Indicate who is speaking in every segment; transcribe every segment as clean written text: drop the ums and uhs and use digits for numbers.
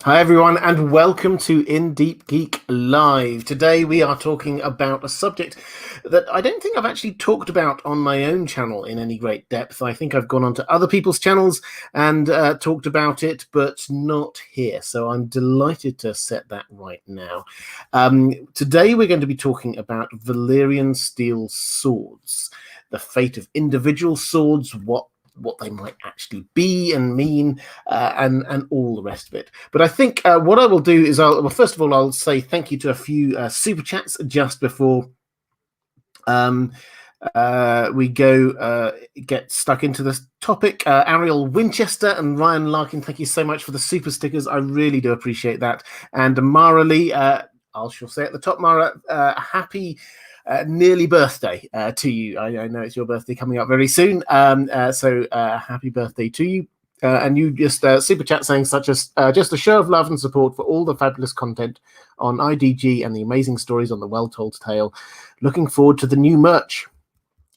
Speaker 1: Hi everyone, and welcome to Deep Geek Live. Today we are talking about a subject that I don't think I've actually talked about on my own channel in any great depth. I think I've gone onto other people's channels and talked about it, but not here. So I'm delighted to set that right now. Today we're going to be talking about Valyrian steel swords, the fate of individual swords, what they might actually be and mean, and all the rest of it. But I think what I will do is, first of all, I'll say thank you to a few super chats just before we go get stuck into this topic. Ariel Winchester and Ryan Larkin, thank you so much for the super stickers. I really do appreciate that. And Mara Lee, I shall say at the top, Mara, happy nearly birthday to you. I know it's your birthday coming up very soon, so happy birthday to you. And you just super chat saying such as just a show of love and support for all the fabulous content on IDG and the amazing stories on the Well Told Tale. Looking forward to the new merch,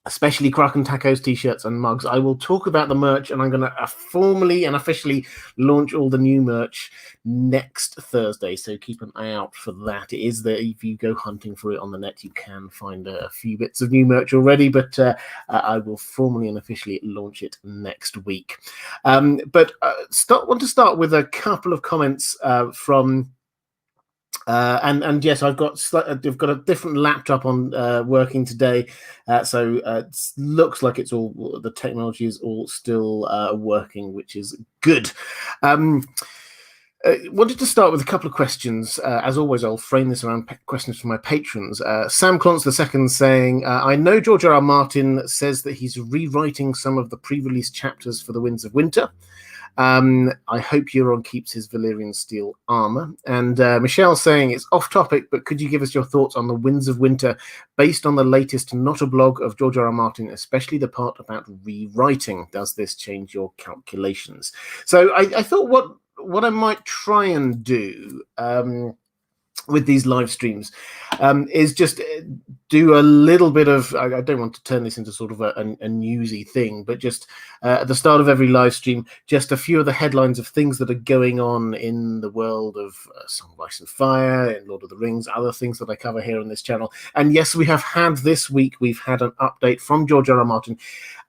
Speaker 1: especially Kraken Tacos t-shirts and mugs. I will talk about the merch, and I'm going to formally and officially launch all the new merch next Thursday, so keep an eye out for that. It is there. If you go hunting for it on the net, you can find a few bits of new merch already, but I will formally and officially launch it next week. But want to start with a couple of comments from and yes, I've got a different laptop on working today, so it looks like it's all, the technology is all still working, which is good. Wanted to start with a couple of questions. As always, I'll frame this around questions from my patrons. Sam Clance II saying, I know George R. R. Martin says that he's rewriting some of the pre-release chapters for The Winds of Winter. I hope Euron keeps his Valyrian steel armor. And Michelle saying, it's off topic, but could you give us your thoughts on The Winds of Winter based on the latest Not a Blog of George R. R. Martin, especially the part about rewriting? Does this change your calculations? So I thought what I might try and do with these live streams is just do a little bit of, I don't want to turn this into sort of a newsy thing, but just at the start of every live stream, just a few of the headlines of things that are going on in the world of Song of Ice and Fire, and Lord of the Rings, other things that I cover here on this channel. And yes, we've had an update from George R. R. Martin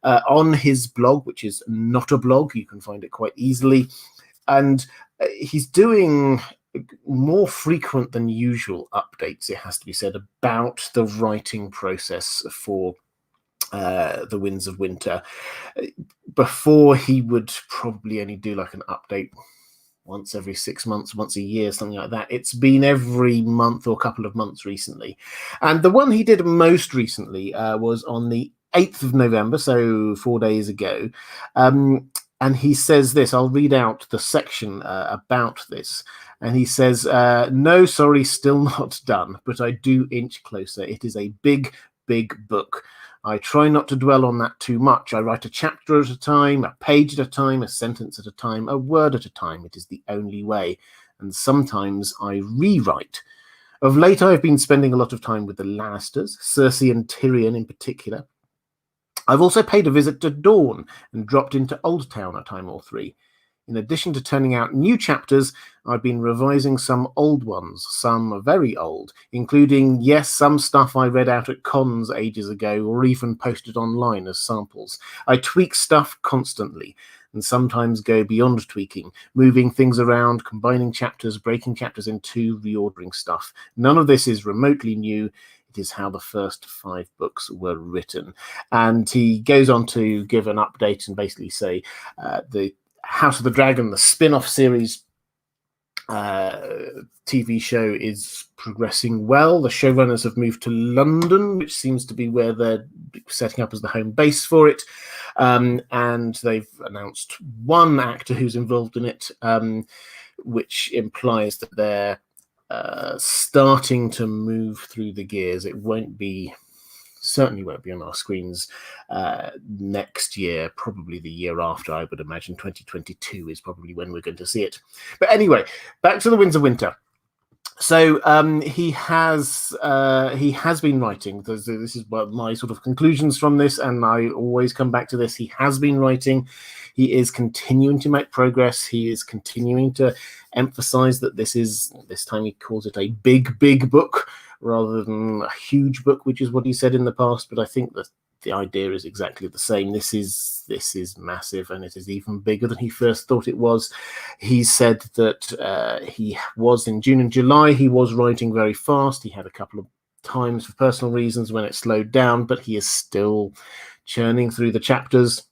Speaker 1: on his blog, which is Not a Blog. You can find it quite easily. And he's doing more frequent than usual updates, it has to be said, about the writing process for The Winds of Winter. Before, he would probably only do like an update once every 6 months, once a year, something like that. It's been every month or couple of months recently. And the one he did most recently was on the 8th of November, so 4 days ago. And he says this, I'll read out the section about this. And he says, no, sorry, still not done, but I do inch closer. It is a big, big book. I try not to dwell on that too much. I write a chapter at a time, a page at a time, a sentence at a time, a word at a time. It is the only way. And sometimes I rewrite. Of late, I've been spending a lot of time with the Lannisters, Cersei and Tyrion in particular. I've also paid a visit to Dorne and dropped into Old Town a time or three. In addition to turning out new chapters, I've been revising some old ones, some very old, including, yes, some stuff I read out at cons ages ago or even posted online as samples. I tweak stuff constantly and sometimes go beyond tweaking, moving things around, combining chapters, breaking chapters in two, reordering stuff. None of this is remotely new. It is how the first 5 books were written. And he goes on to give an update and basically say the House of the Dragon, the spin-off series TV show, is progressing well. The showrunners have moved to London, which seems to be where they're setting up as the home base for it. And they've announced one actor who's involved in it, which implies that they're starting to move through the gears. It certainly won't be on our screens next year, probably the year after. I would imagine 2022 is probably when we're going to see it. But anyway, back to The Winds of Winter. So he has been writing. This is what my sort of conclusions from this, and I always come back to this. He has been writing. He is continuing to make progress. He is continuing to emphasize that this time he calls it a big book rather than a huge book, which is what he said in the past. But I think that the idea is exactly the same. This is massive, and it is even bigger than he first thought it was. He said that he was in June and July, he was writing very fast. He had a couple of times for personal reasons when it slowed down, but he is still churning through the chapters.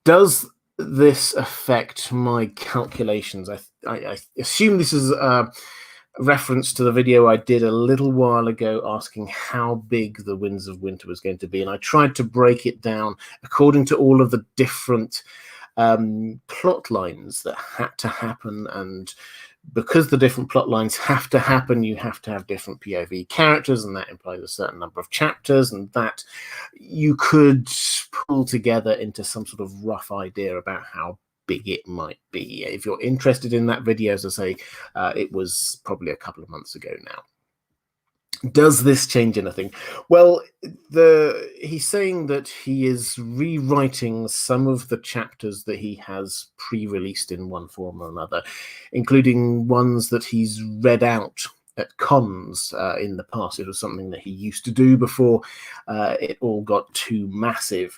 Speaker 1: Does this affect my calculations? I assume this is reference to the video I did a little while ago asking how big the Winds of Winter was going to be, and I tried to break it down according to all of the different plot lines that had to happen, and because the different plot lines have to happen, you have to have different POV characters, and that implies a certain number of chapters, and that you could pull together into some sort of rough idea about how big it might be. If you're interested in that video, as I say, it was probably a couple of months ago now. Does this change anything? Well, he's saying that he is rewriting some of the chapters that he has pre-released in one form or another, including ones that he's read out at cons in the past. It was something that he used to do before it all got too massive.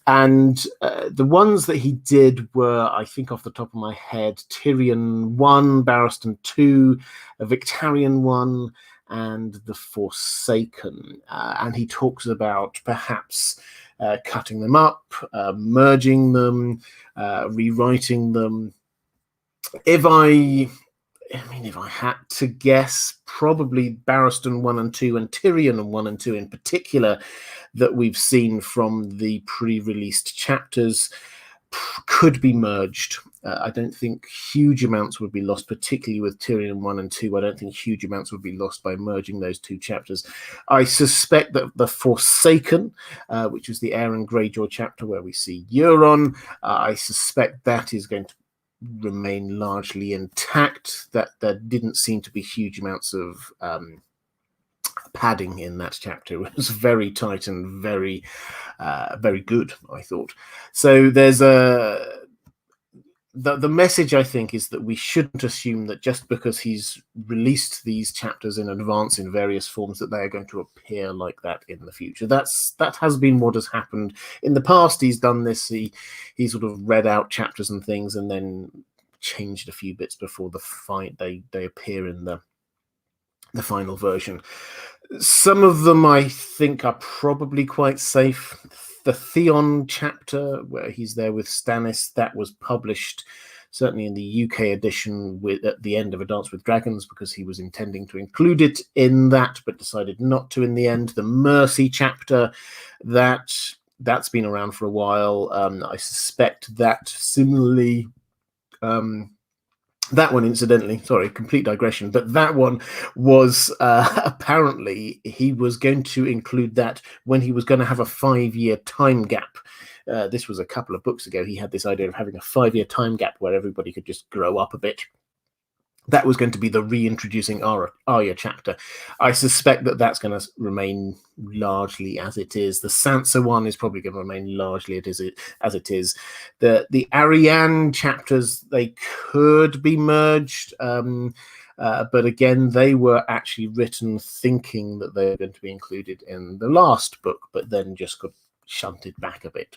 Speaker 1: And the ones that he did were, I think off the top of my head, Tyrion 1, Barristan 2, a Victarion 1, and The Forsaken. And he talks about perhaps cutting them up, merging them, rewriting them. If I had to guess, probably Barristan 1 and 2 and Tyrion 1 and 2 in particular that we've seen from the pre-released chapters could be merged. I don't think huge amounts would be lost, particularly with Tyrion 1 and 2. I don't think huge amounts would be lost by merging those two chapters. I suspect that The Forsaken, which is the Aeron Greyjoy chapter where we see Euron, I suspect that is going to remain largely intact. That there didn't seem to be huge amounts of padding in that chapter. It was very tight and very good, I thought. So there's the message, I think, is that we shouldn't assume that just because he's released these chapters in advance in various forms that they are going to appear like that in the future. That has been what has happened in the past. He's done this. He sort of read out chapters and things and then changed a few bits before they appear in the final version. Some of them I think are probably quite safe. The Theon chapter, where he's there with Stannis, that was published certainly in the UK edition at the end of A Dance with Dragons, because he was intending to include it in that, but decided not to in the end. The Mercy chapter, that's been around for a while. I suspect that similarly... that one, incidentally, sorry, complete digression, but that one was apparently he was going to include that when he was going to have a 5-year time gap. This was a couple of books ago. He had this idea of having a 5-year time gap where everybody could just grow up a bit. That was going to be the reintroducing Arya chapter. I suspect that that's going to remain largely as it is. The Sansa one is probably going to remain largely as it is. The Arianne chapters, they could be merged, but again, they were actually written thinking that they were going to be included in the last book, but then just got shunted back a bit.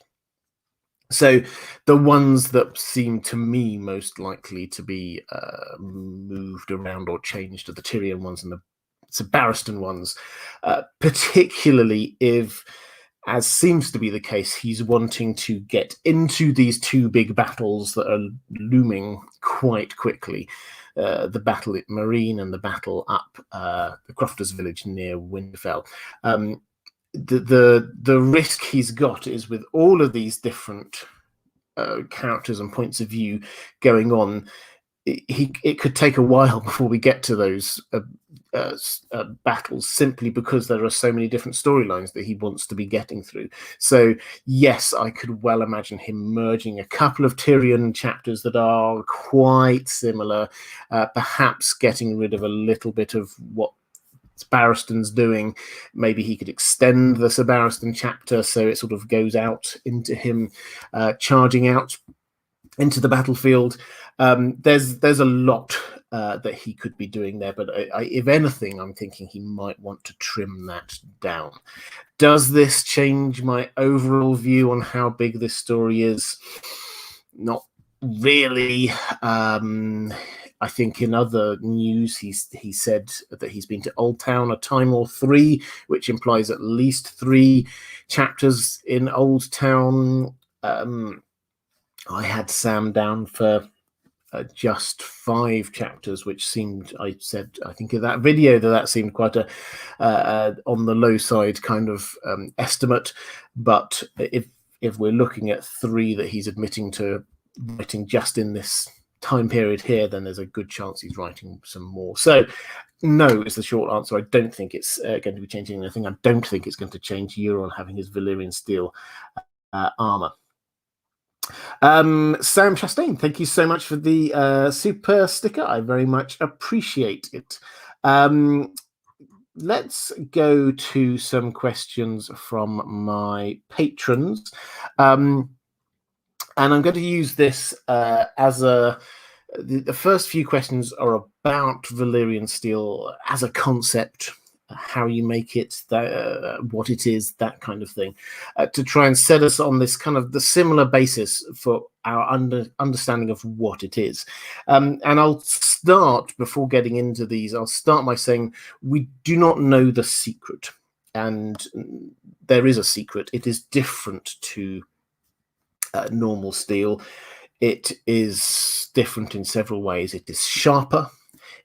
Speaker 1: So the ones that seem to me most likely to be moved around or changed are the Tyrion ones and the Barristan ones, particularly if, as seems to be the case, he's wanting to get into these two big battles that are looming quite quickly. The battle at Marine and the battle up the Crofters village near Winterfell. The risk he's got is with all of these different characters and points of view going on, it could take a while before we get to those battles simply because there are so many different storylines that he wants to be getting through. So yes, I could well imagine him merging a couple of Tyrion chapters that are quite similar, perhaps getting rid of a little bit of what Barristan's doing. Maybe he could extend the Sir Barristan chapter so it sort of goes out into him charging out into the battlefield. There's a lot that he could be doing there, but if anything, I'm thinking he might want to trim that down. Does this change my overall view on how big this story is? Not really. I think in other news, he said that he's been to Old Town a time or three, which implies at least 3 chapters in Old Town. I had Sam down for just 5 chapters, which seemed, I think in that video that seemed quite a on the low side kind of estimate. But if we're looking at 3 that he's admitting to writing just in this time period here, then there's a good chance he's writing some more. So no is the short answer. I don't think it's going to be changing anything. I don't think it's going to change Euron having his Valyrian steel armor. Sam Chastain, thank you so much for the super sticker. I very much appreciate it. Let's go to some questions from my patrons. And I'm going to use this as the first few questions are about Valyrian steel as a concept, how you make it, what it is, that kind of thing, to try and set us on this kind of the similar basis for our understanding of what it is. And I'll start, before getting into these, I'll start by saying we do not know the secret. And there is a secret. It is different to normal steel. It is different in several ways. It is sharper.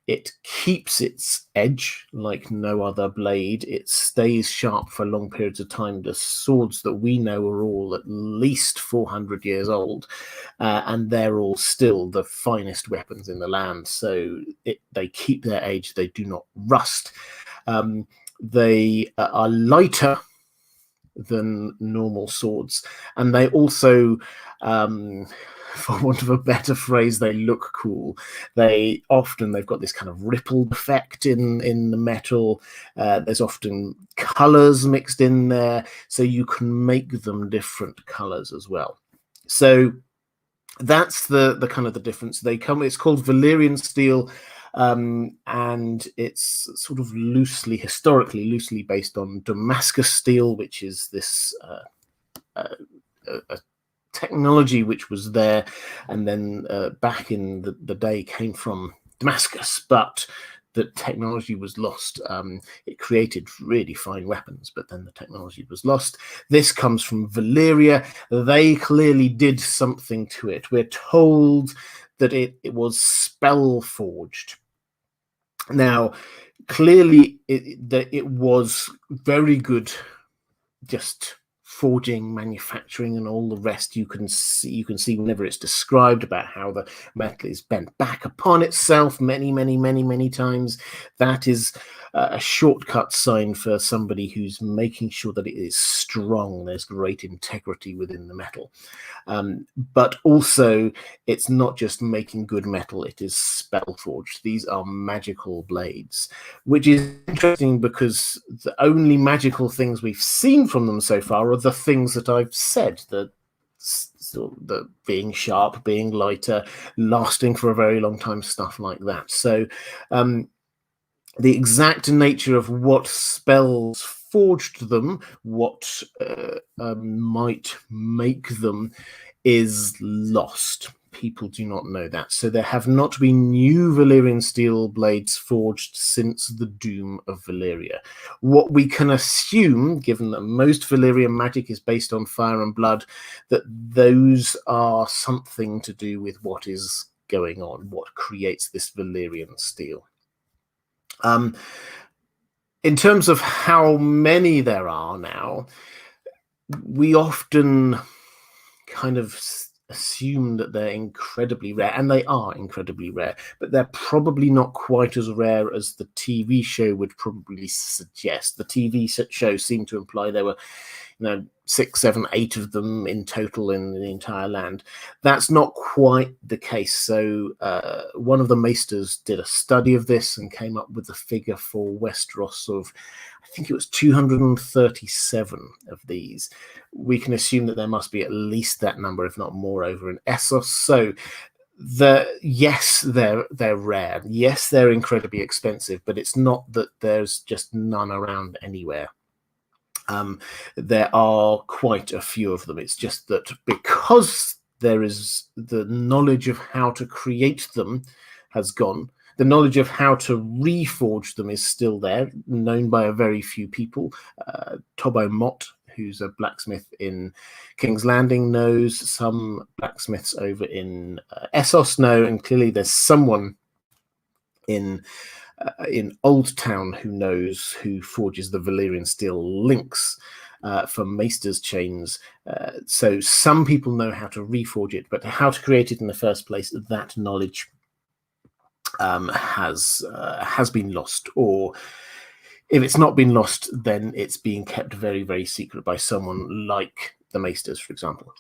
Speaker 1: It keeps its edge like no other blade. It stays sharp for long periods of time. The swords that we know are all at least 400 years old, and they're all still the finest weapons in the land. So they keep their edge. They do not rust. They are lighter than normal swords, and they also, for want of a better phrase, they look cool. They've got this kind of rippled effect in the metal. There's often colors mixed in there, so you can make them different colors as well. So that's the kind of the difference. It's called Valyrian steel. And it's sort of historically loosely based on Damascus steel, which is this a technology which was there and then back in the day came from Damascus, but the technology was lost. It created really fine weapons, but then the technology was lost. This comes from Valyria. They clearly did something to it. We're told that it was spell forged. Now, clearly, it was very good, just forging, manufacturing, and all the rest. You can see whenever it's described about how the metal is bent back upon itself many, many, many, many times. That is a shortcut sign for somebody who's making sure that it is strong. There's great integrity within the metal. But also, it's not just making good metal, it is spell forged. These are magical blades, which is interesting because the only magical things we've seen from them so far are the things that I've said, the being sharp, being lighter, lasting for a very long time, stuff like that. So the exact nature of what spells forged them, what might make them, is lost. People do not know that. So there have not been new Valyrian steel blades forged since the doom of Valyria. What we can assume, given that most Valyrian magic is based on fire and blood, that those are something to do with what is going on, what creates this Valyrian steel. In terms of how many there are now, we often kind of assume that they're incredibly rare, and they are incredibly rare, but they're probably not quite as rare as the TV show would probably suggest. The TV show seemed to imply there were 6, 7, 8 of them in total in the entire land. That's not quite the case. So one of the maesters did a study of this and came up with the figure for Westeros of, I think it was 237 of these. We can assume that there must be at least that number, if not more, over in Essos. So yes, they're rare. Yes, they're incredibly expensive, but it's not that there's just none around anywhere. There are quite a few of them. It's just that because there is the knowledge of how to create them has gone. The knowledge of how to reforge them is still there, known by a very few people. Tobbo Mott, who's a blacksmith in King's Landing, knows. Some blacksmiths over in Essos know, and clearly there's someone in Old Town who knows, who forges the Valyrian steel links for Maester's chains. So some people know how to reforge it, but how to create it in the first place, that knowledge has been lost. Or if it's not been lost, then it's being kept very, very secret by someone like the Maesters, for example.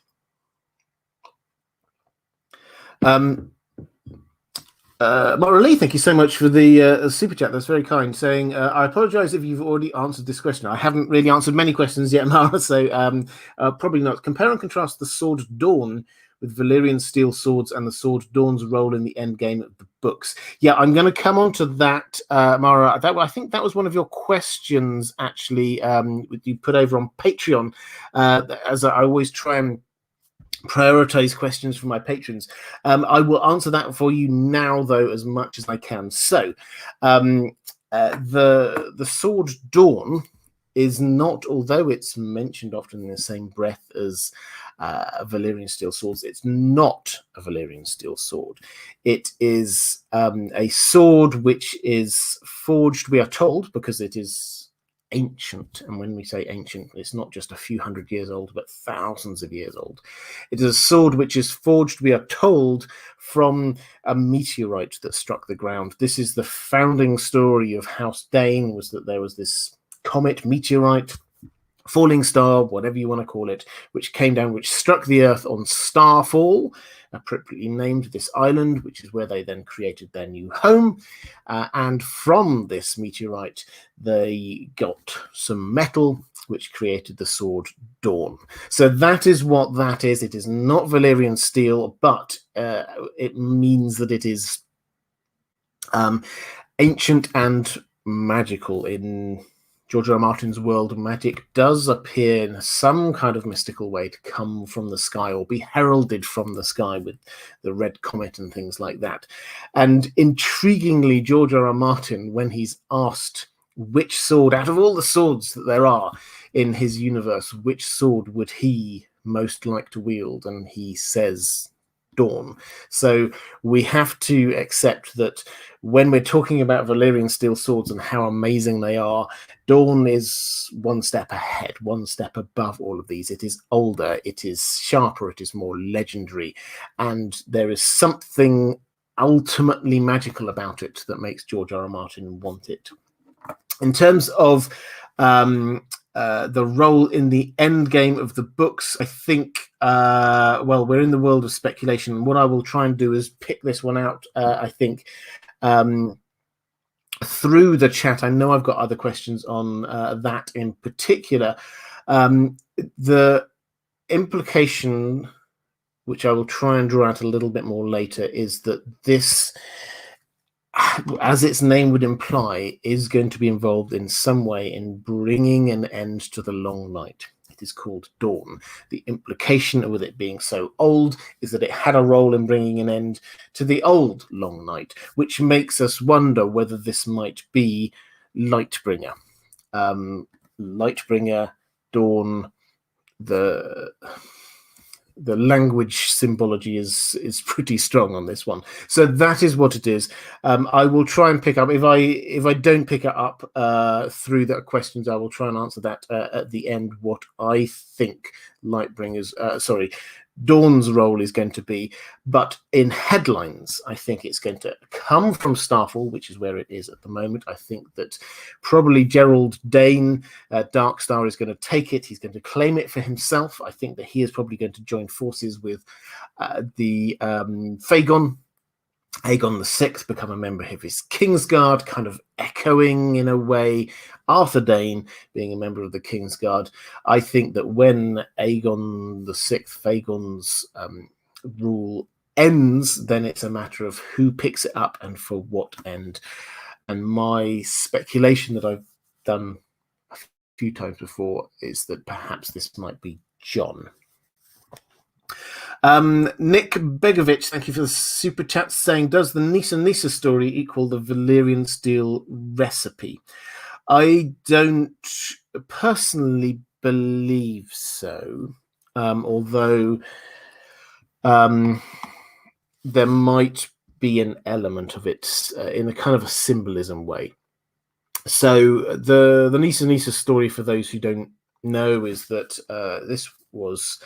Speaker 1: Maura Lee, thank you so much for the super chat. That's very kind. Saying, I apologize if you've already answered this question. I haven't really answered many questions yet, Mara, so probably not. Compare and contrast the sword Dawn with Valyrian steel swords and the sword Dawn's role in the end game of the books. Yeah, I'm going to come on to that, Mara. I think that was one of your questions, actually, you put over on Patreon, as I always try and prioritize questions from my patrons. I will answer that for you now, though, as much as I can. So the sword Dawn is not, although it's mentioned often in the same breath as Valyrian steel swords, it's not a Valyrian steel sword. It is a sword which is forged, we are told, because it is ancient. And when we say ancient, it's not just a few hundred years old, but thousands of years old. It is a sword which is forged, we are told, from a meteorite that struck the ground. This is the founding story of House Dane, was that there was this comet, meteorite, falling star, whatever you want to call it, which came down, which struck the earth on Starfall, appropriately named this island, which is where they then created their new home. And from this meteorite, they got some metal, which created the sword Dawn. So that is what that is. It is not Valyrian steel, but it means that it is ancient and magical. In George R. R. Martin's world, magic does appear in some kind of mystical way to come from the sky or be heralded from the sky with the red comet and things like that. And intriguingly, George R. R. Martin, when he's asked which sword, out of all the swords that there are in his universe, which sword would he most like to wield? And he says Dawn. So we have to accept that when we're talking about Valyrian steel swords and how amazing they are, Dawn is one step ahead, one step above all of these. It is older, it is sharper, it is more legendary, and there is something ultimately magical about it that makes George R. R. Martin want it. In terms of the role in the end game of the books, I think, well, we're in the world of speculation. What I will try and do is pick this one out, I think, through the chat. I know I've got other questions on that in particular. The implication, which I will try and draw out a little bit more later, is that this, as its name would imply, is going to be involved in some way in bringing an end to the long night. It is called Dawn. The implication with it being so old is that it had a role in bringing an end to the old long night, which makes us wonder whether this might be Lightbringer. Lightbringer, Dawn, the language symbology is pretty strong on this one. So that is what it is. I will try and pick up, if I don't pick it up through the questions, I will try and answer that at the end, what I think Dawn's role is going to be, but in headlines, I think it's going to come from Starfall, which is where it is at the moment. I think that probably Gerald Dane, Darkstar, is going to take it. He's going to claim it for himself. I think that he is probably going to join forces with the Aegon the VI, become a member of his Kingsguard, kind of echoing in a way Arthur Dane being a member of the Kingsguard. I think that when Aegon the VI, Aegon's rule ends, then it's a matter of who picks it up and for what end. And my speculation that I've done a few times before is that perhaps this might be Jon. Nick Begovic, thank you for the super chat, saying, does the Nisa story equal the Valyrian steel recipe? I don't personally believe so, although there might be an element of it in a kind of a symbolism way. So the Nisa story, for those who don't know, is that this was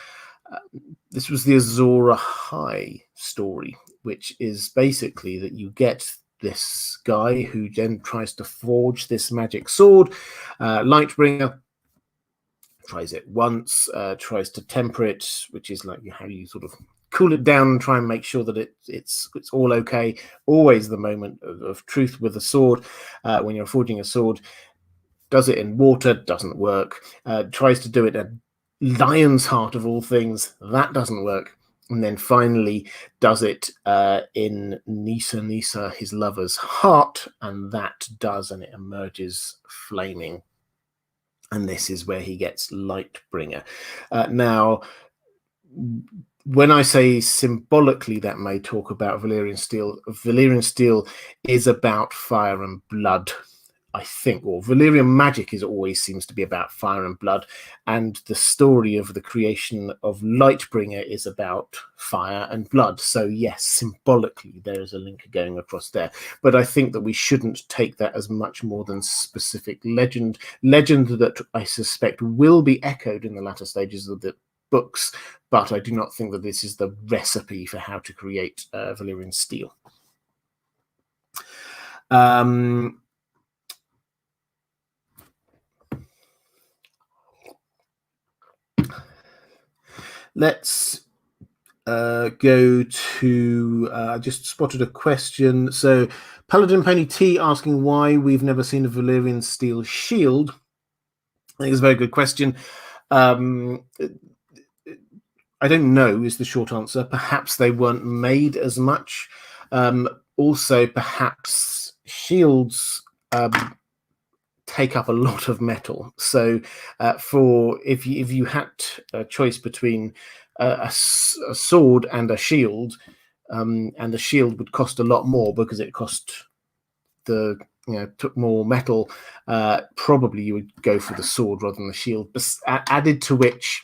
Speaker 1: the Azor Ahai story, which is basically that you get this guy who then tries to forge this magic sword, Lightbringer, tries it once, tries to temper it, which is like how you sort of cool it down and try and make sure that it's all okay. Always the moment of truth with a sword when you're forging a sword. Does it in water, doesn't work. Tries to do it at Lion's Heart of all things, that doesn't work. And then finally does it in Nisa, his lover's heart, and that does, and it emerges flaming. And this is where he gets Lightbringer. Now, when I say symbolically that may talk about Valyrian steel is about fire and blood, I think, or Valyrian magic always seems to be about fire and blood, and the story of the creation of Lightbringer is about fire and blood. So yes, symbolically there is a link going across there, but I think that we shouldn't take that as much more than specific legend that I suspect will be echoed in the latter stages of the books, but I do not think that this is the recipe for how to create Valyrian steel. Let's go to, I just spotted a question. So Paladin Pony T asking why we've never seen a Valyrian steel shield. I think it's a very good question. I don't know is the short answer. Perhaps they weren't made as much. Also, perhaps shields take up a lot of metal. So if you had a choice between a sword and a shield, and the shield would cost a lot more because it took more metal, probably you would go for the sword rather than the shield. Added to which,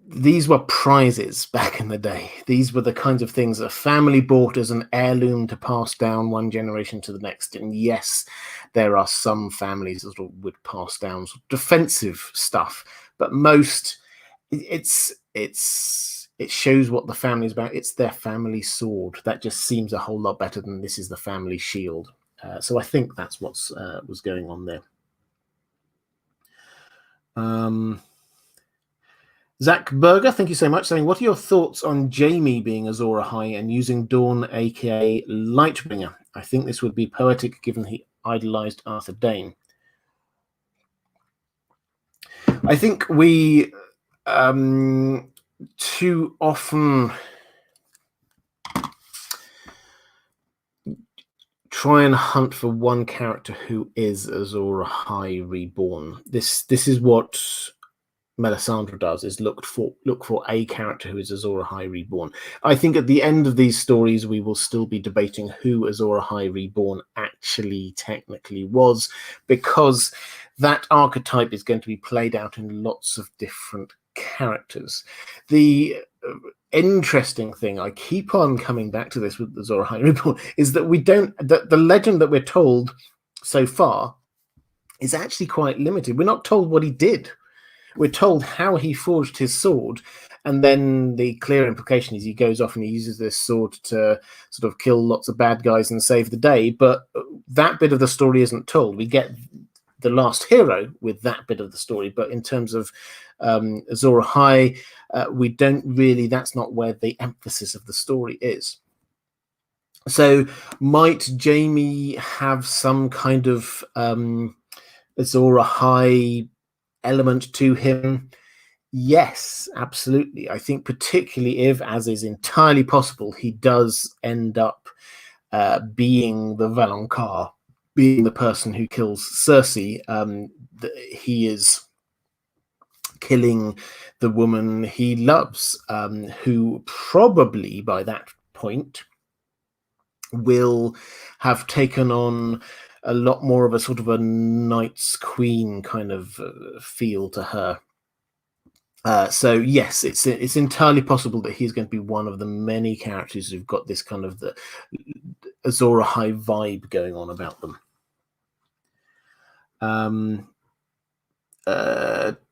Speaker 1: these were prizes back in the day. These were the kinds of things a family bought as an heirloom to pass down one generation to the next. And yes, there are some families that would pass down defensive stuff, but most it shows what the family is about. It's their family sword. That just seems a whole lot better than this is the family shield. So I think that's what's was going on there. Zach Berger, thank you so much, saying, what are your thoughts on Jaime being Azor Ahai and using Dawn, aka Lightbringer? I think this would be poetic given he idolized Arthur Dane. I think we too often try and hunt for one character who is Azor Ahai reborn. This is what Melisandre does, is look for a character who is Azor Ahai reborn. I think at the end of these stories we will still be debating who Azor Ahai reborn actually technically was, because that archetype is going to be played out in lots of different characters. The interesting thing, I keep on coming back to this with Azor Ahai reborn, is that the legend that we're told so far is actually quite limited. We're not told what he did. we're told how he forged his sword, and then the clear implication is he goes off and he uses this sword to sort of kill lots of bad guys and save the day. But that bit of the story isn't told. We get the last hero with that bit of the story, but in terms of Azor Ahai, we don't really. That's not where the emphasis of the story is. So, might Jaime have some kind of Azor Ahai element to him? Yes, absolutely. I think particularly if, as is entirely possible, he does end up being the Valonqar, being the person who kills Cersei. He is killing the woman he loves, who probably by that point will have taken on a lot more of a sort of a Night's Queen kind of feel to her. So yes, it's entirely possible that he's going to be one of the many characters who've got this kind of the Azor Ahai vibe going on about them.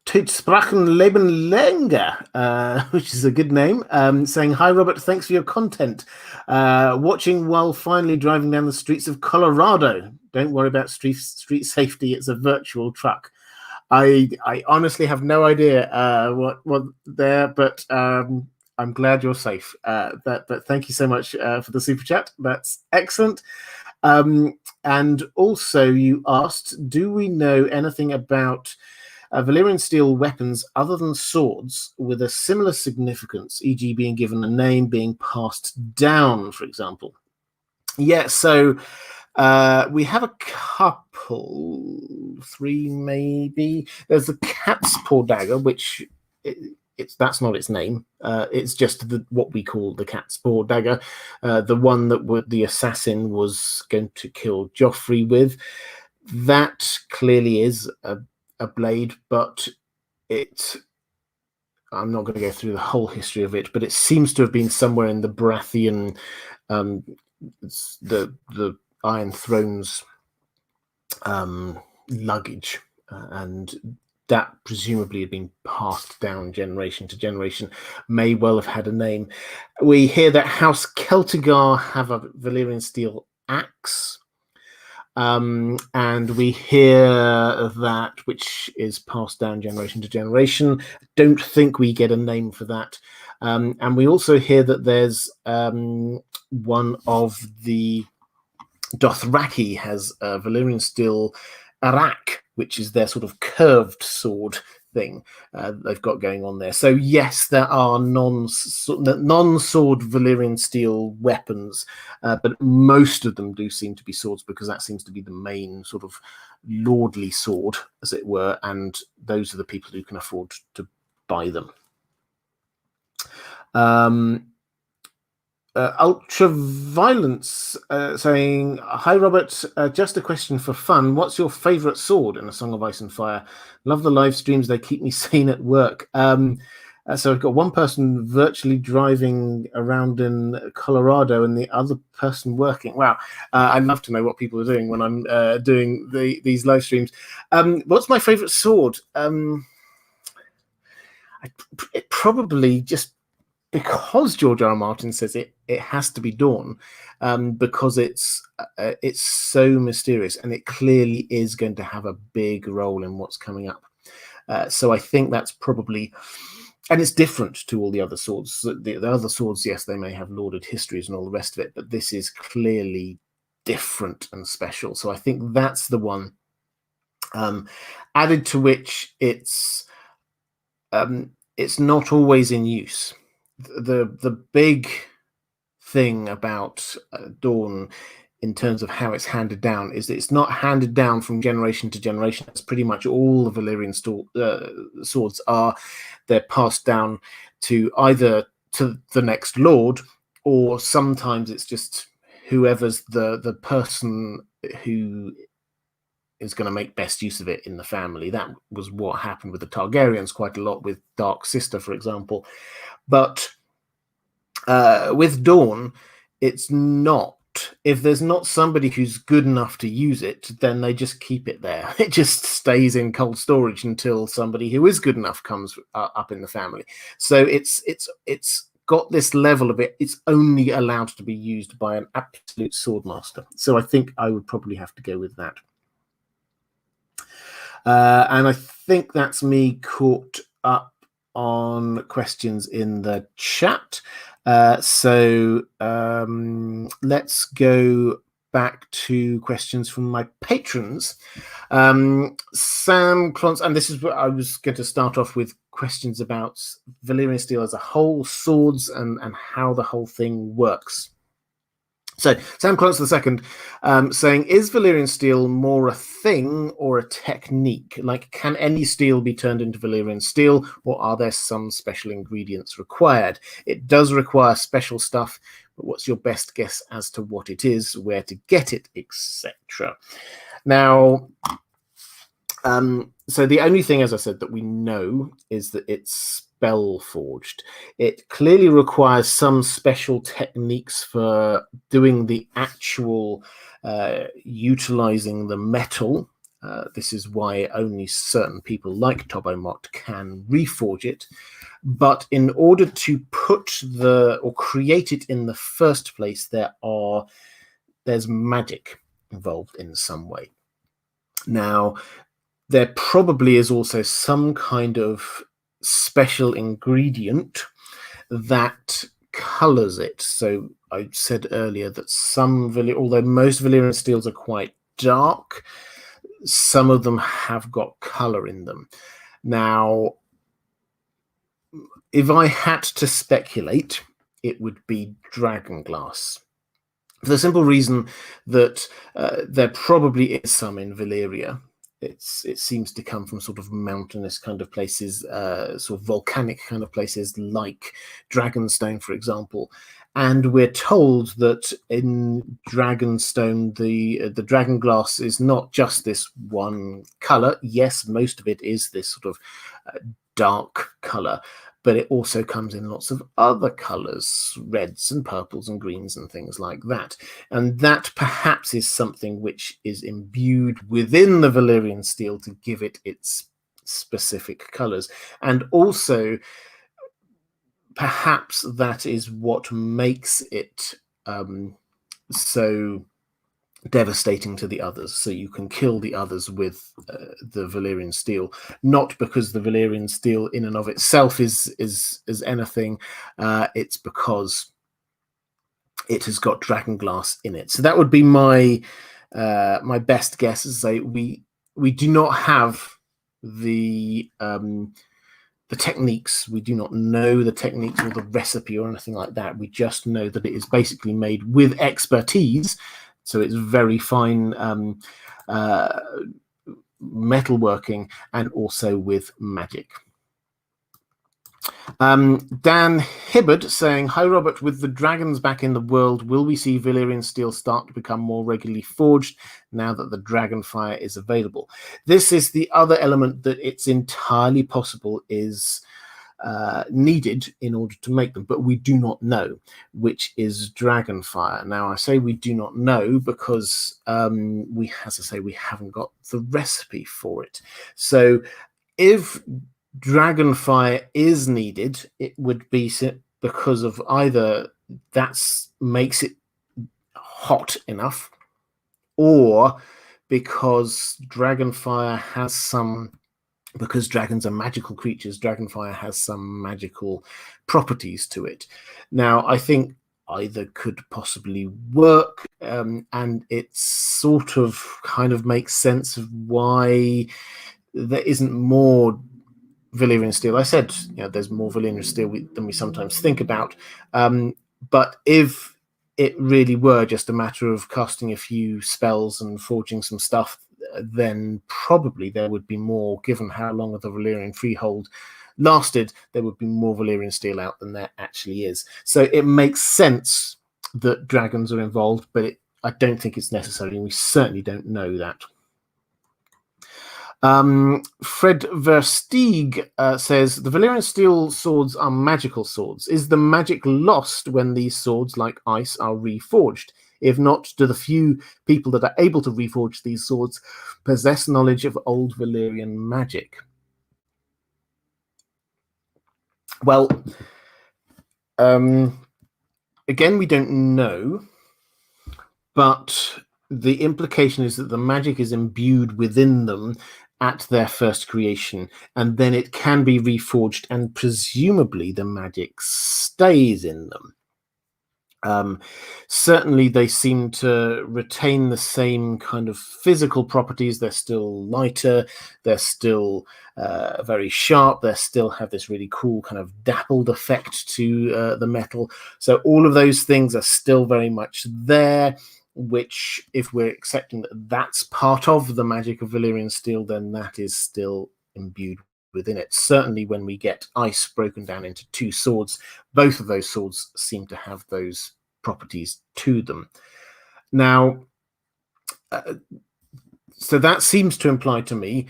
Speaker 1: Tutsprachen Leben länger, which is a good name, saying, "Hi Robert, thanks for your content. Watching while finally driving down the streets of Colorado. Don't worry about street safety, it's a virtual truck." I honestly have no idea what there, but I'm glad you're safe. But thank you so much for the super chat. That's excellent. And also, you asked, do we know anything about Valyrian steel weapons other than swords with a similar significance, e.g., being given a name, being passed down, for example? Yeah, so we have a couple, 3 maybe. There's the cat's paw dagger, which that's not its name. It's just what we call the cat's paw dagger, the one that the assassin was going to kill Joffrey with. That clearly is a blade, but I'm not going to go through the whole history of it, but it seems to have been somewhere in the Baratheon, the Iron Throne's luggage, and that presumably had been passed down generation to generation, may well have had a name. We hear that House Celtigar have a Valyrian steel axe, and we hear that, which is passed down generation to generation. Don't think we get a name for that. And we also hear that there's one of the Dothraki has a Valyrian steel arak, which is their sort of curved sword thing they've got going on there. So yes, there are non-sword Valyrian steel weapons, but most of them do seem to be swords, because that seems to be the main sort of lordly sword, as it were, and those are the people who can afford to buy them. Ultraviolence saying, "Hi Robert, just a question for fun. What's your favourite sword in A Song of Ice and Fire? Love the live streams, they keep me sane at work." So I've got one person virtually driving around in Colorado and the other person working. Wow, I'd love to know what people are doing when I'm doing these live streams. What's my favourite sword? It probably, just because George R. R. Martin says it has to be Dawn, because it's so mysterious, and it clearly is going to have a big role in what's coming up. So I think that's probably, and it's different to all the other swords. The other swords, yes, they may have lauded histories and all the rest of it, but this is clearly different and special. So I think that's the one. Added to which, it's not always in use. The big thing about Dawn, in terms of how it's handed down, is that it's not handed down from generation to generation. It's pretty much all the Valyrian swords are. They're passed down to either to the next lord, or sometimes it's just whoever's the person who is going to make best use of it in the family. That was what happened with the Targaryens quite a lot, with Dark Sister, for example. But with Dawn, it's not if there's not somebody who's good enough to use it, then they just keep it there. It just stays in cold storage until somebody who is good enough comes up in the family. So it's got this level of it's only allowed to be used by an absolute swordmaster. So I think I would probably have to go with that. And I think that's me caught up on questions in the chat. So let's go back to questions from my patrons. Sam Clons, and this is what I was going to start off with, questions about Valyrian steel as a whole, swords, and how the whole thing works. So Sam Clons II saying, is Valyrian steel more a thing or a technique? Like, can any steel be turned into Valyrian steel, or are there some special ingredients required? It does require special stuff, but what's your best guess as to what it is, where to get it, etc.? Now, so the only thing, as I said, that we know is that it's spell forged. It clearly requires some special techniques for doing the actual utilizing the metal. This is why only certain people like Tobomot can reforge it. But in order to put or create it in the first place, there's magic involved in some way. Now, there probably is also some kind of special ingredient that colors it. So I said earlier that although most Valyrian steels are quite dark, some of them have got color in them. Now, if I had to speculate, it would be dragonglass. For the simple reason that there probably is some in Valyria. It seems to come from sort of mountainous kind of places, sort of volcanic kind of places like Dragonstone, for example. And we're told that in Dragonstone, the dragonglass is not just this one color. Yes, most of it is this sort of dark color, but it also comes in lots of other colors, reds and purples and greens and things like that. And that perhaps is something which is imbued within the Valyrian steel to give it its specific colors. And also, perhaps that is what makes it so devastating to the others. So you can kill the others with the Valyrian steel, not because the Valyrian steel in and of itself is anything. It's because it has got dragonglass in it. So that would be my best guess. Is say we do not have the techniques. We do not know the techniques or the recipe or anything like that. We just know that it is basically made with expertise. So it's very fine metalworking and also with magic. Dan Hibbard saying, hi Robert, with the dragons back in the world, will we see Valyrian steel start to become more regularly forged now that the dragonfire is available? This is the other element that it's entirely possible is needed in order to make them, but we do not know, which is dragonfire. Now I say we do not know because we haven't got the recipe for it. So if dragonfire is needed, it would be because of either that makes it hot enough, or because dragonfire has some, because dragons are magical creatures, dragonfire has some magical properties to it. Now, I think either could possibly work, and it sort of kind of makes sense of why there isn't more Valyrian steel. I said, there's more Valyrian steel than we sometimes think about. But if it really were just a matter of casting a few spells and forging some stuff, then probably there would be more, given how long the Valyrian freehold lasted, there would be more Valyrian steel out than there actually is. So it makes sense that dragons are involved, but I don't think it's necessary, and we certainly don't know that. Fred Versteeg says, the Valyrian steel swords are magical swords. Is the magic lost when these swords, like ice, are reforged? If not, do the few people that are able to reforge these swords possess knowledge of old Valyrian magic? Well, again, we don't know, but the implication is that the magic is imbued within them at their first creation, and then it can be reforged, and presumably the magic stays in them. Certainly they seem to retain the same kind of physical properties. They're still lighter, they're still very sharp, they still have this really cool kind of dappled effect to the metal. So all of those things are still very much there, which, if we're accepting that that's part of the magic of Valyrian steel, then that is still imbued within it. Certainly when we get ice broken down into two swords, both of those swords seem to have those properties to them. Now, so that seems to imply to me,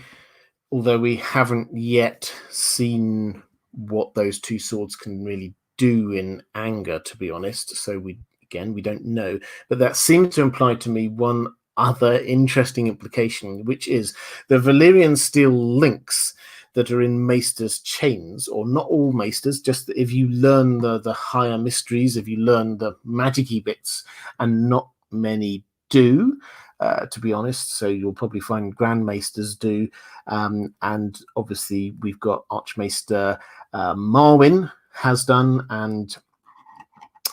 Speaker 1: although we haven't yet seen what those two swords can really do in anger, to be honest, so we don't know, but that seems to imply to me one other interesting implication, which is the Valyrian steel links that are in Maester's chains, or not all Maesters, just that if you learn the higher mysteries, if you learn the magic-y bits, and not many do, to be honest, so you'll probably find Grand Maesters do, and obviously we've got Archmaester Marwyn has done, and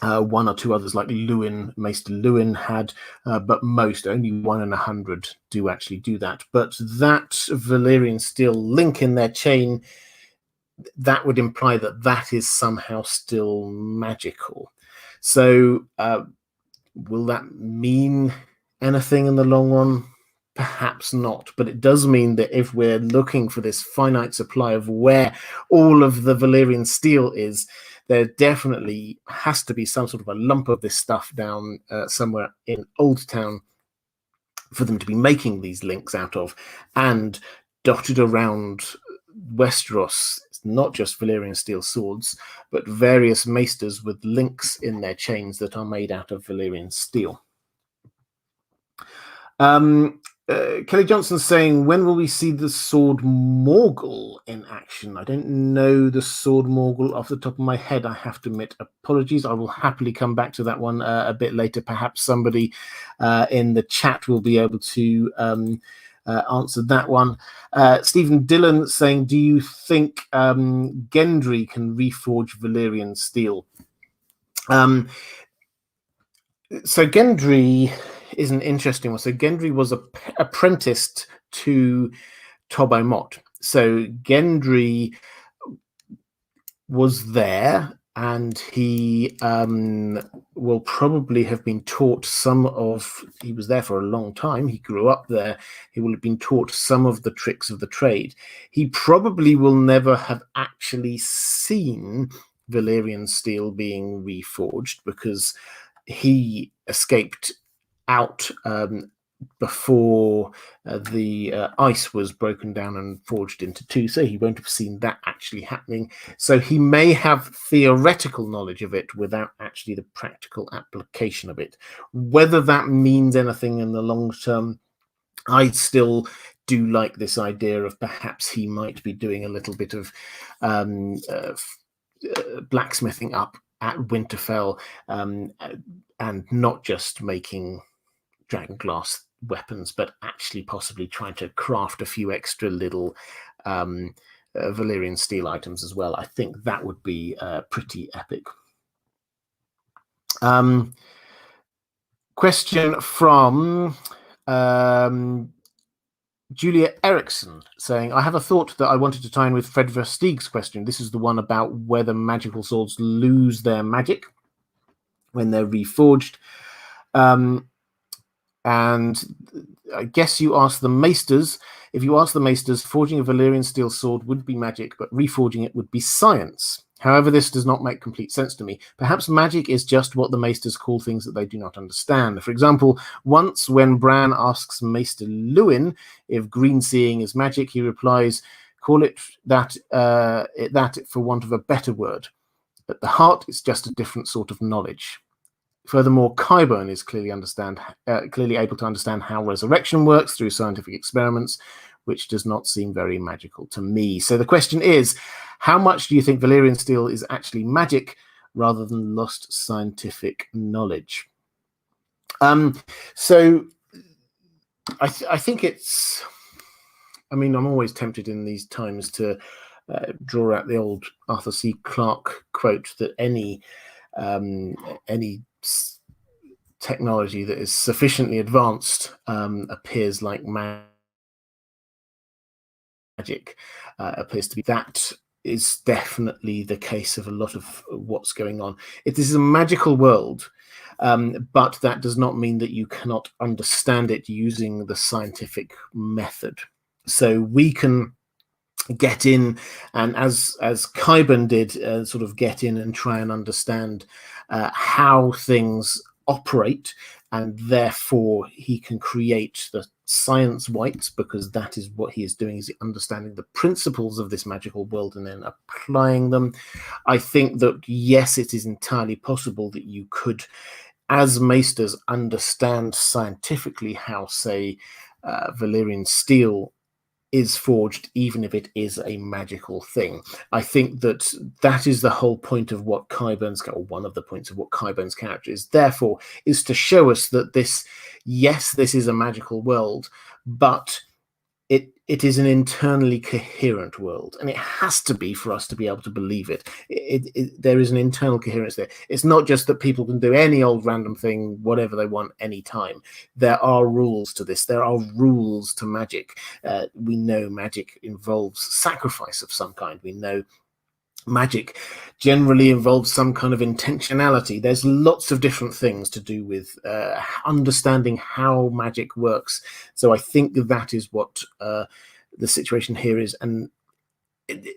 Speaker 1: one or two others like Lewin, Maester Lewin had, but most, only 1 in 100 do actually do that. But that Valyrian steel link in their chain, that would imply that that is somehow still magical. So will that mean anything in the long run? Perhaps not, but it does mean that if we're looking for this finite supply of where all of the Valyrian steel is, there definitely has to be some sort of a lump of this stuff down somewhere in Old Town for them to be making these links out of, and dotted around Westeros, not just Valyrian steel swords, but various maesters with links in their chains that are made out of Valyrian steel. Kelly Johnson saying, when will we see the sword Morgul in action? I don't know the sword Morgul off the top of my head, I have to admit. Apologies. I will happily come back to that one a bit later. Perhaps somebody in the chat will be able to answer that one. Stephen Dillon saying, do you think Gendry can reforge Valyrian steel? So Gendry is an interesting one. So Gendry was apprenticed to Tobbo Mott. So Gendry was there, and he will probably have been taught he was there for a long time, he grew up there, he will have been taught some of the tricks of the trade. He probably will never have actually seen Valyrian steel being reforged, because he escaped out before the ice was broken down and forged into two, so he won't have seen that actually happening. So he may have theoretical knowledge of it without actually the practical application of it. Whether that means anything in the long term, I still do like this idea of perhaps he might be doing a little bit of blacksmithing up at Winterfell, and not just making dragonglass weapons, but actually possibly trying to craft a few extra little Valyrian steel items as well. I think that would be pretty epic. Question from Julia Erickson saying, I have a thought that I wanted to tie in with Fred Versteeg's question. This is the one about whether magical swords lose their magic when they're reforged. And I guess you asked the Maesters. If you ask the Maesters, forging a Valyrian steel sword would be magic, but reforging it would be science. However, this does not make complete sense to me. Perhaps magic is just what the Maesters call things that they do not understand. For example, once when Bran asks Maester Lewin if green seeing is magic, he replies, call it that for want of a better word. At the heart, it's just a different sort of knowledge. Furthermore, Qyburn is clearly able to understand how resurrection works through scientific experiments, which does not seem very magical to me. So the question is, how much do you think Valyrian steel is actually magic rather than lost scientific knowledge? So I think it's... I mean, I'm always tempted in these times to draw out the old Arthur C. Clarke quote that any technology that is sufficiently advanced appears like magic, appears to be. That is definitely the case of a lot of what's going on. This is a magical world, but that does not mean that you cannot understand it using the scientific method. So we can get in, and as Qyburn did, sort of get in and try and understand how things operate, and therefore he can create the science whites, because that is what he is doing, is understanding the principles of this magical world and then applying them. I think that yes, it is entirely possible that you could, as maesters, understand scientifically how, say, Valyrian steel is forged, even if it is a magical thing. I think that is the whole point of what Qyburn's, or one of the points of what Qyburn's character is, therefore, is to show us that this is a magical world, but it is an internally coherent world, and it has to be for us to be able to believe it. There is an internal coherence there. It's not just that people can do any old random thing, whatever they want, anytime. There are rules to this. There are rules to magic. We know magic involves sacrifice of some kind. We know magic generally involves some kind of intentionality. There's lots of different things to do with understanding how magic works. So I think that is what the situation here is, and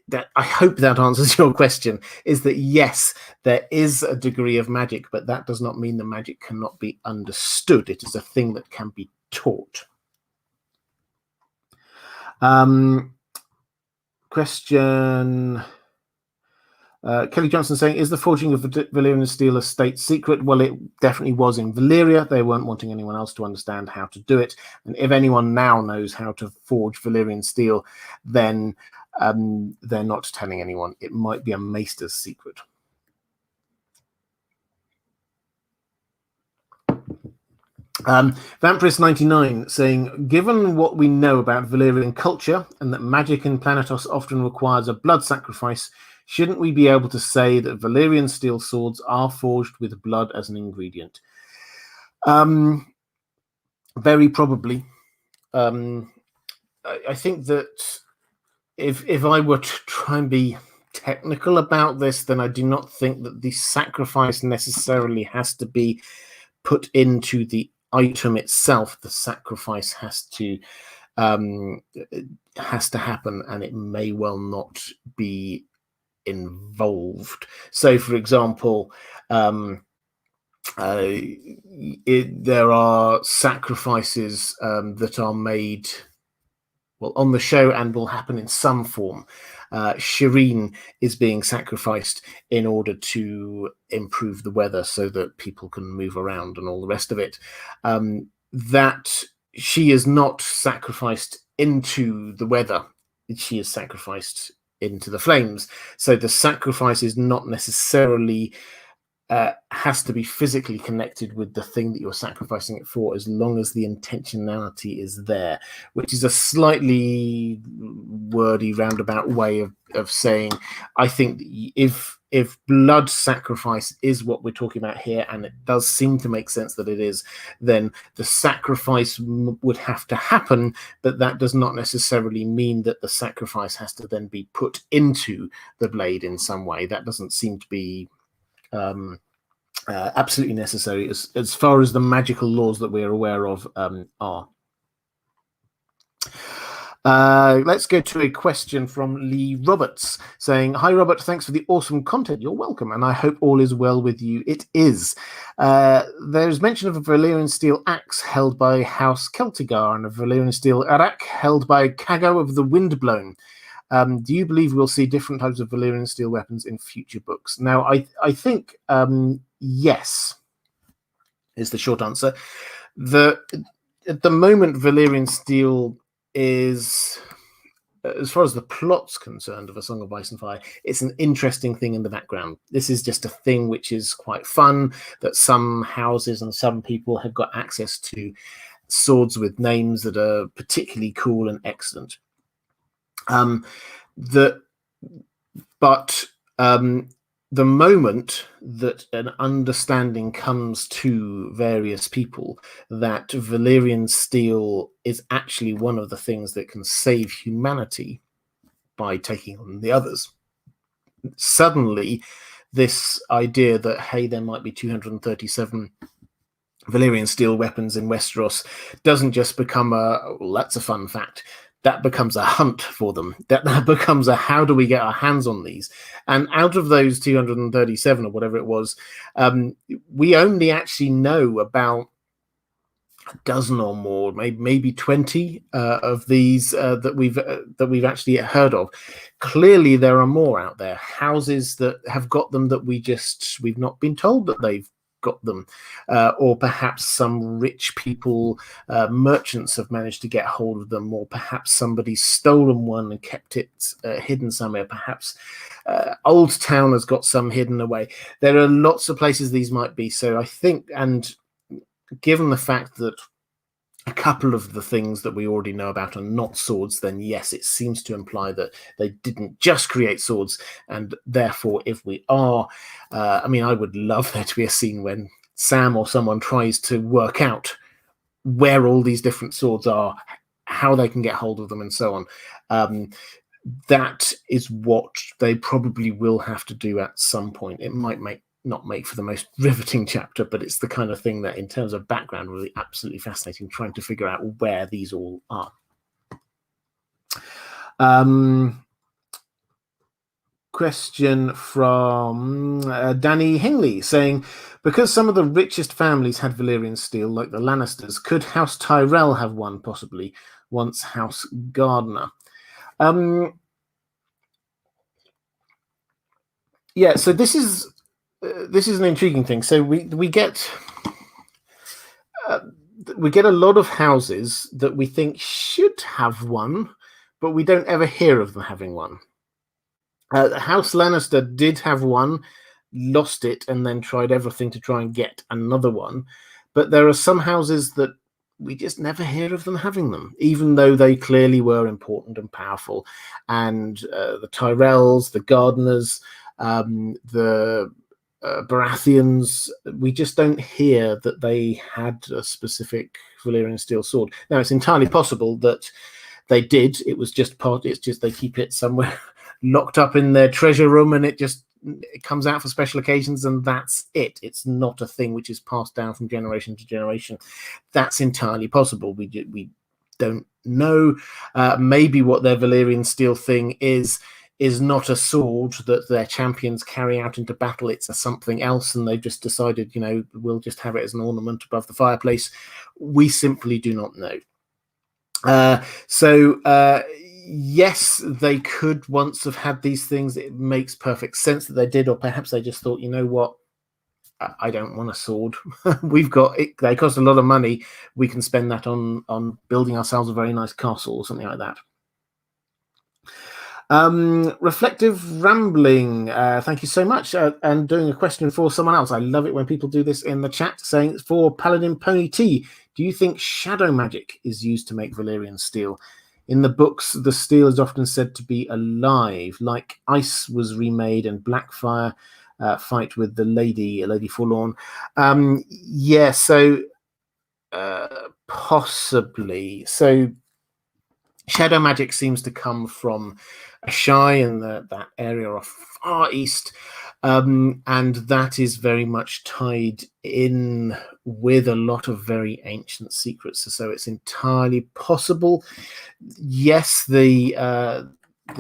Speaker 1: that I hope that answers your question, is that yes, there is a degree of magic, but that does not mean the magic cannot be understood. It is a thing that can be taught. Question... Kelly Johnson saying, is the forging of Valyrian steel a state secret? Well, it definitely was in Valyria. They weren't wanting anyone else to understand how to do it. And if anyone now knows how to forge Valyrian steel, then they're not telling anyone. It might be a maester's secret. Vampirist99 saying, given what we know about Valyrian culture and that magic in Planetos often requires a blood sacrifice, shouldn't we be able to say that Valyrian steel swords are forged with blood as an ingredient? Very probably. I think that if I were to try and be technical about this, then I do not think that the sacrifice necessarily has to be put into the item itself. The sacrifice has to happen, and it may well not be involved. So, for example, there are sacrifices that are made, well, on the show and will happen in some form. Shireen is being sacrificed in order to improve the weather so that people can move around and all the rest of it. That she is not sacrificed into the weather. She is sacrificed into the flames. So the sacrifice is not necessarily has to be physically connected with the thing that you're sacrificing it for, as long as the intentionality is there, which is a slightly wordy, roundabout way of saying, I think if blood sacrifice is what we're talking about here, and it does seem to make sense that it is, then the sacrifice would have to happen, but that does not necessarily mean that the sacrifice has to then be put into the blade in some way. That doesn't seem to be absolutely necessary as far as the magical laws that we're aware of are. Let's go to a question from Lee Roberts saying, hi Robert, thanks for the awesome content. You're welcome, and I hope all is well with you. It is. There's mention of a Valyrian steel axe held by House Celtigar and a Valyrian steel arak held by Cago of the Windblown. Do you believe we'll see different types of Valyrian steel weapons in future books? Now, I think yes. is the short answer. At the moment, Valyrian steel is, as far as the plot's concerned of A Song of Ice and Fire, it's an interesting thing in the background. This is just a thing which is quite fun, that some houses and some people have got access to swords with names that are particularly cool and excellent. The moment that an understanding comes to various people that Valyrian steel is actually one of the things that can save humanity by taking on the others, suddenly this idea that, hey, there might be 237 Valyrian steel weapons in Westeros doesn't just become well, that's a fun fact. That becomes a hunt for them. That becomes a, how do we get our hands on these? And out of those 237 or whatever it was, we only actually know about a dozen or more, maybe 20 of these that we've actually heard of. Clearly, there are more out there. Houses that have got them that we've not been told that they've got them, or perhaps some rich people, merchants have managed to get hold of them, or perhaps somebody's stolen one and kept it hidden somewhere. Perhaps Old Town has got some hidden away. There are lots of places these might be. So I think, and given the fact that a couple of the things that we already know about are not swords, then yes, it seems to imply that they didn't just create swords. And therefore, if we are, I mean, I would love there to be a scene when Sam or someone tries to work out where all these different swords are, how they can get hold of them, and so on. That is what they probably will have to do at some point. It might not make for the most riveting chapter, but it's the kind of thing that in terms of background will be absolutely fascinating, trying to figure out where these all are. Question from Danny Hingley saying, because some of the richest families had Valyrian steel, like the Lannisters, could House Tyrell have one, possibly, once House Gardner? Yeah, so this is an intriguing thing. So we get a lot of houses that we think should have one, but we don't ever hear of them having one. House Lannister did have one, lost it, and then tried everything to try and get another one. But there are some houses that we just never hear of them having them, even though they clearly were important and powerful. And the Tyrells, the Gardeners, the Baratheons, we just don't hear that they had a specific Valyrian steel sword. Now, it's entirely possible that they did. It's just they keep it somewhere locked up in their treasure room, and it comes out for special occasions, and that's it. It's not a thing which is passed down from generation to generation. That's entirely possible. We don't know. Maybe what their Valyrian steel thing is not a sword that their champions carry out into battle. It's something else, and they've just decided, we'll just have it as an ornament above the fireplace. We simply do not know. Yes, they could once have had these things. It makes perfect sense that they did, or perhaps they just thought, you know what, I don't want a sword. We've got it. They cost a lot of money. We can spend that on building ourselves a very nice castle or something like that. Reflective Rambling, thank you so much. And doing a question for someone else. I love it when people do this in the chat, saying, for Paladin Pony T, do you think shadow magic is used to make Valyrian steel? In the books, the steel is often said to be alive, like Ice was remade and Blackfire fight with the Lady Forlorn. Yeah, so possibly. So shadow magic seems to come from Ashai and that area of Far East, and that is very much tied in with a lot of very ancient secrets. So it's entirely possible. Yes, the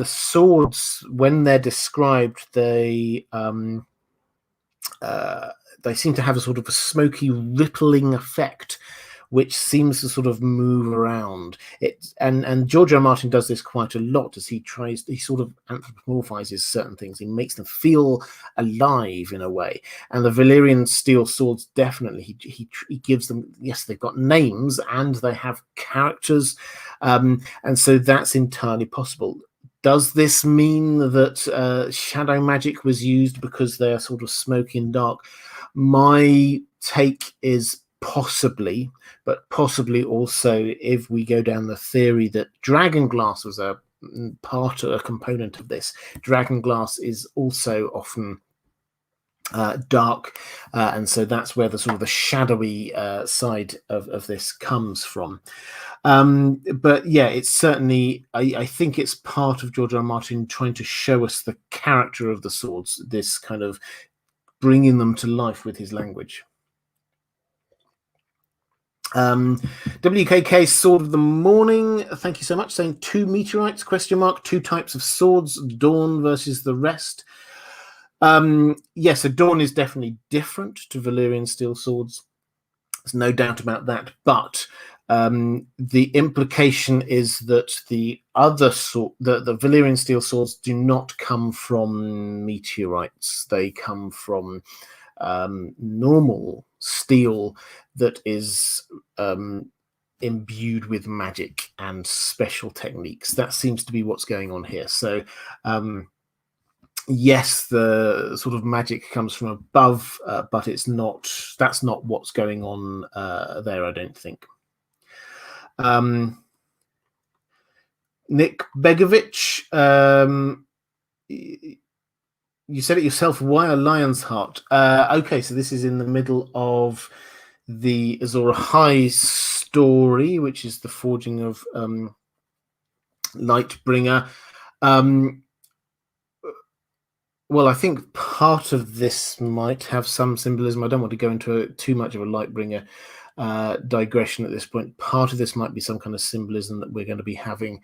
Speaker 1: swords, when they're described, they seem to have a sort of a smoky, rippling effect which seems to sort of move around it. And George R. R. Martin does this quite a lot as he sort of anthropomorphizes certain things. He makes them feel alive in a way. And the Valyrian steel swords, definitely, he gives them, yes, they've got names and they have characters, and so that's entirely possible. Does this mean that shadow magic was used because they're sort of smoky and dark? My take is possibly, but possibly also if we go down the theory that dragon glass was a component of this. Dragon glass is also often dark, and so that's where the sort of the shadowy side of this comes from. But yeah, it's certainly, I think it's part of George R. R. Martin trying to show us the character of the swords, this kind of bringing them to life with his language. WKK Sword of the Morning, thank you so much, saying 2 meteorites, ? 2 types of swords, Dawn versus the rest. Yes, so Dawn is definitely different to Valyrian steel swords. There's no doubt about that. But the implication is that the other the Valyrian steel swords do not come from meteorites. They come from normal steel that is imbued with magic and special techniques. That seems to be what's going on here. So yes, the sort of magic comes from above, but that's not what's going on there, I don't think. Nick Begovic, you said it yourself, why a lion's heart? Okay, so this is in the middle of the Azor Ahai story, which is the forging of Lightbringer. Well, I think part of this might have some symbolism. I don't want to go into too much of a Lightbringer digression at this point. Part of this might be some kind of symbolism that we're going to be having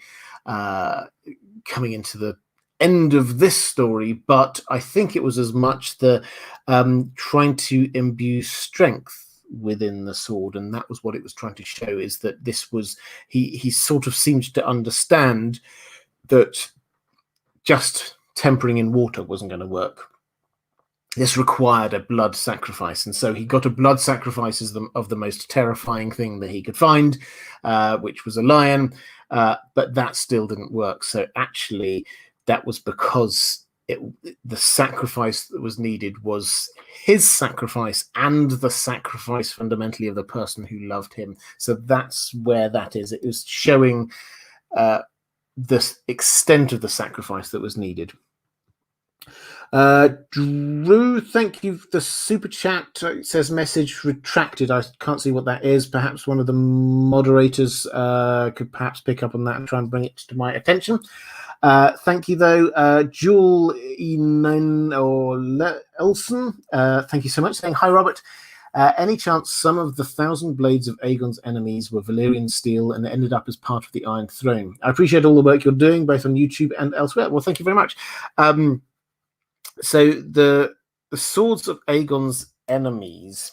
Speaker 1: coming into the end of this story, but I think it was as much the trying to imbue strength within the sword, and that was what it was trying to show, is that this was, he sort of seemed to understand that just tempering in water wasn't going to work. This required a blood sacrifice, and so he got a blood sacrifice of the most terrifying thing that he could find, which was a lion, but that still didn't work. So actually that was because the sacrifice that was needed was his sacrifice and the sacrifice fundamentally of the person who loved him. So that's where that is. It was showing the extent of the sacrifice that was needed. Drew, thank you for the super chat. It says message retracted. I can't see what that is. Perhaps one of the moderators could perhaps pick up on that and try and bring it to my attention. Thank you, though. Jewel Elson, thank you so much, saying, hi, Robert. Any chance some of the 1,000 blades of Aegon's enemies were Valyrian steel and ended up as part of the Iron Throne? I appreciate all the work you're doing, both on YouTube and elsewhere. Well, thank you very much. So the swords of Aegon's enemies,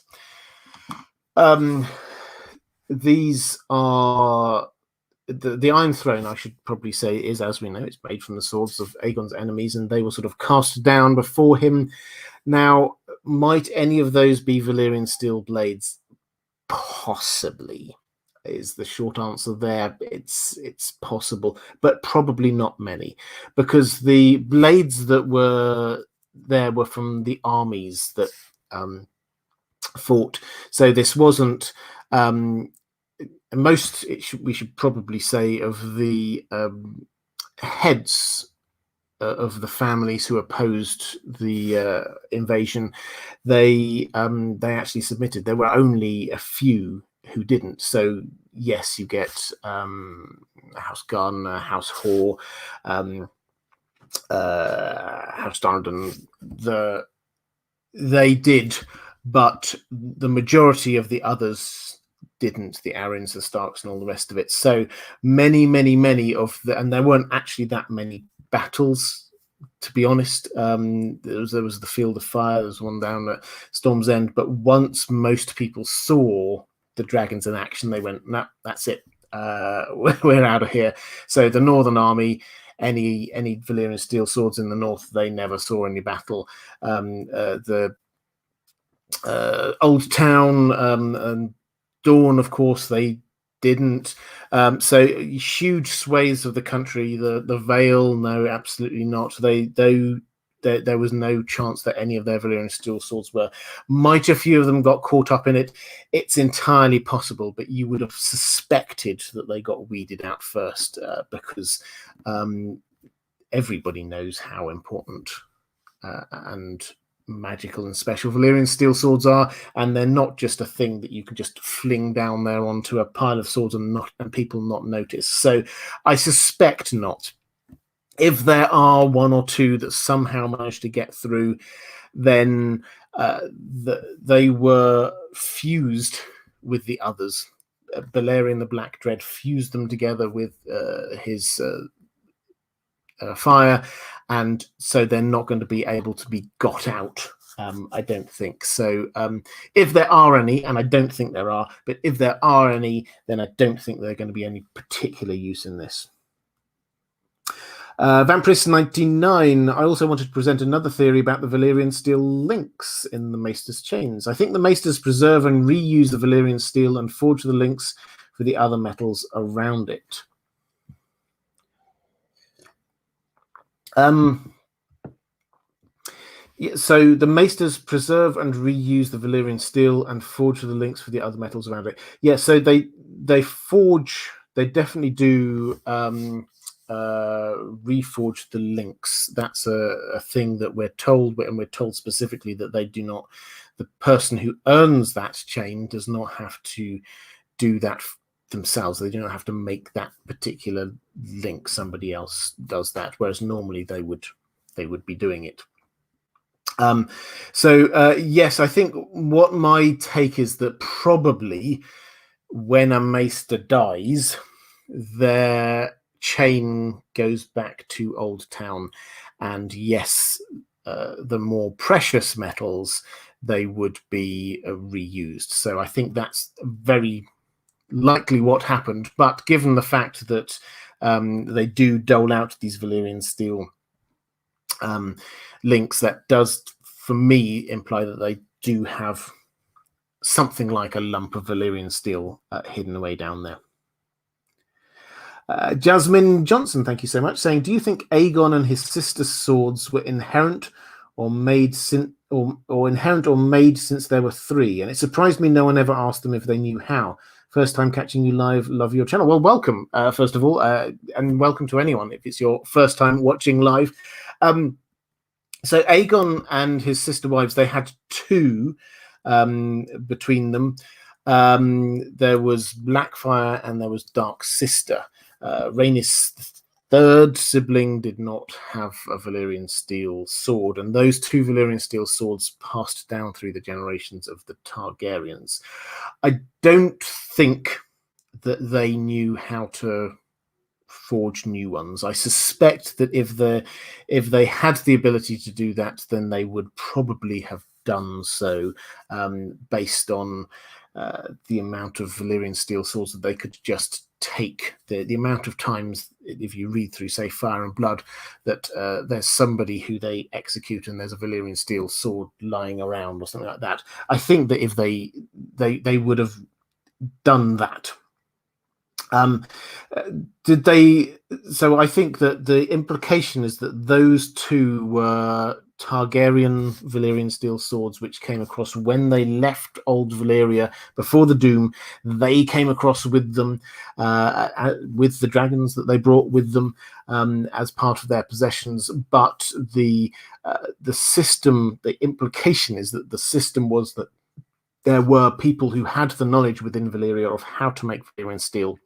Speaker 1: these are the Iron Throne, I should probably say, is, as we know, it's made from the swords of Aegon's enemies, and they were sort of cast down before him. Now, might any of those be Valyrian steel blades? Possibly, is the short answer there. It's possible, but probably not many, because the blades that were there were from the armies that fought. So this wasn't we should probably say, of the heads of the families who opposed the invasion, they actually submitted. There were only a few who didn't. So yes, you get House Gardner, House Hoare, House Darndon. They did, but the majority of the others didn't. The Aryans, the Starks, and all the rest of it. So many of and there weren't actually that many battles, to be honest. There was the Field of Fire. There was one down at Storm's End. But once most people saw the dragons in action, they went, no, that's it. We're out of here. So the Northern Army, any Valyrian steel swords in the north, they never saw any battle. The Old Town and Dawn, of course, they didn't. So huge swathes of the country, the Vale, no, absolutely not. There was no chance that any of their Valyrian steel swords were. Might a few of them got caught up in it? It's entirely possible, but you would have suspected that they got weeded out first, because everybody knows how important and magical and special Valyrian steel swords are, and they're not just a thing that you can just fling down there onto a pile of swords and people not notice. So I suspect not. If there are one or two that somehow managed to get through, then they were fused with the others. Balerion the Black Dread fused them together with his fire, and so they're not going to be able to be got out. I don't think so. If there are any, and I don't think there are, but if there are any, then I don't think they're going to be any particular use in this. Vampirist99, I also wanted to present another theory about the Valyrian steel links in the Maester's chains. I think the Maesters preserve and reuse the Valyrian steel and forge the links for the other metals around it. Yeah, so the Maesters preserve and reuse the Valyrian steel and forge the links for the other metals around it. Yeah, so they forge, they definitely do reforge the links. That's a thing that we're told, and we're told specifically that they do not, the person who earns that chain does not have to do that themselves. They do not have to make that particular link. Somebody else does that, whereas normally they would be doing it. Yes, I think what my take is that probably when a Maester dies, their chain goes back to Old Town, and yes, the more precious metals, they would be reused. So I think that's very likely what happened. But given the fact that they do dole out these Valyrian steel links, that does, for me, imply that they do have something like a lump of Valyrian steel hidden away down there. Jasmine Johnson, thank you so much, saying, do you think Aegon and his sister's swords were inherent or made since there were three? And it surprised me no one ever asked them if they knew how. First time catching you live, love your channel. Well, welcome, first of all, and welcome to anyone if it's your first time watching live. So Aegon and his sister wives, they had two between them. There was Blackfire and there was Dark Sister. Rhaenys' third sibling did not have a Valyrian steel sword, and those two Valyrian steel swords passed down through the generations of the Targaryens. I don't think that they knew how to forge new ones. I suspect that if they had the ability to do that, then they would probably have done so, based on the amount of Valyrian steel swords that they could just take. The amount of times, if you read through, say, Fire and Blood, that there's somebody who they execute and there's a Valyrian steel sword lying around or something like that. I think that if they would have done that. Did they? So I think that the implication is that those two were Targaryen Valyrian steel swords, which came across when they left Old Valyria before the Doom. They came across with them, with the dragons that they brought with them as part of their possessions. But the system, the implication is that the system was that there were people who had the knowledge within Valyria of how to make Valyrian steel.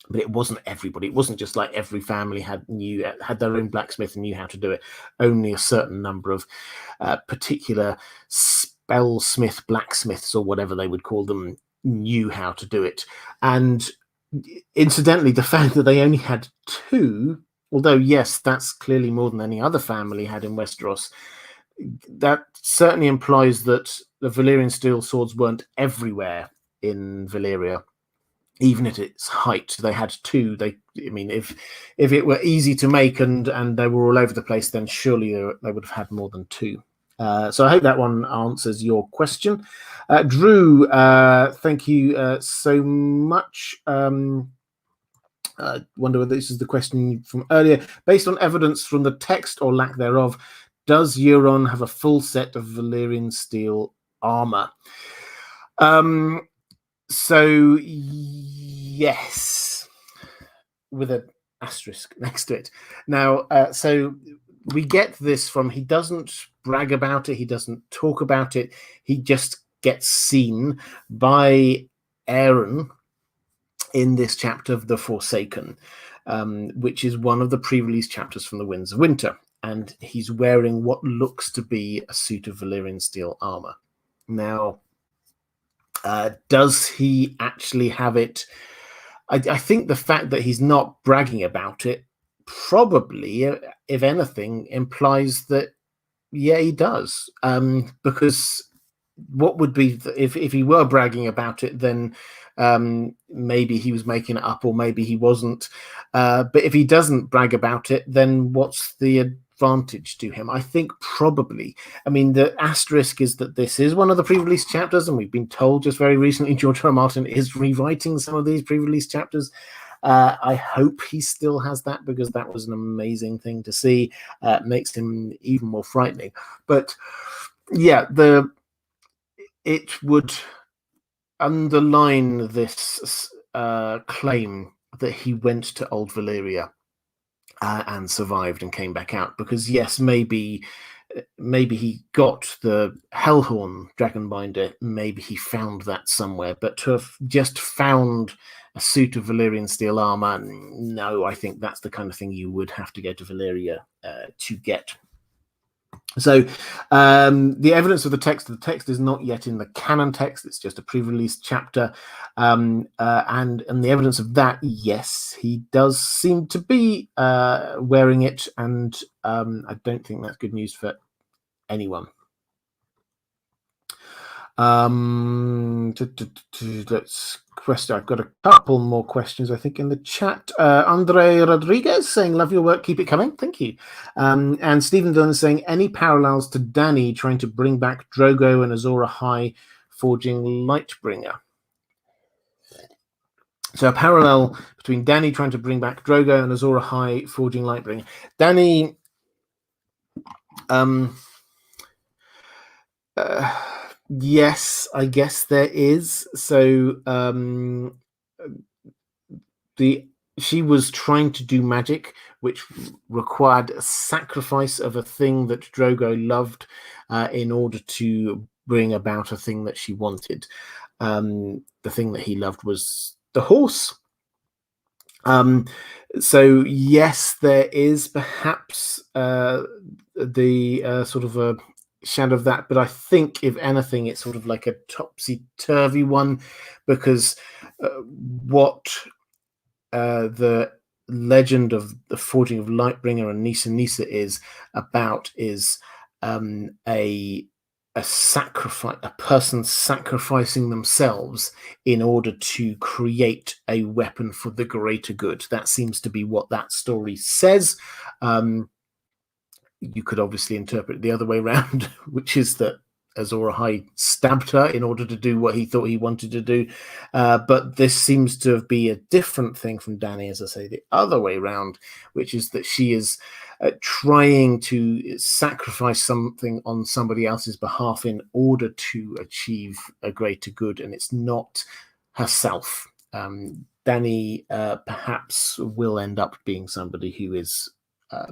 Speaker 1: But it wasn't everybody. It wasn't just like every family had their own blacksmith and knew how to do it. Only a certain number of particular spellsmith blacksmiths, or whatever they would call them, knew how to do it. And incidentally, the fact that they only had two, although yes, that's clearly more than any other family had in Westeros, that certainly implies that the Valyrian steel swords weren't everywhere in Valyria, even at its height. They had two. If it were easy to make and they were all over the place, then surely they would have had more than two. So I hope that one answers your question. Drew, thank you so much. Wonder whether this is the question from earlier. Based on evidence from the text or lack thereof, does Euron have a full set of Valyrian steel armor? So yes, with an asterisk next to it. Now, so we get this from, he doesn't brag about it, he doesn't talk about it, he just gets seen by Aaron in this chapter of The Forsaken, which is one of the pre-release chapters from the Winds of Winter, and he's wearing what looks to be a suit of Valyrian steel armor. Now, does he actually have it? I think the fact that he's not bragging about it probably, if anything, implies that, yeah, he does. Because what would be, if he were bragging about it, then maybe he was making it up, or maybe he wasn't. But if he doesn't brag about it, then what's the advantage to him? I think probably, the asterisk is that this is one of the pre-release chapters, and we've been told just very recently George R. R. Martin is rewriting some of these pre-release chapters. I hope he still has that, because that was an amazing thing to see. Makes him even more frightening. But yeah, it would underline this claim that he went to Old Valyria and survived and came back out, because yes, maybe he got the Hellhorn Dragonbinder, maybe he found that somewhere, but to have just found a suit of Valyrian steel armor, no, I think that's the kind of thing you would have to go to Valyria to get. So the evidence of the text is not yet in the canon text, it's just a pre-release chapter, and the evidence of that, yes, he does seem to be wearing it, and I don't think that's good news for anyone. Let's question. I've got a couple more questions, I think, in the chat. Andre Rodriguez saying, "Love your work, keep it coming." Thank you. And Stephen Dunn saying, "Any parallels to Dany trying to bring back Drogo and Azor Ahai forging Lightbringer?" So a parallel between Dany trying to bring back Drogo and Azor Ahai forging Lightbringer. Dany, yes, I guess there is. So she was trying to do magic, which required a sacrifice of a thing that Drogo loved in order to bring about a thing that she wanted. The thing that he loved was the horse. So yes, there is perhaps the sort of a shadow of that, but I think, if anything, it's sort of like a topsy-turvy one, because what the legend of the forging of Lightbringer and Nissa Nissa is about is a sacrifice, a person sacrificing themselves in order to create a weapon for the greater good. That seems to be what that story says. You could obviously interpret it the other way around, which is that Azor Ahai stabbed her in order to do what he thought he wanted to do. But this seems to be a different thing from Dany, as I say, the other way around, which is that she is trying to sacrifice something on somebody else's behalf in order to achieve a greater good, and it's not herself. Dany perhaps will end up being somebody who is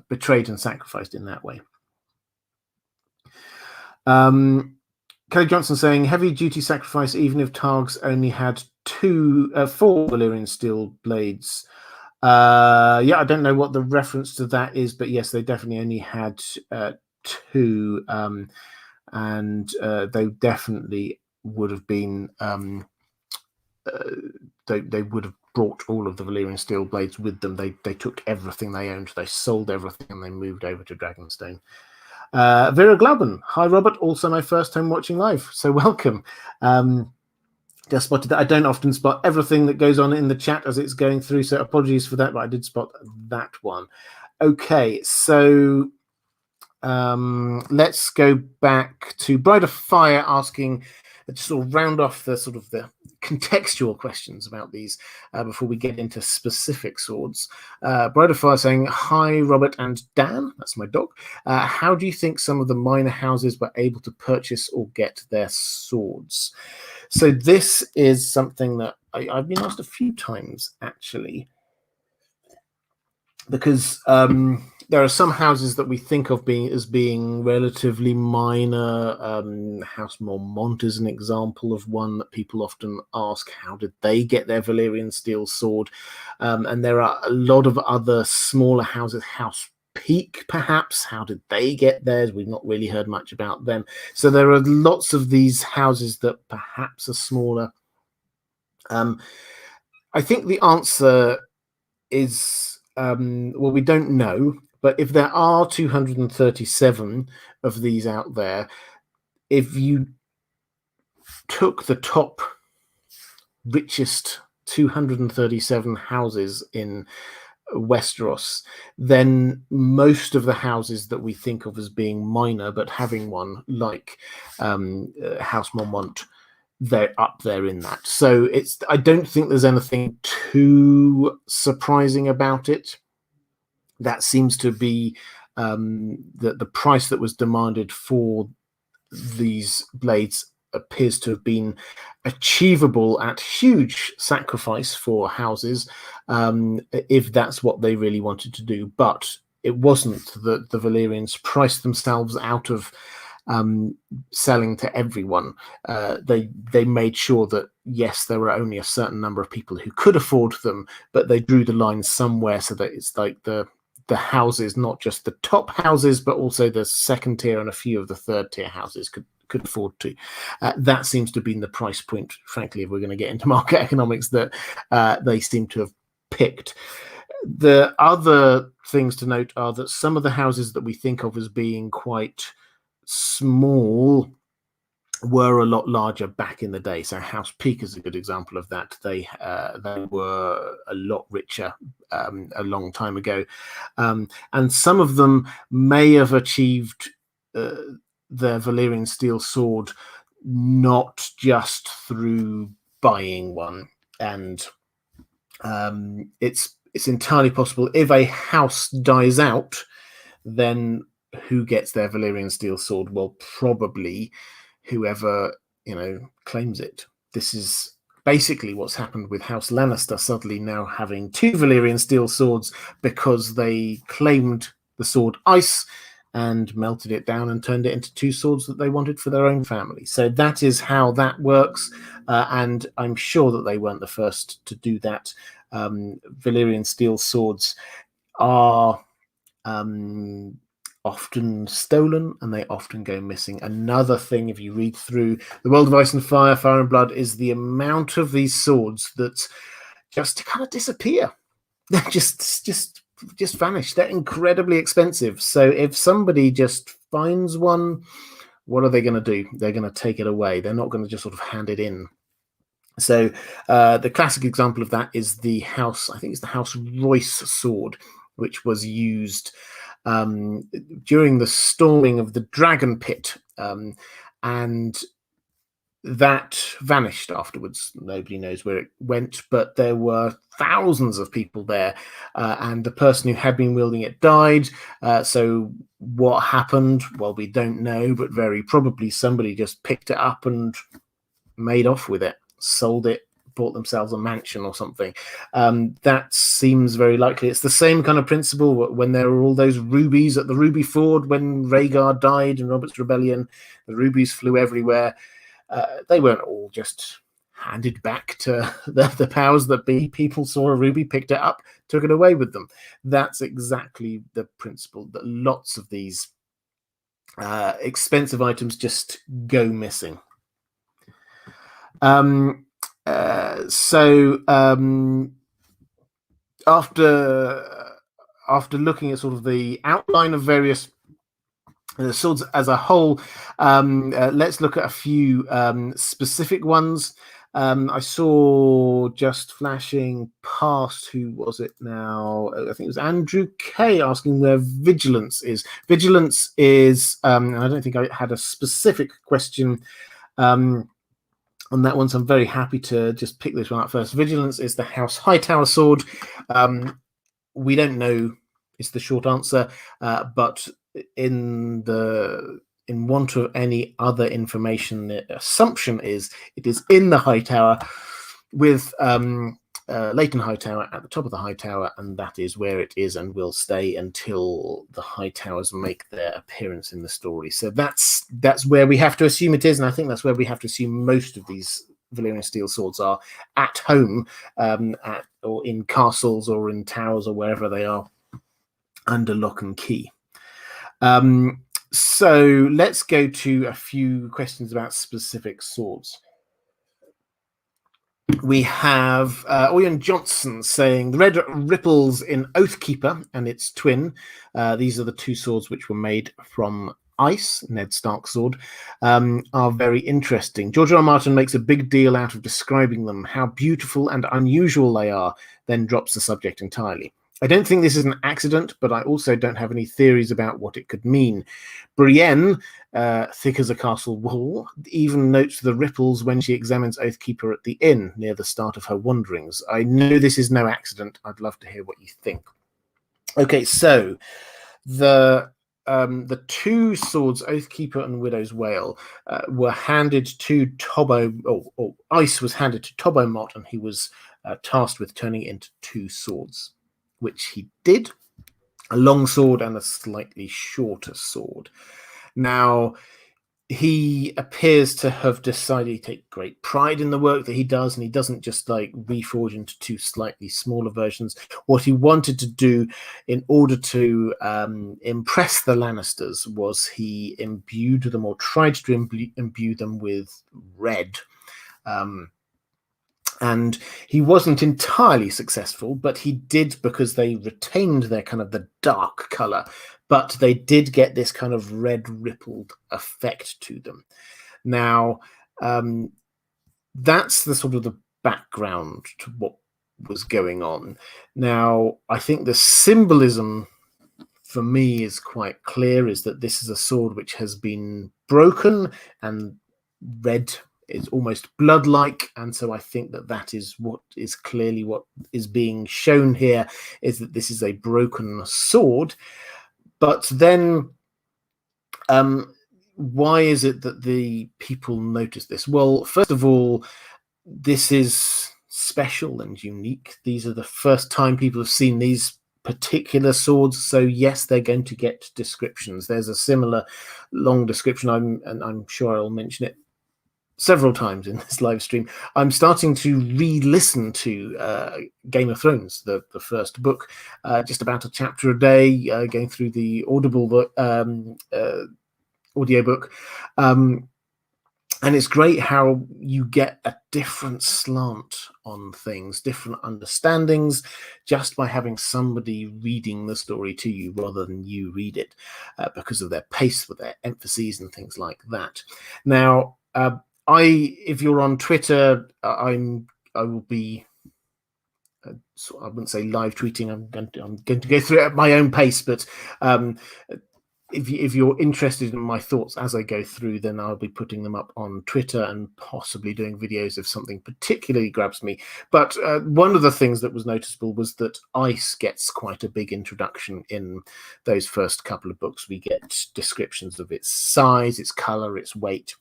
Speaker 1: betrayed and sacrificed in that way. Kelly Johnson saying, "Heavy duty sacrifice even if Targs only had 4 Valyrian steel blades." Yeah, I don't know what the reference to that is, but yes, they definitely only had 2, and they definitely would have been. They would have brought all of the Valyrian steel blades with them. They took everything they owned, they sold everything, and they moved over to Dragonstone. Vera Glauben, "Hi Robert, also my first time watching live, so welcome." Just spotted that. I don't often spot everything that goes on in the chat as it's going through, so apologies for that, but I did spot that one. Okay, so let's go back to Bride of Fire asking to sort of round off the sort of the contextual questions about these before we get into specific swords. Bride of Fire saying, "Hi, Robert and Dan." That's my dog. How do you think some of the minor houses were able to purchase or get their swords? So this is something that I've been asked a few times, actually, because there are some houses that we think of being relatively minor. House Mormont is an example of one that people often ask, how did they get their Valyrian steel sword? And there are a lot of other smaller houses. House Peak, perhaps, how did they get theirs? We've not really heard much about them. So there are lots of these houses that perhaps are smaller. I think the answer is, well, we don't know, but if there are 237 of these out there, if you took the top richest 237 houses in Westeros, then most of the houses that we think of as being minor but having one, like House Mormont, they're up there in that. So I don't think there's anything too surprising about it. That seems to be the price that was demanded for these blades appears to have been achievable at huge sacrifice for houses, if that's what they really wanted to do. But it wasn't that the Valyrians priced themselves out of selling to everyone. They made sure that, yes, there were only a certain number of people who could afford them, but they drew the line somewhere so that it's like the houses, not just the top houses, but also the second tier and a few of the third tier houses could afford to. That seems to have been the price point, frankly, if we're going to get into market economics, that they seem to have picked. The other things to note are that some of the houses that we think of as being quite small were a lot larger back in the day. So House Peak is a good example of that. They were a lot richer a long time ago, and some of them may have achieved their Valyrian steel sword not just through buying one. And it's entirely possible, if a house dies out, then who gets their Valyrian steel sword? Well, probably whoever claims it. This is basically what's happened with House Lannister suddenly now having two Valyrian steel swords because they claimed the sword Ice and melted it down and turned it into two swords that they wanted for their own family. So that is how that works, and I'm sure that they weren't the first to do that. Valyrian steel swords are often stolen, and they often go missing. Another thing, if you read through The World of Ice and Fire, Fire and Blood, is the amount of these swords that just kind of disappear. They just vanish. They're incredibly expensive. So if somebody just finds one, what are they going to do? They're going to take it away. They're not going to just sort of hand it in. So the classic example of that is the House, I think it's the House Royce sword, which was used during the storming of the Dragon Pit, and that vanished afterwards. Nobody knows where it went, but there were thousands of people there, and the person who had been wielding it died. So what happened? Well, we don't know, but very probably somebody just picked it up and made off with it, sold it, bought themselves a mansion or something. That seems very likely. It's the same kind of principle when there were all those rubies at the Ruby Ford when Rhaegar died in Robert's Rebellion. The rubies flew everywhere. They weren't all just handed back to the powers that be. People saw a ruby, picked it up, took it away with them. That's exactly the principle, that lots of these expensive items just go missing. After looking at sort of the outline of various swords as a whole, let's look at a few specific ones. I saw just flashing past, who was it now? I think it was Andrew K asking where vigilance is. Vigilance is, and I don't think I had a specific question on that one, so I'm very happy to just pick this one up first. Vigilance is the House Hightower sword. We don't know, is the short answer, but in want of any other information, the assumption is it is in the High Tower with Leighton Hightower at the top of the High Tower, and that is where it is and will stay until the High Towers make their appearance in the story. So that's where we have to assume it is, and I think that's where we have to assume most of these Valyrian steel swords are, at home, or in castles or in towers or wherever they are, under lock and key. So let's go to a few questions about specific swords. We have Owen Johnson saying the red ripples in Oathkeeper and its twin. These are the two swords which were made from ice, Ned Stark's sword, are very interesting. George R. R. Martin makes a big deal out of describing them, how beautiful and unusual they are, then drops the subject entirely. I don't think this is an accident, but I also don't have any theories about what it could mean. Brienne, thick as a castle wall, even notes the ripples when she examines Oathkeeper at the inn near the start of her wanderings. I know this is no accident. I'd love to hear what you think. Okay, so the two swords, Oathkeeper and Widow's Wail, were handed to Tobbo, or Ice was handed to Tobbo Mott, and he was tasked with turning it into two swords, which he did, a long sword and a slightly shorter sword. Now, he appears to have decided to take great pride in the work that he does, and he doesn't just like reforge into two slightly smaller versions. What he wanted to do in order to impress the Lannisters was he imbued them, or tried to imbue them, with red. And he wasn't entirely successful, but he did, because they retained their kind of the dark color, but they did get this kind of red rippled effect to them. Now, that's the sort of the background to what was going on. Now, I think the symbolism for me is quite clear, is that this is a sword which has been broken, and red is almost blood-like, and so I think that is what is clearly what is being shown here, is that this is a broken sword. But then why is it that the people notice this? Well, first of all, this is special and unique. These are the first time people have seen these particular swords, so yes, they're going to get descriptions. There's a similar long description, and I'm sure I'll mention it several times in this live stream. I'm starting to re-listen to Game of Thrones, the first book, just about a chapter a day, going through the Audible audiobook. And it's great how you get a different slant on things, different understandings, just by having somebody reading the story to you rather than you read it, because of their pace, with their emphases and things like that. Now, if you're on Twitter, I will be, so I wouldn't say live tweeting. I'm going to go through it at my own pace, but if you're interested in my thoughts as I go through, then I'll be putting them up on Twitter and possibly doing videos if something particularly grabs me. But one of the things that was noticeable was that ice gets quite a big introduction in those first couple of books. We get descriptions of its size, its color, its weight,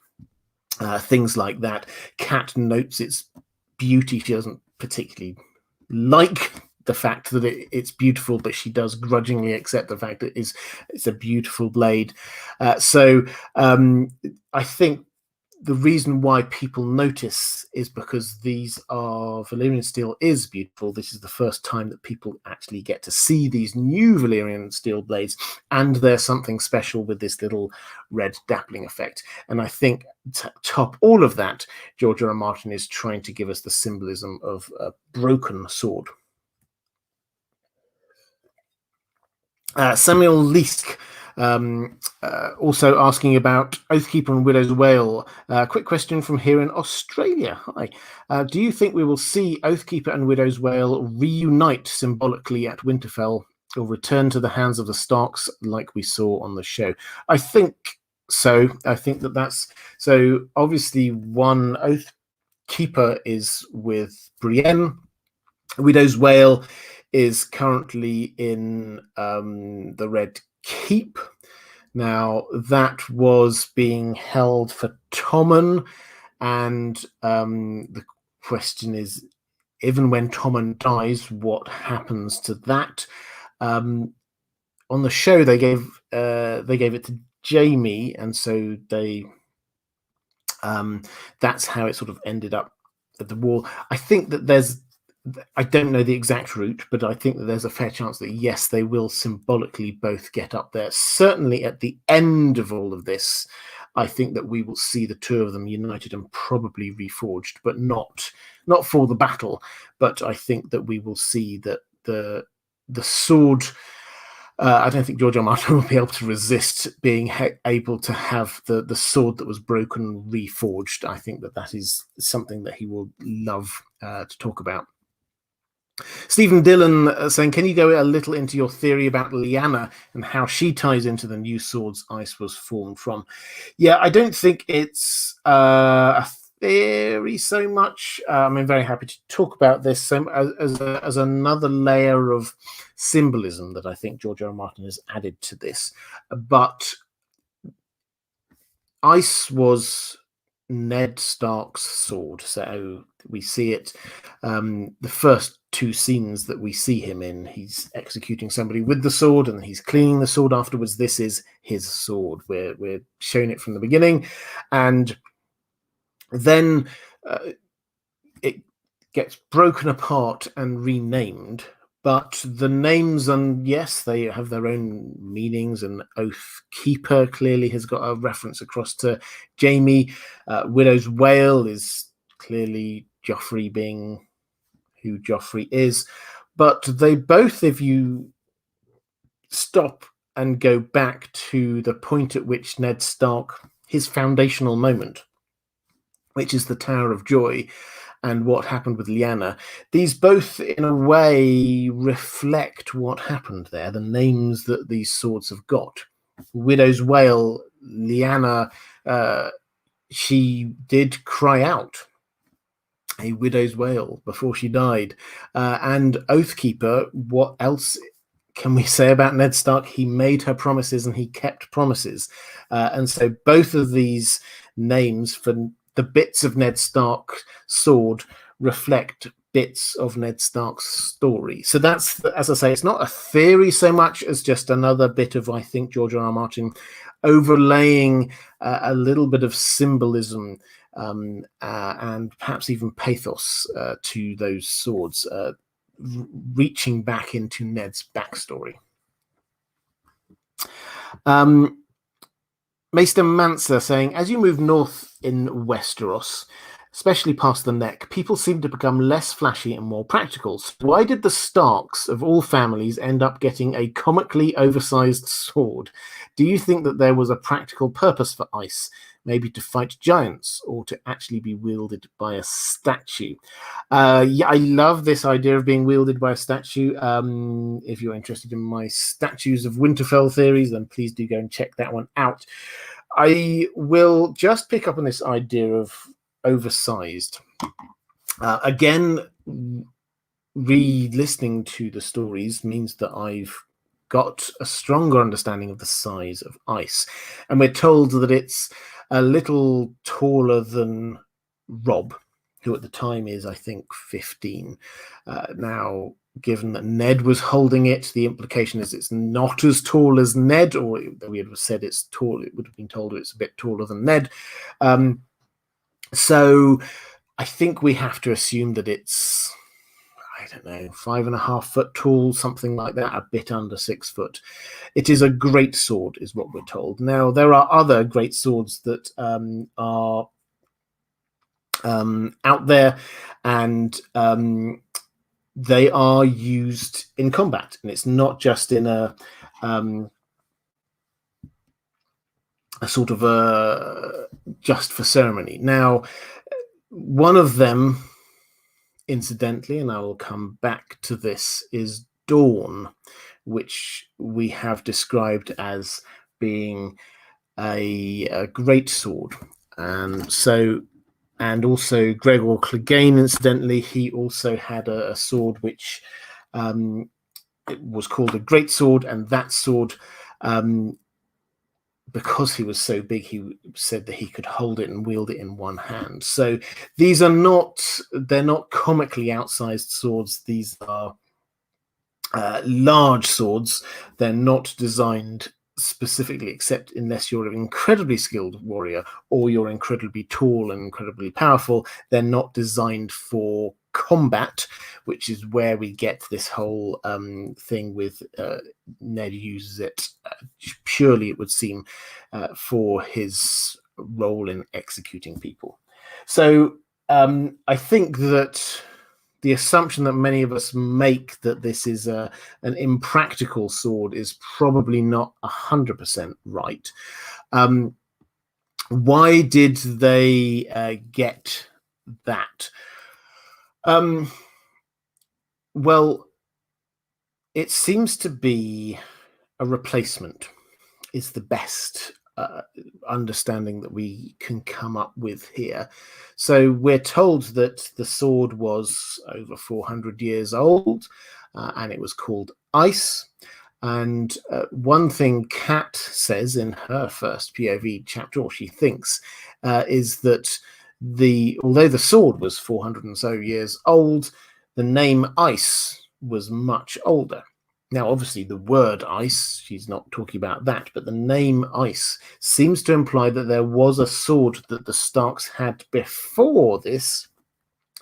Speaker 1: things like that. Kat notes its beauty. She doesn't particularly like the fact that it's beautiful, but she does grudgingly accept the fact that it's a beautiful blade. So I think the reason why people notice is because Valyrian steel is beautiful. This is the first time that people actually get to see these new Valyrian steel blades, and there's something special with this little red dappling effect. And I think to top all of that, George R. R. Martin is trying to give us the symbolism of a broken sword. Samuel Lisk Also asking about Oathkeeper and Widow's Wail. Quick question from here in Australia. Hi. Do you think we will see Oathkeeper and Widow's Wail reunite symbolically at Winterfell or return to the hands of the Starks like we saw on the show? I think so. I think that's so. Obviously, one Oathkeeper is with Brienne. Widow's Wail is currently in the Red Keep. Now, that was being held for Tommen, and the question is, even when Tommen dies, what happens to that? On the show, they gave it to Jaime, and so that's how it sort of ended up at the wall. I think that I don't know the exact route, but I think that there's a fair chance that, yes, they will symbolically both get up there. Certainly at the end of all of this, I think that we will see the two of them united and probably reforged, but not for the battle. But I think that we will see that the sword... I don't think George R. Martin will be able to resist being able to have the sword that was broken reforged. I think that is something that he will love to talk about. Stephen Dillon saying, can you go a little into your theory about Lyanna and how she ties into the new swords ice was formed from? Yeah, I don't think it's a theory so much. I'm very happy to talk about this as another layer of symbolism that I think George R. R. Martin has added to this. But ice was Ned Stark's sword, so we see it. The first two scenes that we see him in, he's executing somebody with the sword and he's cleaning the sword afterwards. This is his sword. We're showing it from the beginning, and then it gets broken apart and renamed. But the names, and yes, they have their own meanings, and Oathkeeper clearly has got a reference across to Jaime. Widow's Wail is clearly Joffrey being who Joffrey is. But they both, if you stop and go back to the point at which Ned Stark, his foundational moment, which is the Tower of Joy, and what happened with Lyanna, these both, in a way, reflect what happened there, the names that these swords have got. Widow's Wail, Lyanna, she did cry out a widow's wail before she died. And Oathkeeper, what else can we say about Ned Stark? He made her promises and he kept promises. And so both of these names for the bits of Ned Stark's sword reflect bits of Ned Stark's story. So that's, as I say, it's not a theory so much as just another bit of, I think, George R. R. Martin overlaying a little bit of symbolism and perhaps even pathos to those swords, reaching back into Ned's backstory. Maester Mansa saying, as you move north in Westeros, especially past the Neck, people seem to become less flashy and more practical. So why did the Starks, of all families, end up getting a comically oversized sword? Do you think that there was a practical purpose for ice? Maybe to fight giants, or to actually be wielded by a statue? Yeah, I love this idea of being wielded by a statue. If you're interested in my Statues of Winterfell theories, then please do go and check that one out. I will just pick up on this idea of oversized. Again, re-listening to the stories means that I've got a stronger understanding of the size of ice. And we're told that it's a little taller than Robb, who at the time is, I think, 15. Now, given that Ned was holding it, the implication is it's not as tall as Ned, or we would have said it's tall. It would have been told it's a bit taller than Ned. So I think we have to assume that it's, I don't know, 5.5 foot tall, something like that, a bit under 6 foot. It is a great sword, is what we're told. Now, there are other great swords that are out there, and they are used in combat, and it's not just in a sort of just for ceremony. Now, one of them, incidentally, and I will come back to this, is Dawn, which we have described as being a great sword. And also Gregor Clegane, incidentally, he also had a sword which it was called a great sword, and that sword, because he was so big, he said that he could hold it and wield it in one hand. So they're not comically outsized swords. These are large swords. They're not designed specifically, except unless you're an incredibly skilled warrior or you're incredibly tall and incredibly powerful. They're not designed for combat, which is where we get this whole thing with Ned uses it purely, it would seem, for his role in executing people. So I think that the assumption that many of us make that this is an impractical sword is probably not 100% right. Why did they get that? Well, it seems to be a replacement is the best understanding that we can come up with here. So we're told that the sword was over 400 years old, and it was called Ice. And one thing Kat says in her first POV chapter, or she thinks, is that although the sword was 400 and so years old, the name Ice was much older. Now, obviously, the word ice, she's not talking about that, but the name Ice seems to imply that there was a sword that the Starks had before this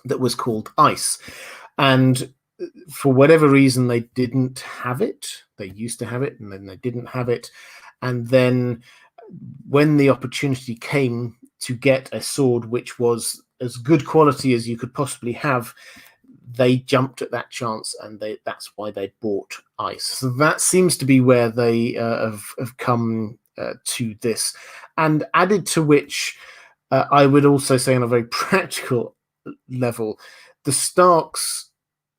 Speaker 1: that was called Ice. And for whatever reason, they didn't have it. They used to have it, and then they didn't have it. And then when the opportunity came to get a sword which was as good quality as you could possibly have, they jumped at that chance, and that's why they bought Ice. So that seems to be where they have come to this. And added to which, I would also say on a very practical level, the Starks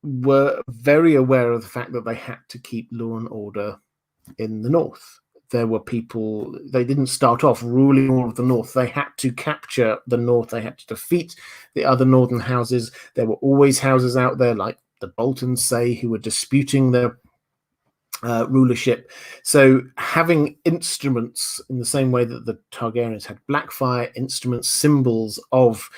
Speaker 1: were very aware of the fact that they had to keep law and order in the North. There were people, they didn't start off ruling all of the North. They had to capture the North. They had to defeat the other northern houses. There were always houses out there, like the Boltons, say, who were disputing their rulership. So having instruments in the same way that the Targaryens had Blackfire, instruments, symbols of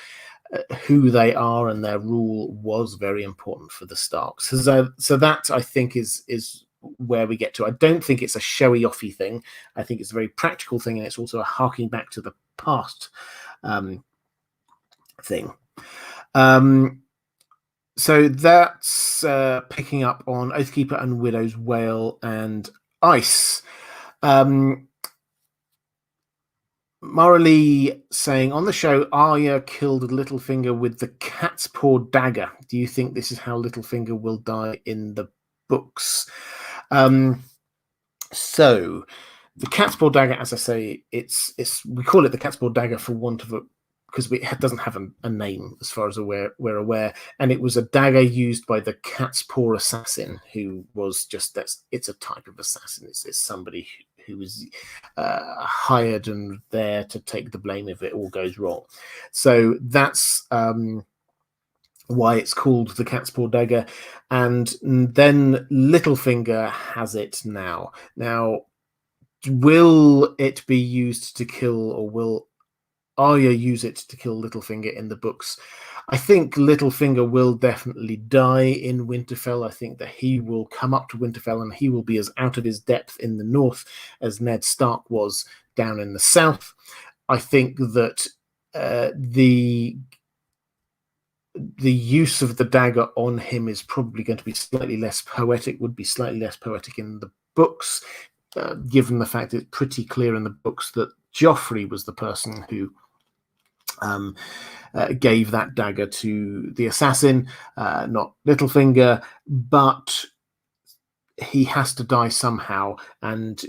Speaker 1: who they are and their rule was very important for the Starks. So that, I think, is where we get to. I don't think it's a showy offy thing. I think it's a very practical thing, and it's also a harking back to the past thing. So that's picking up on Oathkeeper and Widow's Wail and Ice. Morally saying, on the show, Arya killed Littlefinger with the cat's paw dagger. Do you think this is how Littlefinger will die in the books? So the cat's paw dagger, as I say, we call it the cat's paw dagger for want of because it doesn't have a name as far as we're aware, and it was a dagger used by the cat's paw assassin, who was it's a type of assassin. It's somebody who was hired and there to take the blame if it all goes wrong. So that's why it's called the cat's paw dagger. And then Littlefinger has it now. Now, will it be used to kill, or will Arya use it to kill Littlefinger in the books? I think Littlefinger will definitely die in Winterfell. I think that he will come up to Winterfell and he will be as out of his depth in the north as Ned Stark was down in the south. I think that the use of the dagger on him is probably going to be slightly less poetic, would be slightly less poetic in the books, given the fact it's pretty clear in the books that Joffrey was the person who gave that dagger to the assassin, not Littlefinger, but he has to die somehow, and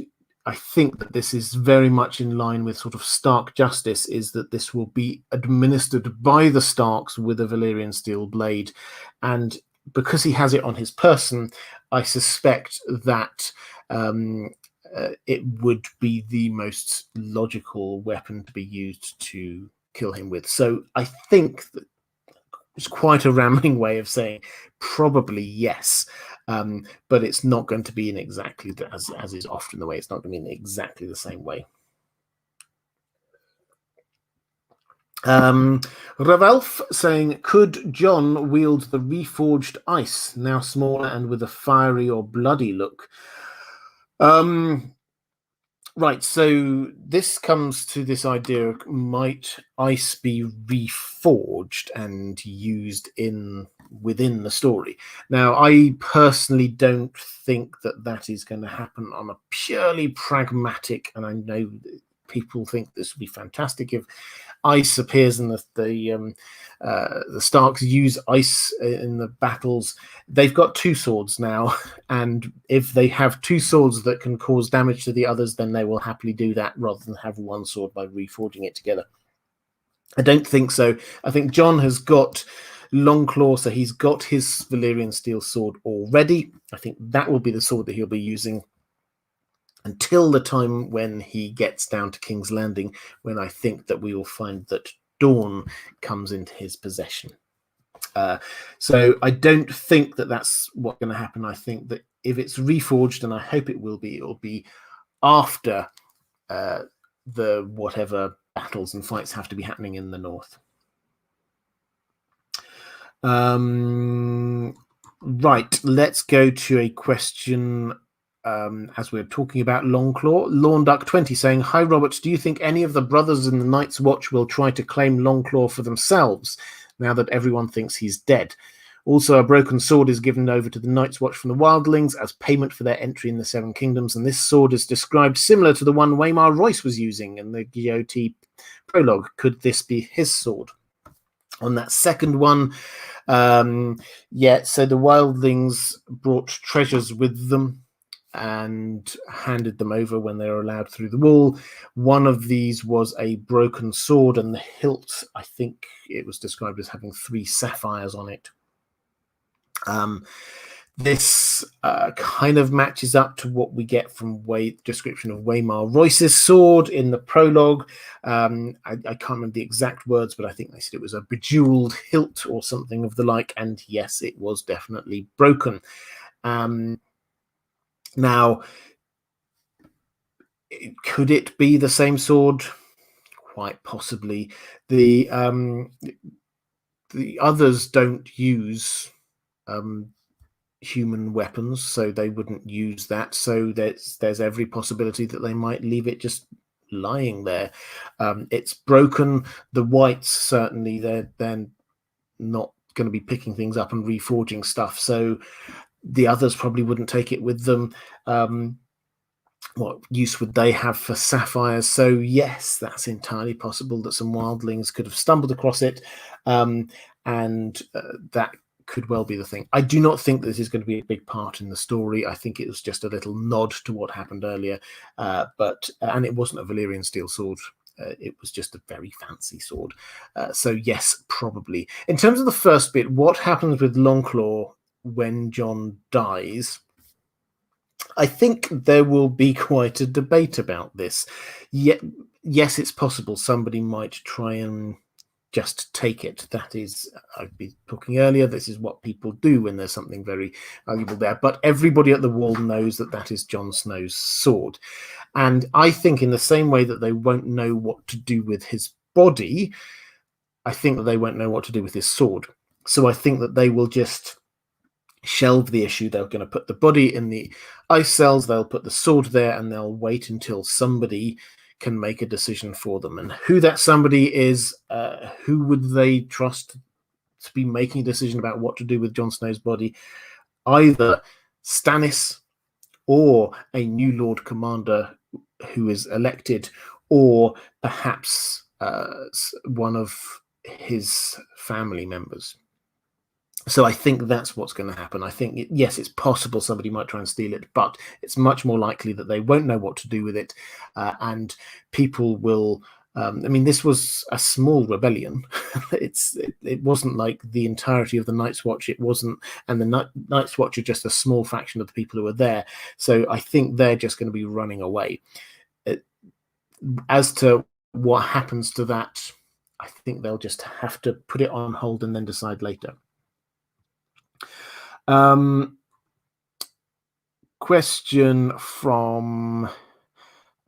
Speaker 1: I think that this is very much in line with sort of Stark justice, is that this will be administered by the Starks with a Valyrian steel blade. And because he has it on his person, I suspect that it would be the most logical weapon to be used to kill him with. So I think that it's quite a rambling way of saying probably yes, but it's not going to be in exactly as is often the way. It's not going to be in exactly the same way. Ravalf saying, could Jon wield the reforged ice, now smaller and with a fiery or bloody look? Right, so this comes to this idea of, might ice be reforged and used within the story? Now, I personally don't think that that is going to happen on a purely pragmatic, and I know people think this would be fantastic if ice appears in the Starks use ice in the battles. They've got two swords now, and if they have two swords that can cause damage to the others, then they will happily do that rather than have one sword by reforging it together. I don't think so. I think Jon has got Longclaw, so he's got his Valyrian steel sword already. I think that will be the sword that he'll be using until the time when he gets down to King's Landing, when I think that we will find that Dawn comes into his possession. So I don't think that that's what's going to happen. I think that if it's reforged, and I hope it will be after the whatever battles and fights have to be happening in the north. Right, let's go to a question as we're talking about Longclaw. Lawnduck20 saying, hi Robert, do you think any of the brothers in the Night's Watch will try to claim Longclaw for themselves now that everyone thinks he's dead? Also, a broken sword is given over to the Night's Watch from the Wildlings as payment for their entry in the Seven Kingdoms, and this sword is described similar to the one Waymar Royce was using in the GOT prologue. Could this be his sword? On that second one, yeah, so the Wildlings brought treasures with them and handed them over when they were allowed through the wall. One of these was a broken sword, and the hilt, I think it was described as having 3 sapphires on it. This kind of matches up to what we get from description of Waymar Royce's sword in the prologue. I can't remember the exact words, but I think they said it was a bejeweled hilt or something of the like, and yes, it was definitely broken. Now, could it be the same sword? Quite possibly. The others don't use human weapons, so they wouldn't use that. So there's every possibility that they might leave it just lying there. It's broken. The whites, certainly, they're not going to be picking things up and reforging stuff. So the others probably wouldn't take it with them. What use would they have for sapphires? So yes, that's entirely possible that some wildlings could have stumbled across it, and that could well be the thing. I do not think this is going to be a big part in the story. I think it was just a little nod to what happened earlier, and it wasn't a Valyrian steel sword. It was just a very fancy sword. So yes, probably. In terms of the first bit, what happens with Longclaw when Jon dies? I think there will be quite a debate about this. Yet, yes, it's possible somebody might try and just take it. That is, I've been talking earlier, this is what people do when there's something very valuable there. But everybody at the wall knows that that is Jon Snow's sword. And I think in the same way that they won't know what to do with his body, I think that they won't know what to do with his sword. So I think that they will just shelve the issue. They're going to put the body in the ice cells, they'll put the sword there, and they'll wait until somebody can make a decision for them. And who that somebody is, who would they trust to be making a decision about what to do with Jon Snow's body? Either Stannis or a new Lord Commander who is elected, or perhaps one of his family members. So I think that's what's going to happen. I think, yes, it's possible somebody might try and steal it, but it's much more likely that they won't know what to do with it, and people will. I mean, this was a small rebellion. It wasn't like the entirety of the Night's Watch. It wasn't, and the Night's Watch are just a small fraction of the people who are there. So I think they're just going to be running away. As to what happens to that, I think they'll just have to put it on hold and then decide later. Question from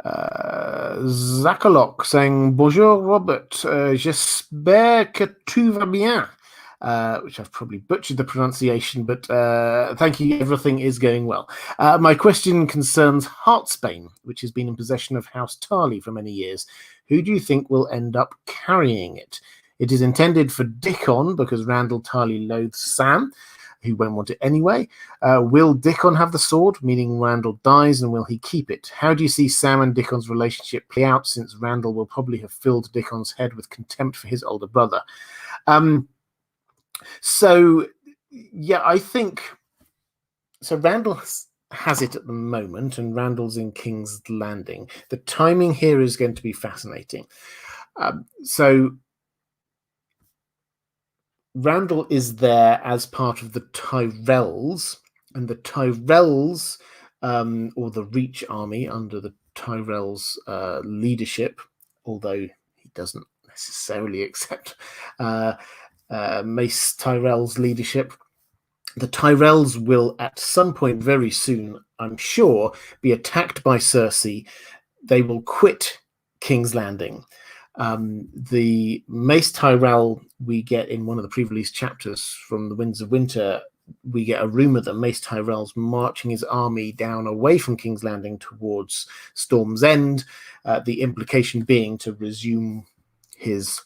Speaker 1: Zakalok saying Bonjour Robert, j'espère que tout va bien, which I've probably butchered the pronunciation, but thank you, everything is going well. My question concerns Heartsbane, which has been in possession of House Tarly for many years. Who do you think will end up carrying it? It is intended for Dickon because Randall Tarly loathes Sam, who won't want it anyway. Will Dickon have the sword, meaning Randall dies, and will he keep it? How do you see Sam and Dickon's relationship play out, since Randall will probably have filled Dickon's head with contempt for his older brother? So, yeah, I think... So Randall has it at the moment, and Randall's in King's Landing. The timing here is going to be fascinating. So Randall is there as part of the Tyrells, and the Tyrells, or the Reach Army under the Tyrells' leadership, although he doesn't necessarily accept Mace Tyrell's leadership. The Tyrells will, at some point very soon, I'm sure, be attacked by Cersei. They will quit King's Landing. The Mace Tyrell we get in one of the pre-release chapters from the Winds of Winter, we get a rumor that Mace Tyrell's marching his army down away from King's Landing towards Storm's End, the implication being to resume his...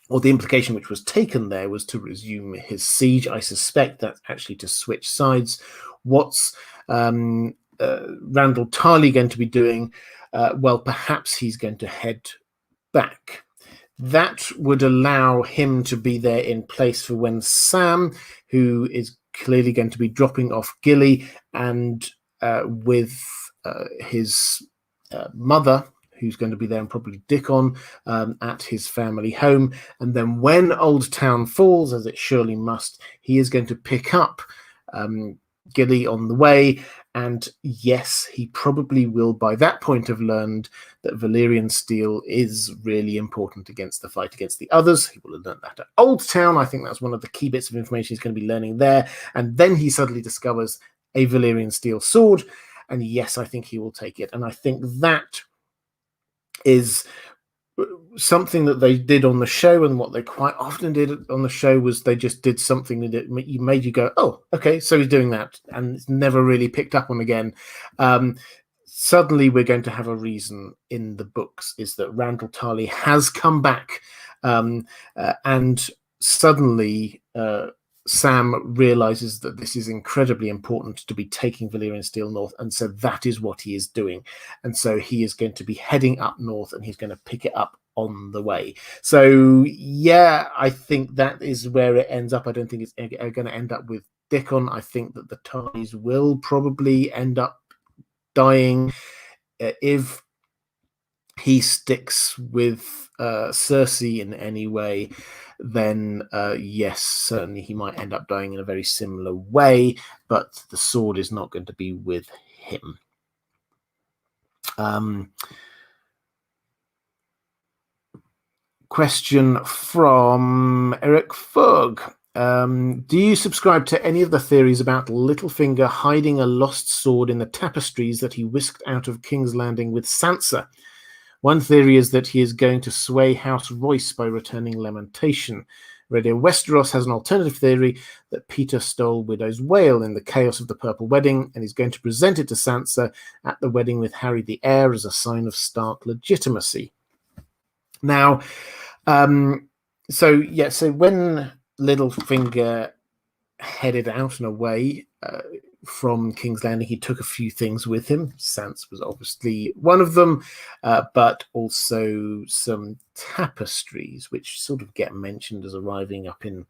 Speaker 1: or the implication which was taken there was to resume his siege. I suspect that's actually to switch sides. What's Randall Tarly going to be doing? Well, perhaps he's going to head back. That would allow him to be there in place for when Sam, who is clearly going to be dropping off Gilly, and with his mother, who's going to be there, and probably Dickon, at his family home. And then when Old Town falls, as it surely must, he is going to pick up Gilly on the way. And yes, he probably will by that point have learned that Valyrian steel is really important against the fight against the others. He will have learned that at Old Town. I think that's one of the key bits of information he's going to be learning there. And then he suddenly discovers a Valyrian steel sword. And yes, I think he will take it. And I think that is something that they did on the show, and what they quite often did on the show was they just did something that made you go, oh, okay, so he's doing that, and it's never really picked up on again. Suddenly we're going to have a reason in the books, is that Randall Tarly has come back, and suddenly Sam realizes that this is incredibly important to be taking Valyrian steel north, and so that is what he is doing. And so he is going to be heading up north, and he's going to pick it up on the way. So yeah, I think that is where it ends up. I don't think it's going to end up with Dickon. I think that the Tarlys will probably end up dying if he sticks with Cersei in any way. Then yes, certainly he might end up dying in a very similar way, but the sword is not going to be with him. Question from Eric Fogg. Do you subscribe to any of the theories about Littlefinger hiding a lost sword in the tapestries that he whisked out of King's Landing with Sansa? One theory is that he is going to sway House Royce by returning Lamentation. Radio Westeros has an alternative theory that Peter stole Widow's Wail in the chaos of the Purple Wedding, and he's going to present it to Sansa at the wedding with Harry the Heir as a sign of Stark legitimacy. Now, so when Littlefinger headed out and away from King's Landing, he took a few things with him. Sansa was obviously one of them, but also some tapestries, which sort of get mentioned as arriving up in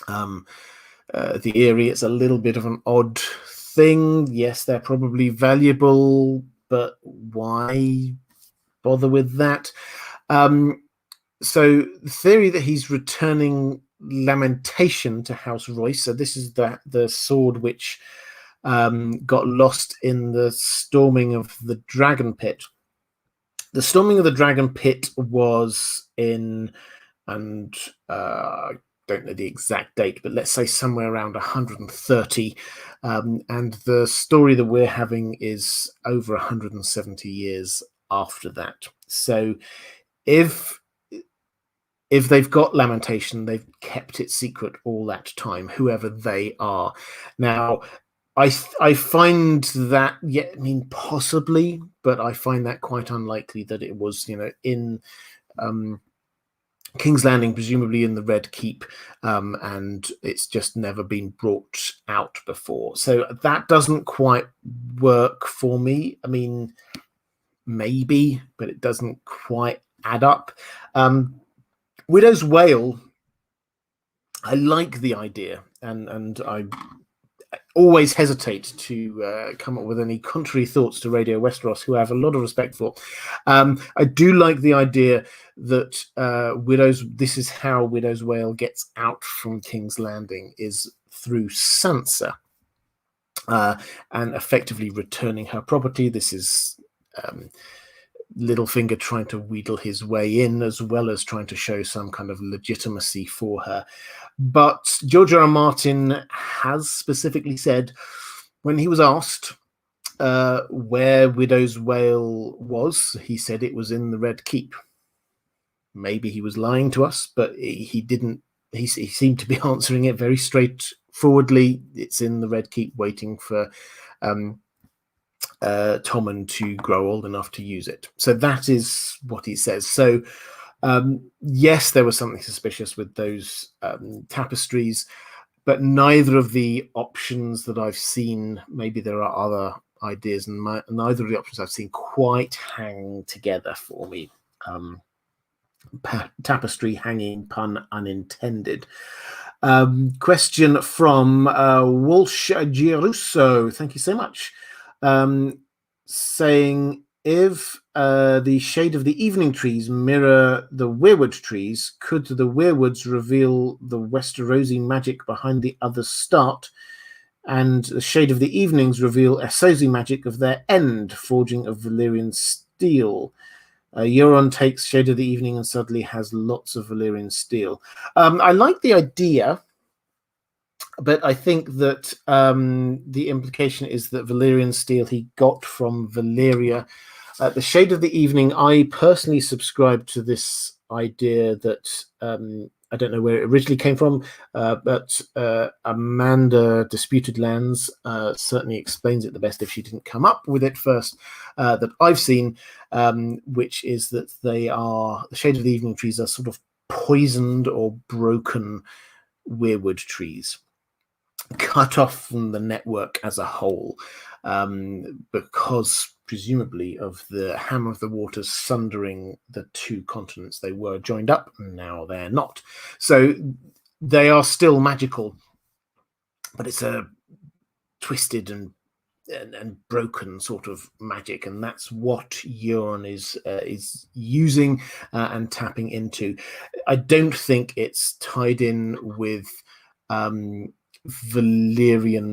Speaker 1: The Eyrie, it's a little bit of an odd thing. Yes, they're probably valuable, but why bother with that? So the theory that he's returning Lamentation to House Royce. So this is the sword which got lost in the storming of the Dragon Pit. The storming of the Dragon Pit was in, and I don't know the exact date, but let's say somewhere around 130. And the story that we're having is over 170 years after that. So if they've got Lamentation, they've kept it secret all that time, whoever they are. Now, I find that, yeah, I mean, possibly, but I find that quite unlikely that it was, in King's Landing, presumably in the Red Keep, and it's just never been brought out before. So that doesn't quite work for me. I mean, maybe, but it doesn't quite add up. Widow's Wail, I like the idea, and I always hesitate to come up with any contrary thoughts to Radio Westeros, who I have a lot of respect for. I do like the idea that this is how Widow's Wail gets out from King's Landing, is through Sansa, and effectively returning her property. This is Littlefinger trying to wheedle his way in, as well as trying to show some kind of legitimacy for her. But George R. R. Martin has specifically said, when he was asked where Widow's Wail was, he said it was in the Red Keep. Maybe he was lying to us, but he didn't. He seemed to be answering it very straightforwardly. It's in the Red Keep, waiting for Tommen to grow old enough to use it. So that is what he says. So yes, there was something suspicious with those tapestries, but neither of the options that I've seen, maybe there are other ideas, and neither of the options I've seen quite hang together for me. Tapestry hanging, pun unintended. Question from Walsh Girusso. Thank you so much. Saying, if the shade of the evening trees mirror the weirwood trees, could the weirwoods reveal the Westerosi magic behind the others' start, and the shade of the evenings reveal Essosi magic of their end, forging of Valyrian steel? Euron takes Shade of the Evening and suddenly has lots of Valyrian steel. I like the idea, but I think that the implication is that Valyrian steel he got from Valyria. The Shade of the Evening, I personally subscribe to this idea that I don't know where it originally came from, but Amanda Disputed Lands certainly explains it the best if she didn't come up with it first, that I've seen, which is that the Shade of the Evening trees are sort of poisoned or broken weirwood trees, cut off from the network as a whole, because presumably of the Hammer of the Waters sundering the two continents. They were joined up, and now they're not. So they are still magical, but it's a twisted and broken sort of magic, and that's what Euron is using and tapping into. I don't think it's tied in with Valyrian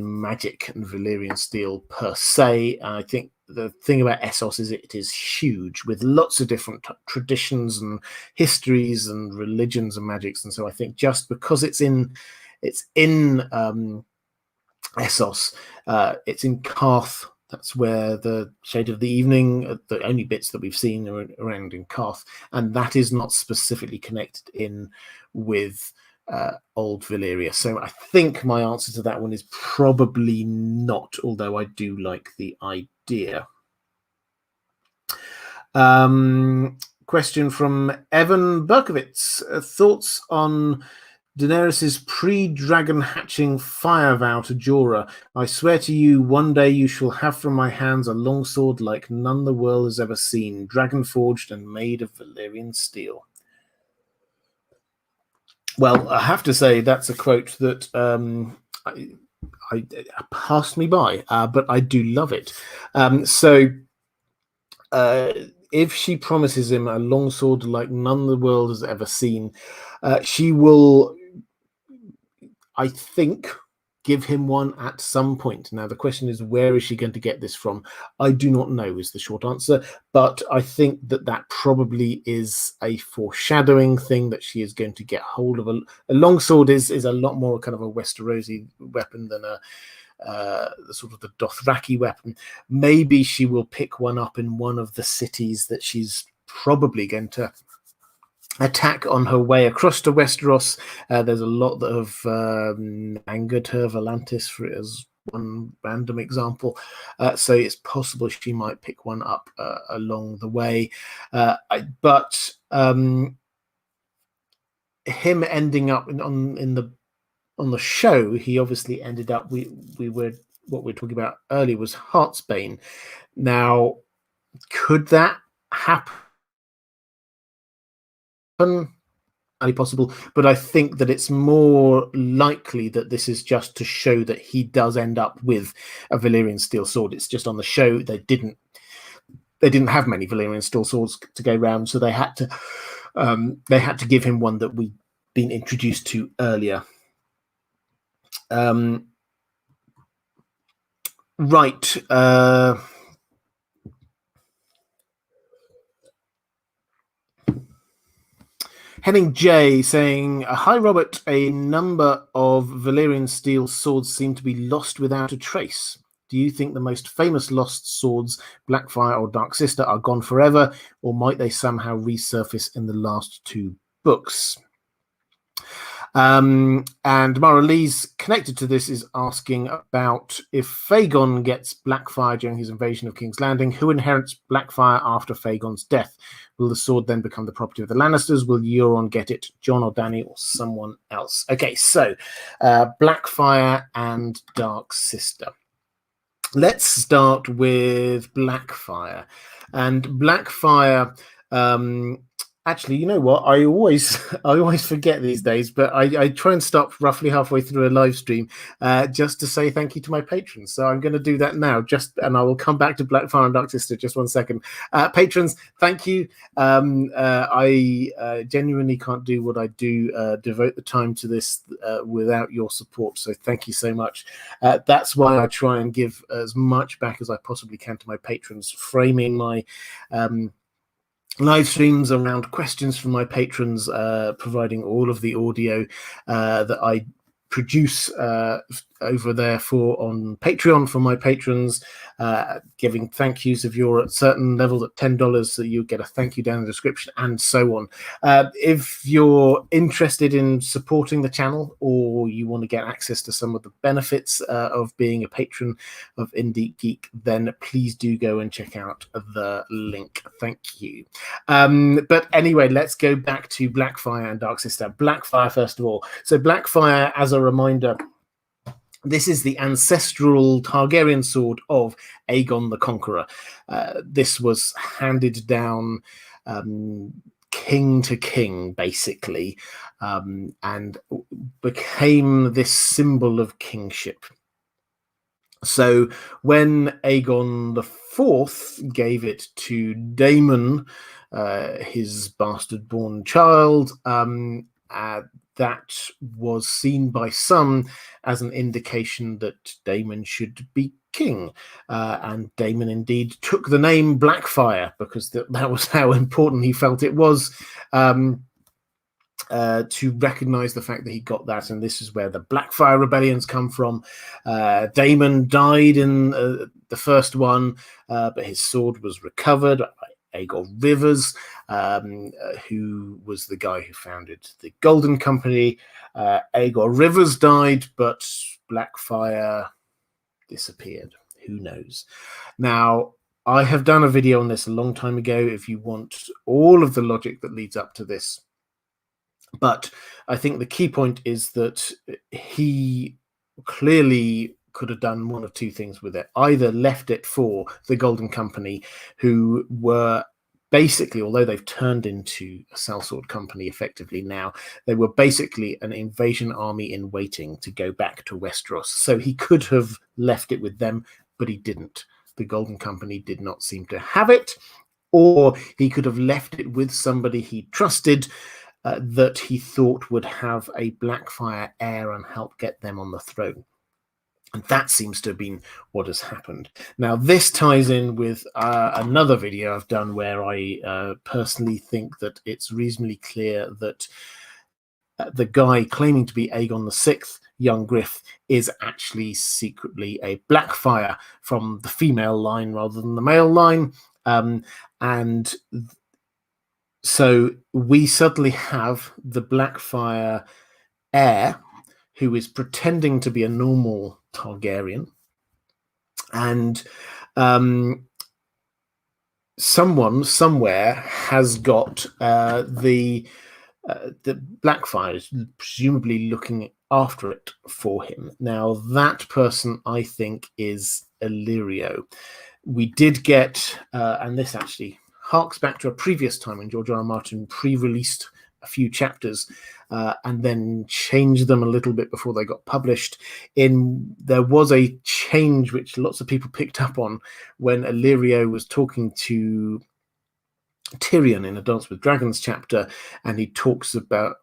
Speaker 1: magic and Valyrian steel per se. I think the thing about Essos is it is huge, with lots of different traditions and histories and religions and magics, and so I think just because it's in Essos, it's in Karth. That's where the Shade of the Evening, the only bits that we've seen are around in Karth, and that is not specifically connected in with Old Valyria. So I think my answer to that one is probably not, although I do like the idea. Question from Evan Berkowitz. Thoughts on Daenerys' pre-dragon hatching fire vow to Jorah? I swear to you, one day you shall have from my hands a longsword like none the world has ever seen, dragon forged and made of Valyrian steel. Well, I have to say that's a quote that I passed me by, but I do love it. If she promises him a longsword like none the world has ever seen, she will, I think, give him one at some point. Now, the question is, where is she going to get this from? I do not know is the short answer, but I think that probably is a foreshadowing thing, that she is going to get hold of a longsword is a lot more kind of a Westerosi weapon than the sort of the Dothraki weapon. Maybe she will pick one up in one of the cities that she's probably going to attack on her way across to Westeros. There's a lot that have angered her, Volantis for it as one random example. So it's possible she might pick one up along the way. But him ending up on the show, he obviously ended up. We were what we were talking about earlier was Heartsbane. Now, could that happen? Highly possible, but I think that it's more likely that this is just to show that he does end up with a Valyrian steel sword. It's just on the show they didn't have many Valyrian steel swords to go around, so they had to give him one that we'd been introduced to earlier. Right. Henning J saying, hi Robert, a number of Valyrian steel swords seem to be lost without a trace. Do you think the most famous lost swords, Blackfire or Dark Sister, are gone forever, or might they somehow resurface in the last two books? And Mara Lee's connected to this is asking about if Fagon gets Blackfire during his invasion of King's Landing, who inherits Blackfire after Fagon's death? Will the sword then become the property of the Lannisters? Will Euron get it, Jon or Dany, or someone else? Okay, so Blackfire and Dark Sister. Let's start with Blackfire. And Blackfire, actually, you know what? I always forget these days, but I try and stop roughly halfway through a live stream just to say thank you to my patrons. So I'm going to do that now, and I will come back to Blackfire and Dark Sister just 1 second. Patrons, thank you. I genuinely can't do what I do, devote the time to this without your support. So thank you so much. That's why I try and give as much back as I possibly can to my patrons, framing my live streams around questions from my patrons, providing all of the audio that I produce over there on Patreon for my patrons, giving thank yous. If you're at a certain level at $10, so you get a thank you down in the description, and so on. If you're interested in supporting the channel, or you want to get access to some of the benefits of being a patron of Deep Geek, then please do go and check out the link. Thank you. But anyway, let's go back to Blackfire and Dark Sister. Blackfire first of all. So Blackfire, as a reminder, this is the ancestral Targaryen sword of Aegon the Conqueror. This was handed down king to king, basically, and became this symbol of kingship. So when Aegon IV gave it to Daemon, his bastard-born child, that was seen by some as an indication that Daemon should be king. And Daemon indeed took the name Blackfire because that was how important he felt it was to recognize the fact that he got that. And this is where the Blackfire rebellions come from. Daemon died in the first one, but his sword was recovered by Aegor Rivers, who was the guy who founded the Golden Company. Aegor Rivers died, but Blackfire disappeared. Who knows? Now, I have done a video on this a long time ago if you want all of the logic that leads up to this. But I think the key point is that he clearly could have done one of two things with it. Either left it for the Golden Company, who were basically, although they've turned into a sellsword company effectively now, they were basically an invasion army in waiting to go back to Westeros. So he could have left it with them, but he didn't. The Golden Company did not seem to have it, or he could have left it with somebody he trusted that he thought would have a Blackfire heir and help get them on the throne. And that seems to have been what has happened. Now, this ties in with another video I've done where I personally think that it's reasonably clear that the guy claiming to be Aegon VI, young Griff, is actually secretly a Blackfire from the female line rather than the male line. And so we suddenly have the Blackfire heir who is pretending to be a normal Targaryen, and someone somewhere has got the Blackfires presumably looking after it for him. Now, that person, I think, is Illyrio. We did get, and this actually harks back to a previous time when George R.R. Martin pre-released a few chapters and then changed them a little bit before they got published. There was a change which lots of people picked up on when Illyrio was talking to Tyrion in a Dance with Dragons chapter, and he talks about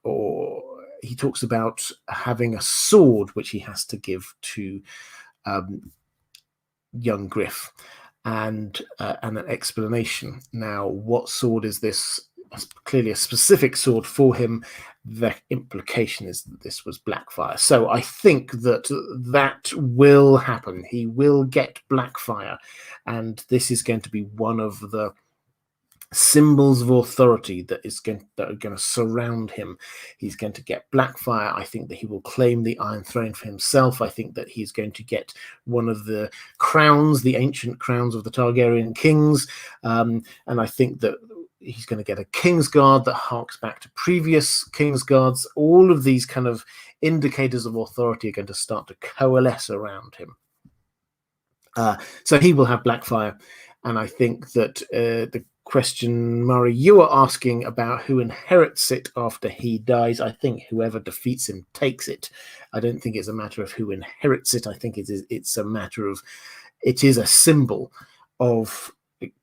Speaker 1: having a sword which he has to give to young Griff, and an explanation. Now, what sword is this? Clearly a specific sword for him. The implication is that this was Blackfire. So I think that will happen. He will get Blackfire, and this is going to be one of the symbols of authority that are going to surround him. He's going to get Blackfire. I think that he will claim the Iron Throne for himself. I think that he's going to get one of the crowns, the ancient crowns of the Targaryen kings, and I think that he's going to get a Kingsguard that harks back to previous Kingsguards. All of these kind of indicators of authority are going to start to coalesce around him. So he will have Blackfire, and I think that the question, Murray, you were asking about who inherits it after he dies. I think whoever defeats him takes it. I don't think it's a matter of who inherits it. I think it's a matter of, it is a symbol of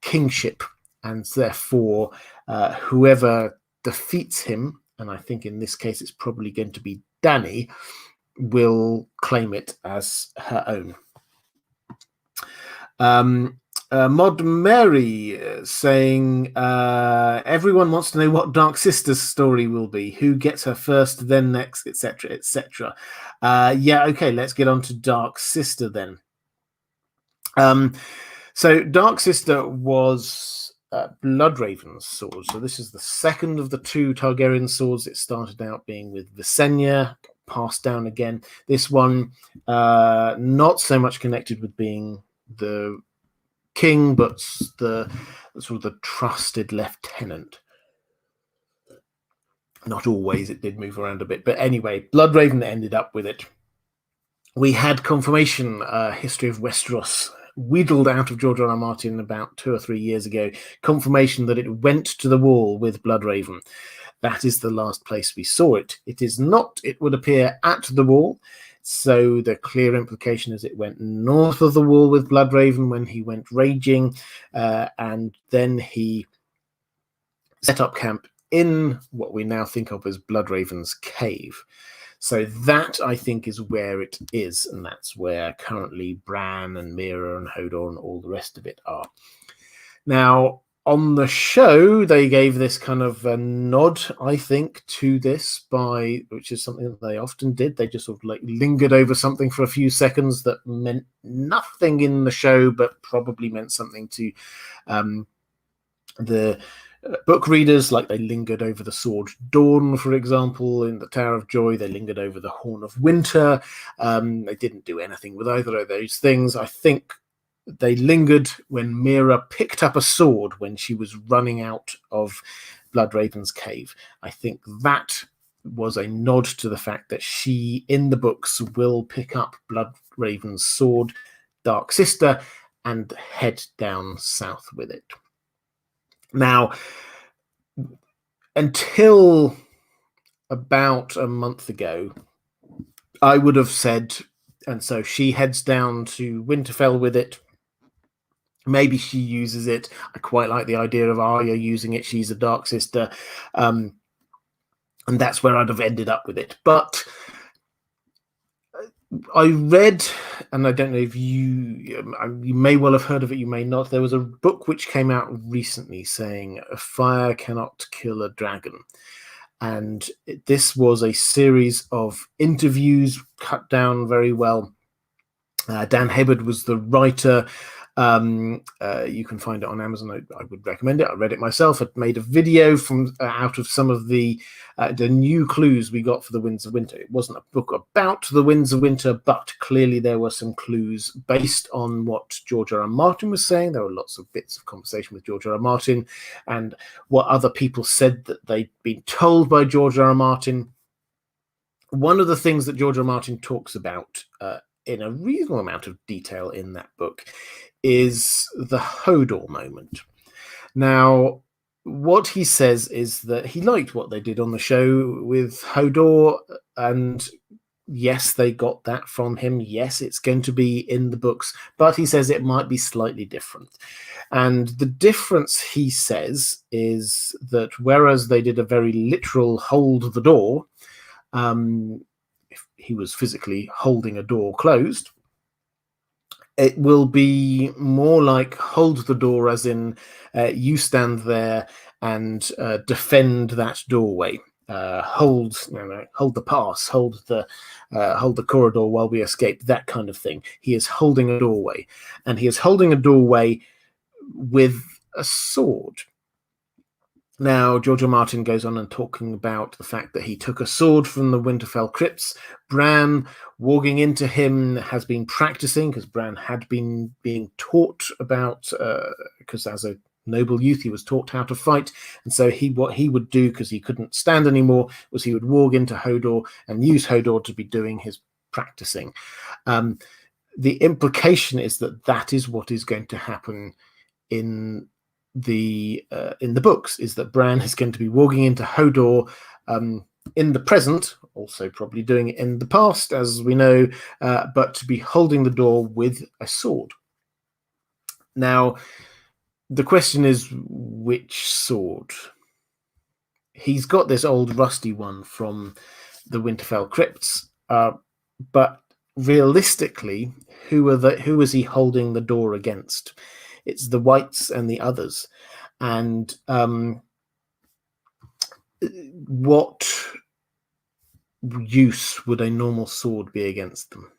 Speaker 1: kingship, and therefore whoever defeats him, and I think in this case it's probably going to be Dany, will claim it as her own. Mod Mary saying everyone wants to know what Dark Sister's story will be, who gets her first, then next, etc., etc. Yeah, okay, let's get on to Dark Sister then. So Dark Sister was Bloodraven's sword. So this is the second of the two Targaryen swords. It started out being with Visenya, passed down again. This one not so much connected with being the king, but the sort of the trusted lieutenant. Not always, it did move around a bit, but anyway, Bloodraven ended up with it. We had confirmation, History of Westeros, wheedled out of George R.R. Martin about 2 or 3 years ago, confirmation that it went to the wall with Bloodraven. That is the last place we saw it. It is not, it would appear, at the wall. So the clear implication is it went north of the wall with Bloodraven when he went raging, and then he set up camp in what we now think of as Bloodraven's cave. So that, I think, is where it is, and that's where currently Bran and Mira and Hodor and all the rest of it are. Now, on the show, they gave this kind of a nod, I think, to this, which is something that they often did. They just sort of like lingered over something for a few seconds that meant nothing in the show, but probably meant something to the book readers, like they lingered over the sword Dawn, for example, in the Tower of Joy. They lingered over the Horn of Winter. They didn't do anything with either of those things. I think they lingered when Mira picked up a sword when she was running out of Bloodraven's cave. I think that was a nod to the fact that she, in the books, will pick up Bloodraven's sword, Dark Sister, and head down south with it. Now, until about a month ago, I would have said, and so she heads down to Winterfell with it. Maybe she uses it. I quite like the idea of Arya using it. She's a Dark Sister. And that's where I'd have ended up with it. But I read, and I don't know if you may well have heard of it, you may not. There was a book which came out recently saying "A fire cannot kill a dragon." And this was a series of interviews cut down very well. Dan Hibbard was the writer. You can find it on Amazon. I would recommend it. I read it myself. I made a video from out of some of the new clues we got for the Winds of Winter. It wasn't a book about the Winds of Winter, but clearly there were some clues based on what George R. R. Martin was saying. There were lots of bits of conversation with George R. R. Martin and what other people said that they'd been told by George R. R. Martin. One of the things that George R. R. Martin talks about in a reasonable amount of detail in that book is the Hodor moment. Now, what he says is that he liked what they did on the show with Hodor, and yes, they got that from him. Yes, it's going to be in the books, but he says it might be slightly different. And the difference, he says, is that whereas they did a very literal hold the door, if he was physically holding a door closed, it will be more like hold the door, as in you stand there and defend that doorway. Hold the pass, hold the corridor while we escape, that kind of thing. He is holding a doorway, and he is holding a doorway with a sword. Now, George R. R. Martin goes on and talking about the fact that he took a sword from the Winterfell crypts. Bran, walking into him, has been practicing, because Bran had been being taught about, because as a noble youth he was taught how to fight, and so what he would do, because he couldn't stand anymore, was he would walk into Hodor and use Hodor to be doing his practicing. The implication is that that is what is going to happen in the books, is that Bran is going to be walking into Hodor in the present, also probably doing it in the past, as we know, but to be holding the door with a sword. Now, the question is, which sword? He's got this old rusty one from the Winterfell crypts, but realistically, who is he holding the door against? It's the Whites and the others. And what use would a normal sword be against them?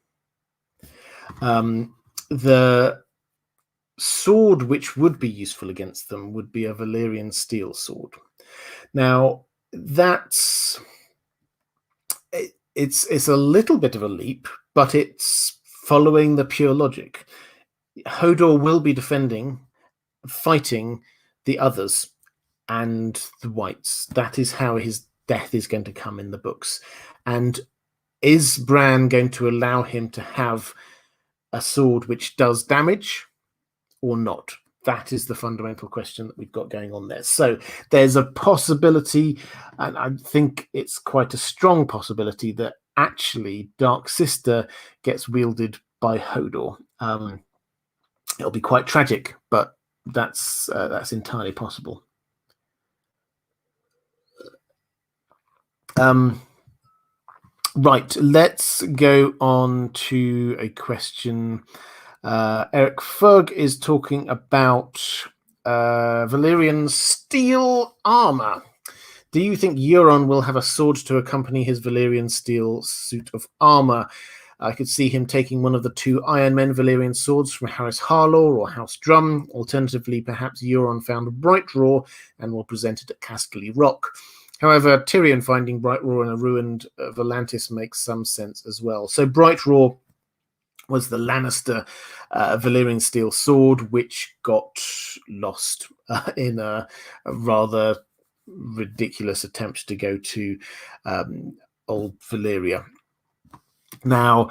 Speaker 1: The sword which would be useful against them would be a Valyrian steel sword. Now, it's a little bit of a leap, but it's following the pure logic. Hodor will be fighting the others and the Whites. That is how his death is going to come in the books. And is Bran going to allow him to have a sword which does damage or not? That is the fundamental question that we've got going on there. So there's a possibility, and I think it's quite a strong possibility, that actually Dark Sister gets wielded by Hodor. It'll be quite tragic, but that's entirely possible. Right, let's go on to a question. Eric Fugg is talking about Valyrian steel armor. Do you think Euron will have a sword to accompany his Valyrian steel suit of armor? I could see him taking one of the two Iron Men Valyrian swords from Harris Harlaw or House Drum. Alternatively, perhaps Euron found a Bright Raw and will present it at Casterly Rock. However, Tyrion finding Bright Raw in a ruined Volantis makes some sense as well. So Bright Raw was the Lannister Valyrian steel sword, which got lost in a rather ridiculous attempt to go to old Valyria. Now,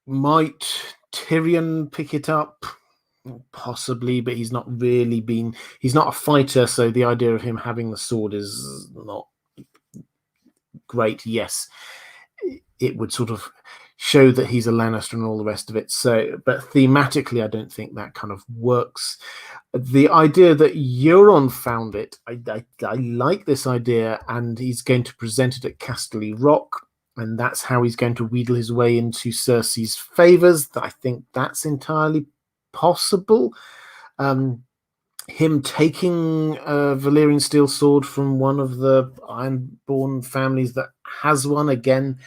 Speaker 1: might Tyrion pick it up? Possibly, but he's not a fighter, so the idea of him having the sword is not great. Yes, it would sort of show that he's a Lannister and all the rest of it. So, but thematically, I don't think that kind of works. The idea that Euron found it, I like this idea, and he's going to present it at Casterly Rock, and that's how he's going to wheedle his way into Cersei's favors. I think that's entirely possible. Him taking a Valyrian steel sword from one of the Ironborn families that has one, again,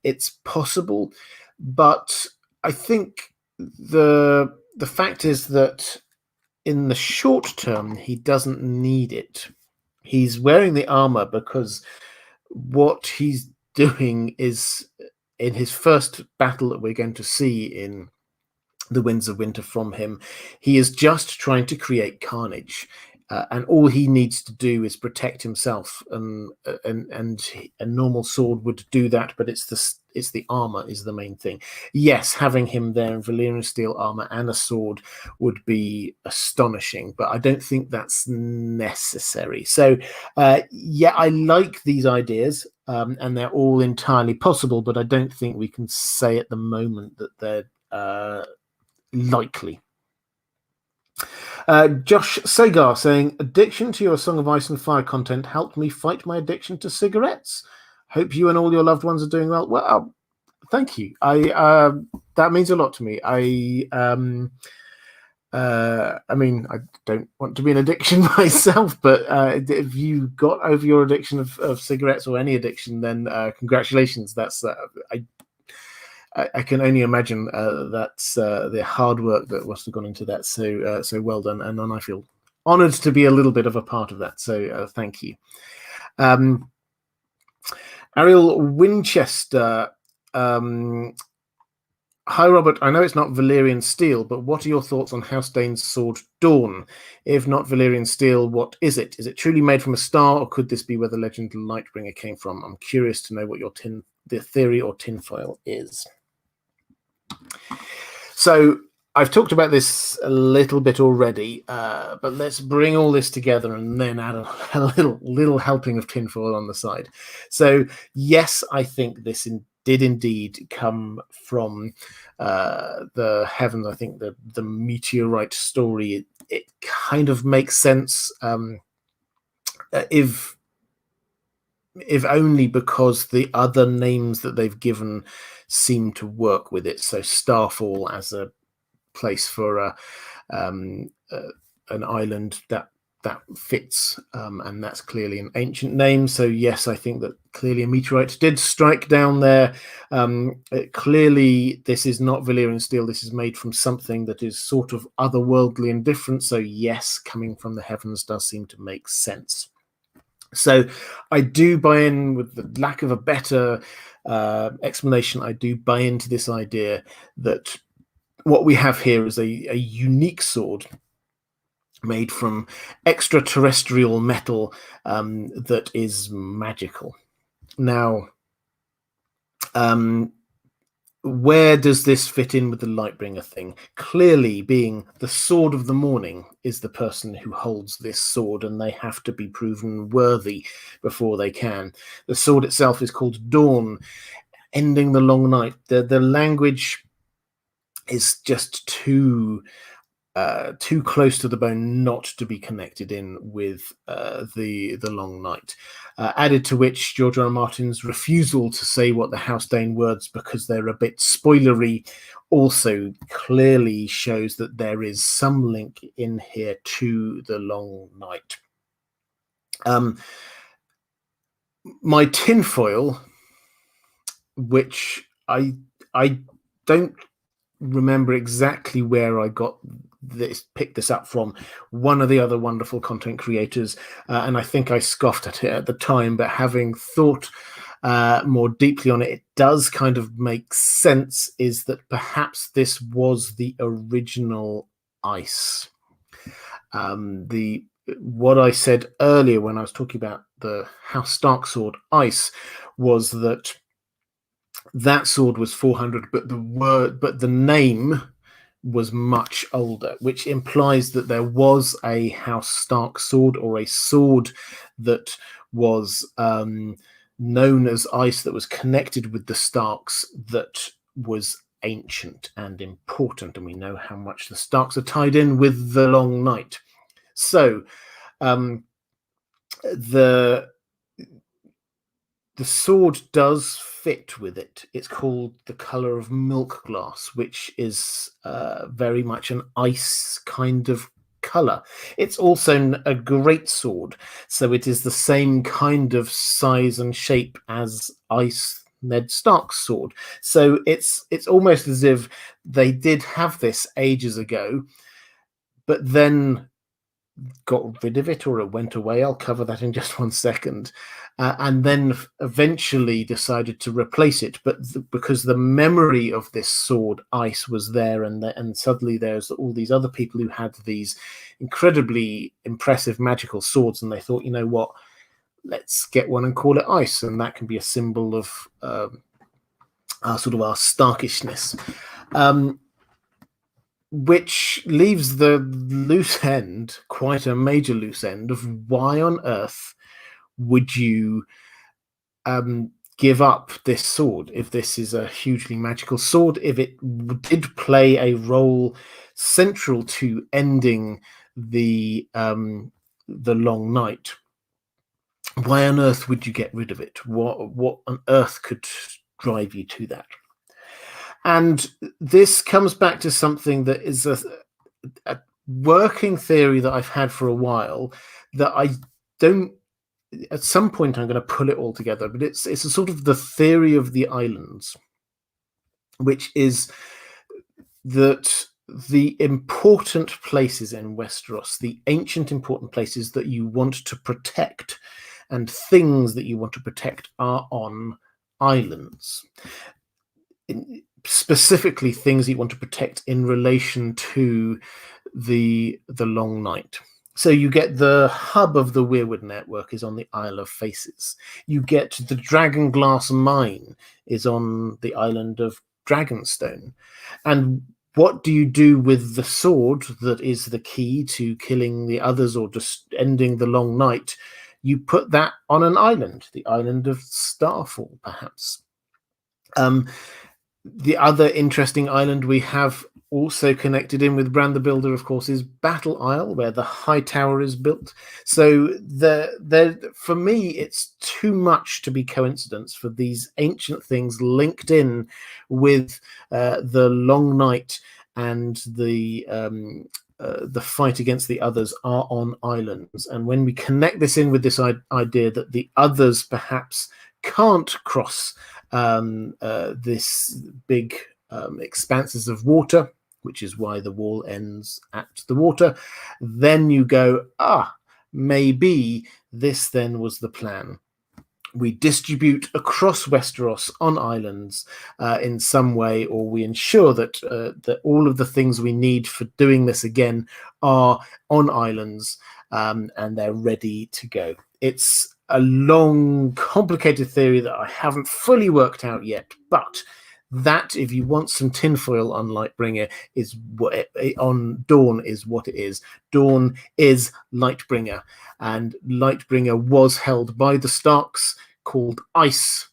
Speaker 1: it's possible. But I think the fact is that in the short term, he doesn't need it. He's wearing the armor because what he's doing is, in his first battle that we're going to see in the Winds of Winter from him, he is just trying to create carnage, and all he needs to do is protect himself, and a normal sword would do that, but it's the armor is the main thing. Yes, having him there in Valyrian steel armor and a sword would be astonishing, but I don't think that's necessary. So yeah, I like these ideas, and they're all entirely possible, but I don't think we can say at the moment that they're likely. Josh Sagar saying, addiction to your Song of Ice and Fire content helped me fight my addiction to cigarettes. Hope you and all your loved ones are doing well. Well, thank you. That means a lot to me. I mean, I don't want to be an addiction myself, but if you got over your addiction of cigarettes or any addiction, then congratulations. That's I can only imagine that's the hard work that must have gone into that. So well done, and I feel honoured to be a little bit of a part of that. So thank you. Ariel Winchester. Hi, Robert. I know it's not Valyrian steel, but what are your thoughts on House Dane's sword Dawn? If not Valyrian steel, what is it? Is it truly made from a star, or could this be where the legend Lightbringer came from? I'm curious to know what the theory or tinfoil is. So I've talked about this a little bit already, but let's bring all this together and then add a little helping of tinfoil on the side. So yes, I think this did indeed come from the heavens. I think the meteorite story, it kind of makes sense, if only because the other names that they've given seem to work with it. So Starfall as a place for an island that fits, and that's clearly an ancient name. So yes, I think that clearly a meteorite did strike down there. Clearly this is not Valyrian steel. This is made from something that is sort of otherworldly and different. So yes, coming from the heavens does seem to make sense. So I do buy in, with the lack of a better explanation, I do buy into this idea that what we have here is a unique sword made from extraterrestrial metal that is magical. Now, where does this fit in with the Lightbringer thing? Clearly, being the Sword of the Morning is the person who holds this sword, and they have to be proven worthy before they can. The sword itself is called Dawn, ending the long night. The language is just too close to the bone not to be connected in with the long night. Added to which, George R. R. Martin's refusal to say what the House Dane words, because they're a bit spoilery, also clearly shows that there is some link in here to the long night. My tinfoil, which I don't remember exactly where I picked this up from, one of the other wonderful content creators, and I think I scoffed at it at the time, but having thought more deeply on it, it does kind of make sense, is that perhaps this was the original ice. What I said earlier when I was talking about the House Stark sword ice was that sword was 400, but the name was much older, which implies that there was a House Stark sword, or a sword that was known as ice, that was connected with the Starks, that was ancient and important. And we know how much the Starks are tied in with the Long Night. So the sword does fit with it. It's called the color of milk glass, which is very much an ice kind of color. It's also a great sword, so it is the same kind of size and shape as Ice Ned Stark's sword. So it's almost as if they did have this ages ago, but then got rid of it, or it went away. I'll cover that in just one second. And then eventually decided to replace it. But because the memory of this sword, Ice, was there, and suddenly there's all these other people who had these incredibly impressive magical swords, and they thought, you know what, let's get one and call it Ice, and that can be a symbol of our Starkishness. Which leaves the loose end, quite a major loose end, of why on earth would you give up this sword if this is a hugely magical sword, if it did play a role central to ending the Long Night. Why on earth would you get rid of it? What on earth could drive you to that? And this comes back to something that is a working theory that I've had for a while, that I don't, at some point I'm going to pull it all together, but it's a sort of the theory of the islands, which is that the important places in Westeros, the ancient important places that you want to protect and things that you want to protect, are on islands. Specifically, things you want to protect in relation to the Long Night. So you get the hub of the Weirwood network is on the Isle of Faces. You get the Dragonglass mine is on the island of Dragonstone. And what do you do with the sword that is the key to killing the others or just ending the Long Night? You put that on an island, the island of Starfall, perhaps. The other interesting island we have also connected in with Bran the Builder, of course, is Battle Isle, where the High Tower is built. So for me, it's too much to be coincidence for these ancient things linked in with the Long Night, and the fight against the others are on islands. And when we connect this in with this idea that the others perhaps can't cross this big expanses of water, which is why the wall ends at the water, then you go, maybe this then was the plan. We distribute across Westeros on islands in some way, or we ensure that all of the things we need for doing this again are on islands, and they're ready to go. It's a long, complicated theory that I haven't fully worked out yet, but that, if you want some tinfoil on Lightbringer, is what on Dawn is what it is. Dawn is Lightbringer, and Lightbringer was held by the Starks, called Ice,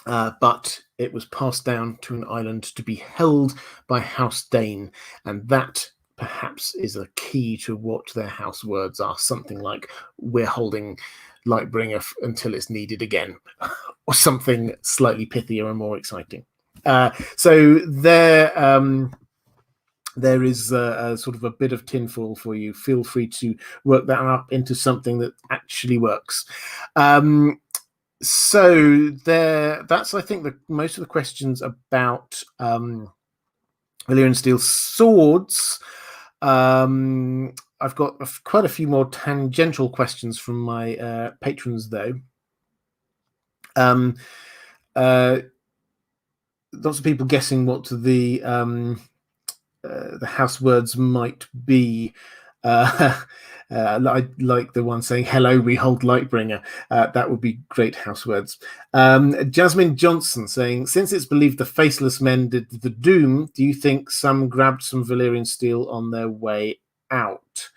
Speaker 1: but it was passed down to an island to be held by House Dane, and that perhaps is a key to what their house words are. Something like, we're holding Lightbringer until it's needed again, or something slightly pithier and more exciting. So there is a sort of a bit of tinfoil for you. Feel free to work that up into something that actually works. So that's, I think, most of the questions about Valyrian steel swords. I've got quite a few more tangential questions from my patrons, though. Lots of people guessing what the house words might be. I like the one saying, "Hello, we hold Lightbringer." That would be great house words. Jasmine Johnson saying, "Since it's believed the Faceless Men did the Doom, do you think some grabbed some Valyrian steel on their way out?"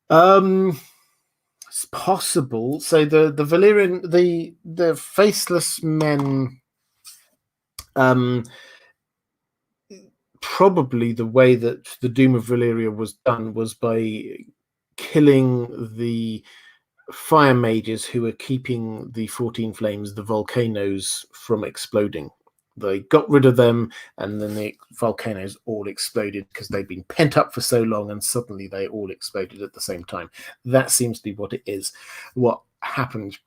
Speaker 1: It's possible. So the Valyrian, the Faceless Men, probably the way that the Doom of Valyria was done was by killing the fire mages who were keeping the 14 flames, the volcanoes, from exploding. They got rid of them, and then the volcanoes all exploded because they'd been pent up for so long, and suddenly they all exploded at the same time. That seems to be what it is. What happened?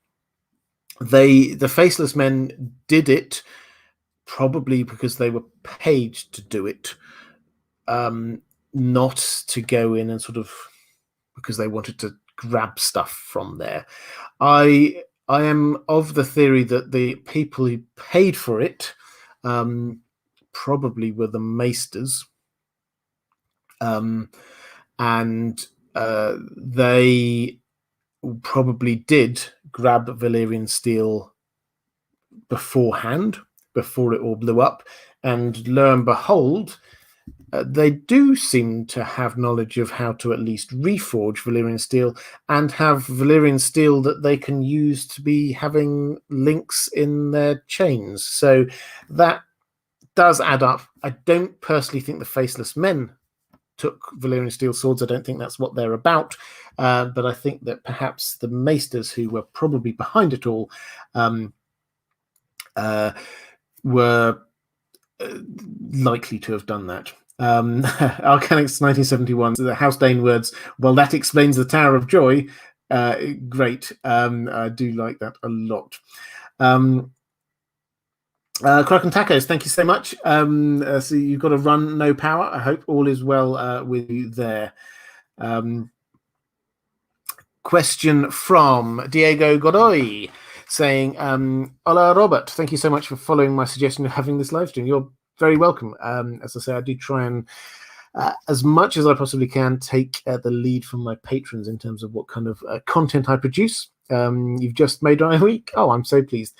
Speaker 1: The Faceless Men did it probably because they were paid to do it, not to go in and sort of because they wanted to grab stuff from there. I am of the theory that the people who paid for it probably were the maesters, and they probably did grab Valyrian steel beforehand, before it all blew up, and lo and behold, they do seem to have knowledge of how to at least reforge Valyrian steel, and have Valyrian steel that they can use to be having links in their chains. So that does add up. I don't personally think the Faceless Men took Valyrian steel swords. I don't think that's what they're about. But I think that perhaps the maesters, who were probably behind it all, were likely to have done that. Arcanics 1971, the House Dane words, "Well, that explains the Tower of Joy." Great. I do like that a lot. Kraken Tacos, thank you so much. So you've got a run, no power. I hope all is well with you there. Question from Diego Godoy saying, "Hola, Robert. Thank you so much for following my suggestion of having this live stream. You're very welcome. As I say, I do try and, as much as I possibly can, take the lead from my patrons in terms of what kind of content I produce. You've just made my week. Oh, I'm so pleased.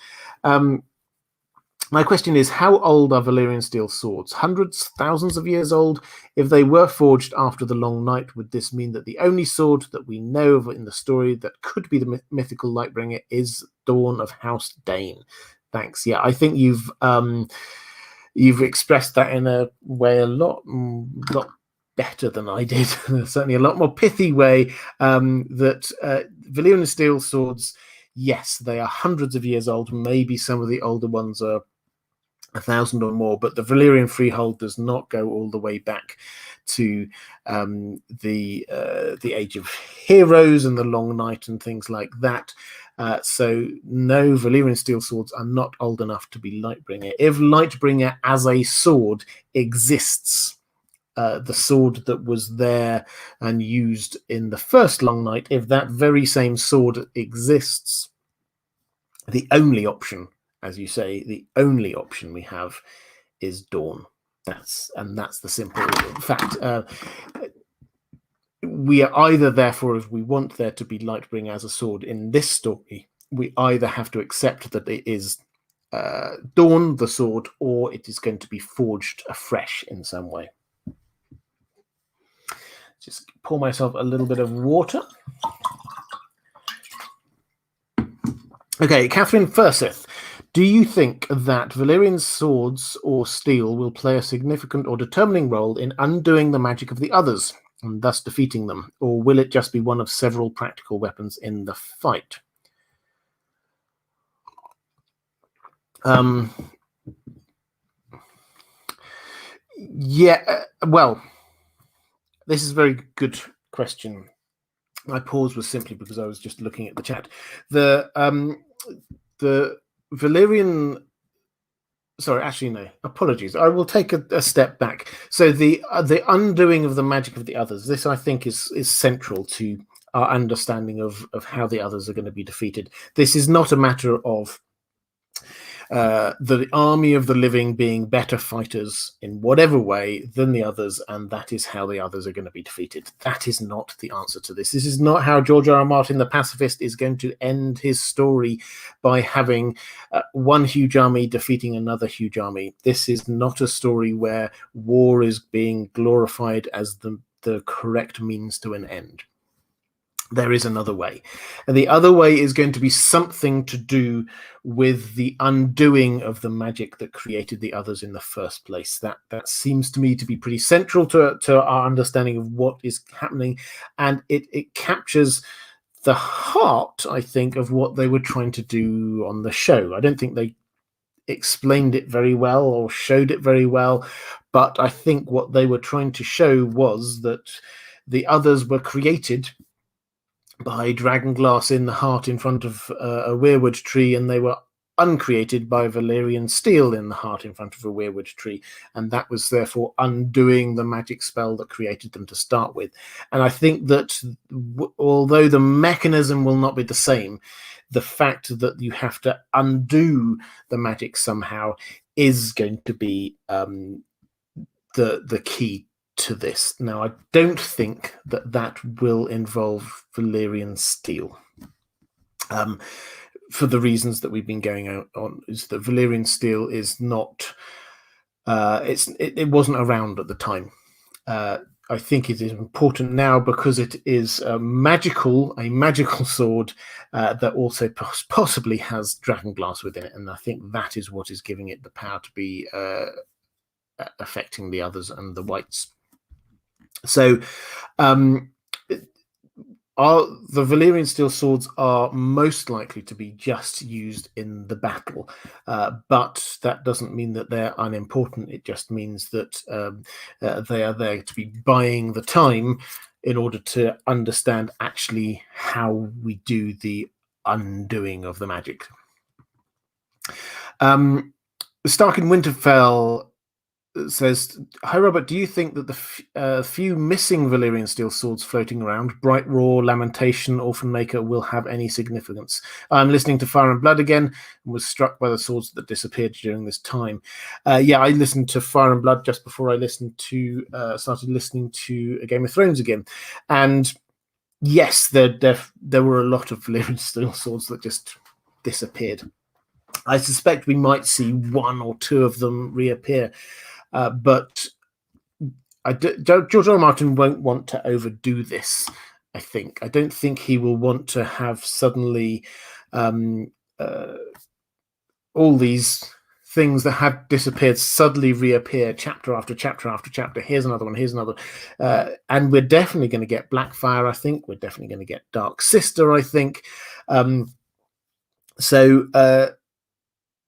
Speaker 1: My question is, how old are Valyrian steel swords? Hundreds, thousands of years old? If they were forged after the Long Night, would this mean that the only sword that we know of in the story that could be the mythical Lightbringer is Dawn of House Dane? Thanks. Yeah, I think you've expressed that in a way a lot better than I did. Certainly a lot more pithy way. That Valyrian steel swords, yes, they are hundreds of years old. Maybe some of the older ones are 1,000 or more, but the Valyrian freehold does not go all the way back to the Age of Heroes and the Long Night and things like that. So no, Valyrian steel swords are not old enough to be Lightbringer. If Lightbringer as a sword exists, the sword that was there and used in the first Long Night, if that very same sword exists, the only option, as you say, the only option we have is Dawn. That's the simple fact. We are either, therefore, if we want there to be Lightbringer as a sword in this story, we either have to accept that it is Dawn, the sword, or it is going to be forged afresh in some way. Just pour myself a little bit of water. Okay, Catherine Furseth. Do you think that Valyrian swords or steel will play a significant or determining role in undoing the magic of the others and thus defeating them? Or will it just be one of several practical weapons in the fight? Well, this is a very good question. My pause was simply because I was just looking at the chat. The Valyrian... Sorry, actually, no. Apologies. I will take a step back. So the undoing of the magic of the others, this, I think, is central to our understanding of how the others are going to be defeated. This is not a matter of the army of the living being better fighters in whatever way than the others, and that is how the others are going to be defeated. That is not the answer to this. This is not how George R. R. Martin, the pacifist, is going to end his story by having one huge army defeating another huge army. This is not a story where war is being glorified as the correct means to an end. There is another way. And the other way is going to be something to do with the undoing of the magic that created the others in the first place. That seems to me to be pretty central to our understanding of what is happening. And it captures the heart, I think, of what they were trying to do on the show. I don't think they explained it very well or showed it very well, but I think what they were trying to show was that the others were created by dragonglass in the heart in front of a weirwood tree, and they were uncreated by Valyrian steel in the heart in front of a weirwood tree, and that was therefore undoing the magic spell that created them to start with. And I think that although the mechanism will not be the same, the fact that you have to undo the magic somehow is going to be the key to this. Now, I don't think that will involve Valyrian steel. For the reasons that we've been going on, is that Valyrian steel is not. It wasn't around at the time. I think it is important now because it is a magical sword that also possibly has dragonglass within it, and I think that is what is giving it the power to be affecting the others and the whites. So the Valyrian steel swords are most likely to be just used in the battle, but that doesn't mean that they're unimportant. It just means that they are there to be buying the time in order to understand actually how we do the undoing of the magic. Stark in Winterfell says, "Hi Robert, do you think that the few missing Valyrian steel swords floating around, Bright Roar, Lamentation, Orphan Maker, will have any significance? I'm listening to Fire and Blood again and was struck by the swords that disappeared during this time." Yeah, I listened to Fire and Blood just before I started listening to Game of Thrones again, and yes, there were a lot of Valyrian steel swords that just disappeared. I suspect we might see one or two of them reappear. But George R. R. Martin won't want to overdo this, I think. I don't think he will want to have suddenly all these things that have disappeared suddenly reappear chapter after chapter after chapter. Here's another one, here's another. And we're definitely going to get Blackfire, I think. We're definitely going to get Dark Sister, I think. So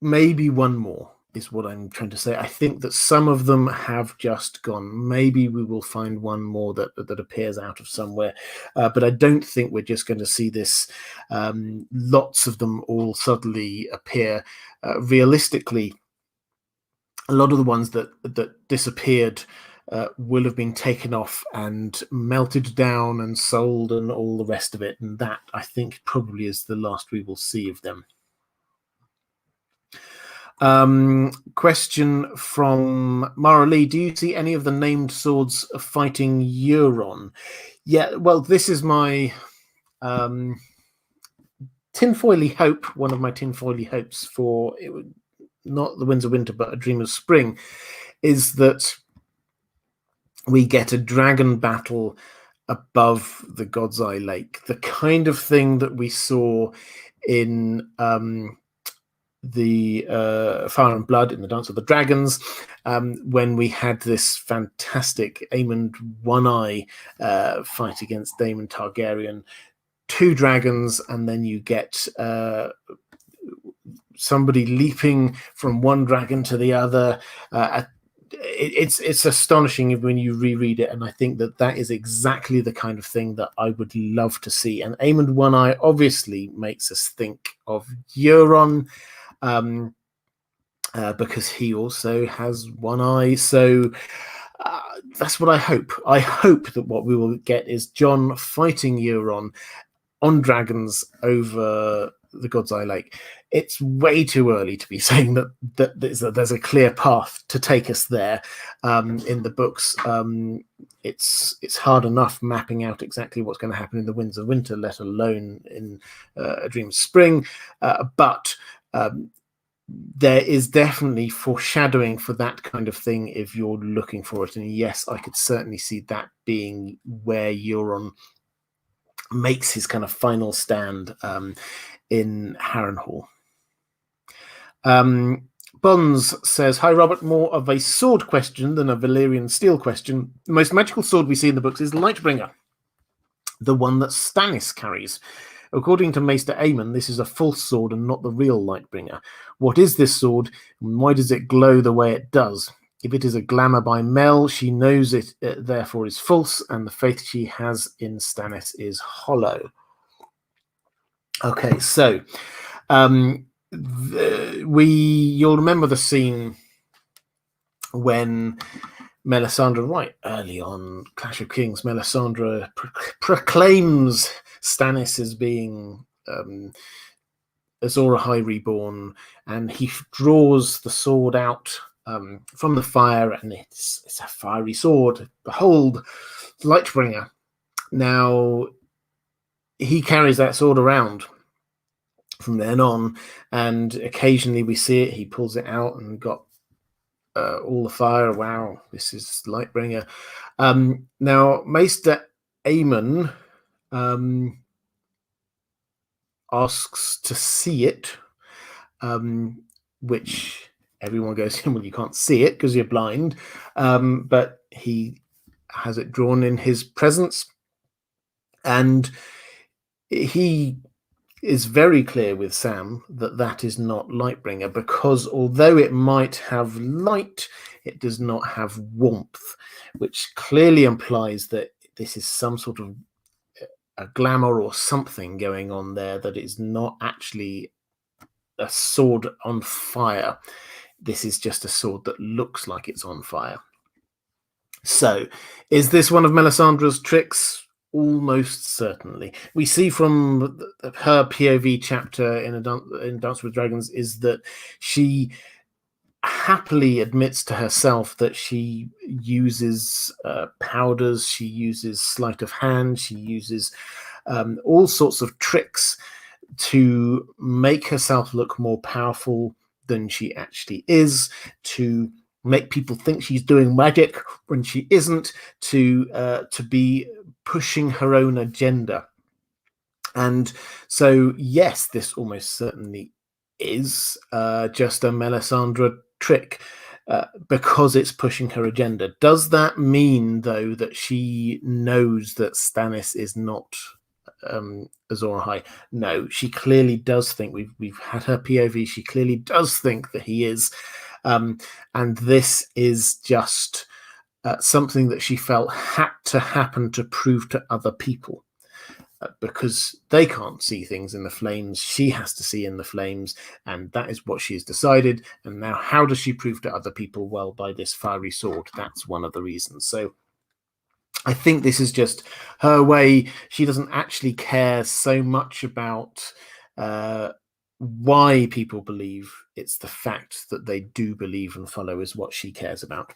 Speaker 1: maybe one more is what I'm trying to say. I think that some of them have just gone. Maybe we will find one more that appears out of somewhere, but I don't think we're just going to see this. Lots of them all suddenly appear. Realistically, a lot of the ones that disappeared will have been taken off and melted down and sold and all the rest of it, and that I think probably is the last we will see of them. Question from Mara Lee: do you see any of the named swords fighting Euron? Yeah, well, this is my tinfoily hope, one of my tinfoily hopes for not the Winds of Winter, but A Dream of Spring, is that we get a dragon battle above the God's Eye Lake, the kind of thing that we saw in the Fire and Blood, in the Dance of the Dragons, when we had this fantastic Aemond One-Eye fight against Daemon Targaryen, 2 dragons, and then you get somebody leaping from one dragon to the other. It's astonishing when you reread it, and I think that is exactly the kind of thing that I would love to see. And Aemond One-Eye obviously makes us think of Euron, because he also has one eye. So that's what I hope. I hope that what we will get is Jon fighting Euron on dragons over the God's Eye Lake. it's way too early to be saying that there's a clear path to take us there. In the books, it's hard enough mapping out exactly what's going to happen in the Winds of Winter, let alone in A Dream of Spring. But there is definitely foreshadowing for that kind of thing if you're looking for it. And yes, I could certainly see that being where Euron makes his kind of final stand in Harrenhal. Bonds says, "Hi Robert, more of a sword question than a Valyrian steel question. The most magical sword we see in the books is Lightbringer, the one that Stannis carries. According to Maester Aemon, this is a false sword and not the real Lightbringer. What is this sword, and why does it glow the way it does? If it is a glamour by Mel, she knows it therefore is false, and the faith she has in Stannis is hollow." Okay, so you'll remember the scene when Melisandre, right early on Clash of Kings, Melisandre proclaims Stannis as being Azor Ahai reborn, and he draws the sword out from the fire, and it's a fiery sword. Behold, Lightbringer. Now, he carries that sword around from then on, and occasionally we see it. He pulls it out and got all the fire. Wow, this is Lightbringer. Now, Maester Aemon asks to see it, which everyone goes, well, you can't see it because you're blind, but he has it drawn in his presence, and he is very clear with Sam that that is not Lightbringer, because although it might have light, it does not have warmth, which clearly implies that this is some sort of a glamour or something going on there, that is not actually a sword on fire. This is just a sword that looks like it's on fire. So, is this one of Melisandre's tricks? Almost certainly. We see from her POV chapter in Dance with Dragons is that she happily admits to herself that she uses powders, she uses sleight of hand, she uses all sorts of tricks to make herself look more powerful than she actually is, to make people think she's doing magic when she isn't, to be pushing her own agenda. And so, yes, this almost certainly is just a Melisandre trick, because it's pushing her agenda. Does that mean, though, that she knows that Stannis is not Azor Ahai? No, she clearly does think, we've had her POV, she clearly does think that he is, and this is just something that she felt had to happen to prove to other people, because they can't see things in the flames. She has to see in the flames, and that is what she has decided. And now, how does she prove to other people? Well, by this fiery sword. That's one of the reasons. So I think this is just her way. She doesn't actually care so much about why people believe. It's the fact that they do believe and follow is what she cares about.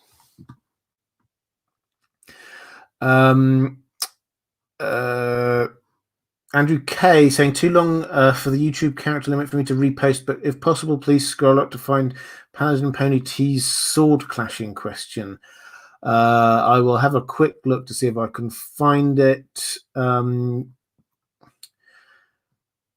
Speaker 1: Andrew K saying, too long for the YouTube character limit for me to repost, but if possible, please scroll up to find Paladin Pony T's sword clashing question. I will have a quick look to see if I can find it.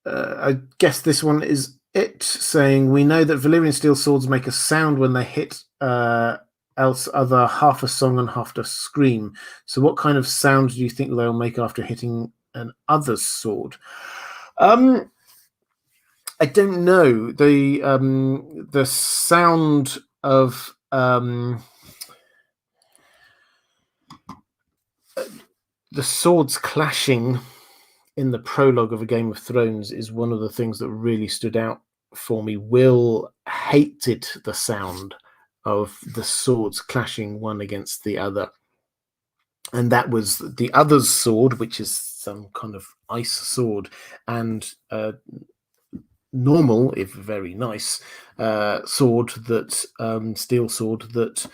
Speaker 1: I guess this one is it, saying, we know that Valyrian steel swords make a sound when they hit else other half a song and half a scream. So what kind of sound do you think they'll make after hitting an other's sword? I don't know. The sound of the swords clashing in the prologue of A Game of Thrones is one of the things that really stood out for me. Will hated the sound of the swords clashing one against the other, and that was the other's sword, which is some kind of ice sword, and normal, if very nice, sword that steel sword that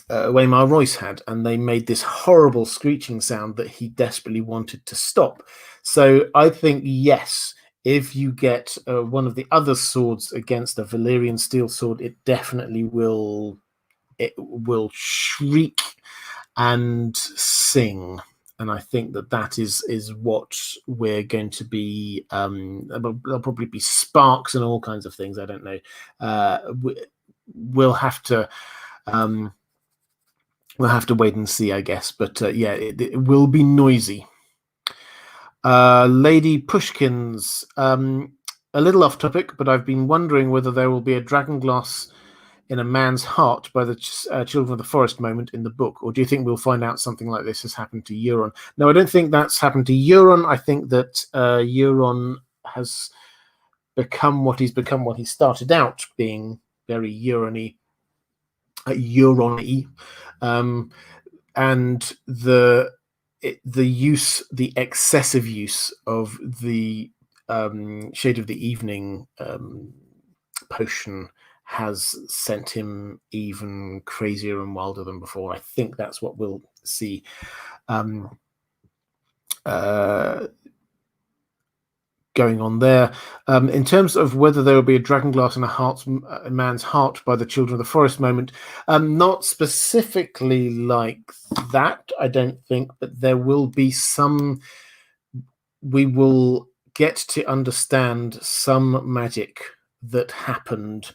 Speaker 1: Waymar Royce had, and they made this horrible screeching sound that he desperately wanted to stop. So I think, yes, if you get one of the other swords against a Valyrian steel sword, it definitely will shriek and sing. And I think that is what we're going to be. There'll probably be sparks and all kinds of things. I don't know. We'll have to. We'll have to wait and see, I guess. But yeah, it will be noisy. Lady Pushkins, a little off topic, but I've been wondering whether there will be a dragonglass in a man's heart by the Children of the Forest moment in the book, or do you think we'll find out something like this has happened to Euron? No, I don't think that's happened to Euron. I think that Euron has become what he's become, what he started out being, very Euron-y. And the excessive use of the Shade of the Evening potion has sent him even crazier and wilder than before. I think that's what we'll see. Going on there. In terms of whether there will be a dragonglass in a man's heart by the Children of the Forest moment, not specifically like that, I don't think, but there will be some. We will get to understand some magic that happened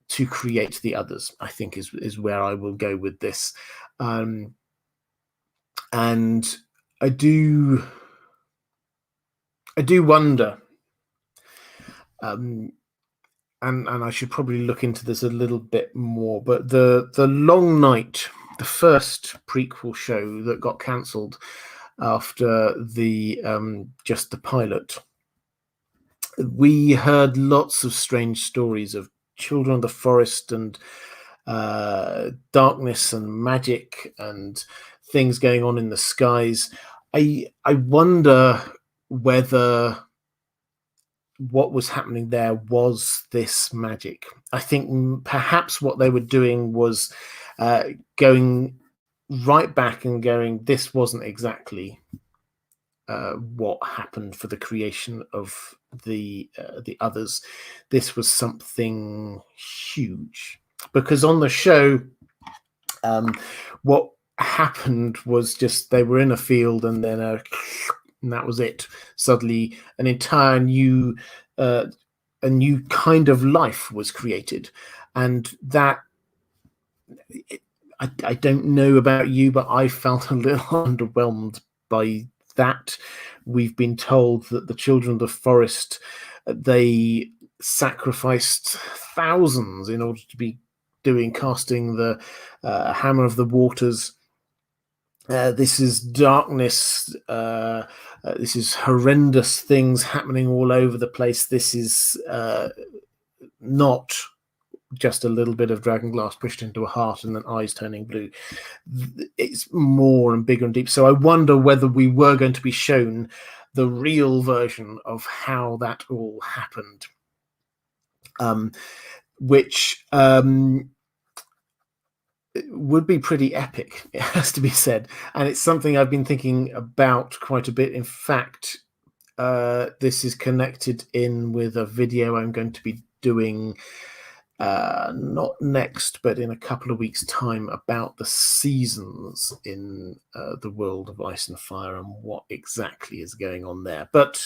Speaker 1: to create the others, I think is where I will go with this. And I do wonder, and I should probably look into this a little bit more, but the Long Night, the first prequel show that got cancelled after just the pilot, we heard lots of strange stories of Children of the Forest and darkness and magic and things going on in the skies. I wonder whether what was happening there was this magic. I think perhaps what they were doing was going right back and going, this wasn't exactly what happened for the creation of the others. This was something huge, because on the show, what happened was just they were in a field and then and that was it. Suddenly, an entire new kind of life was created, and that. I don't know about you, but I felt a little underwhelmed by that. We've been told that the Children of the Forest, they sacrificed thousands in order to be casting the Hammer of the Waters. This is darkness. This is horrendous things happening all over the place. This is not just a little bit of dragonglass pushed into a heart and then eyes turning blue. It's more and bigger and deep. So I wonder whether we were going to be shown the real version of how that all happened, which would be pretty epic, it has to be said. And it's something I've been thinking about quite a bit. In fact, this is connected in with a video I'm going to be doing not next, but in a couple of weeks' time, about the seasons in the world of Ice and Fire and what exactly is going on there. But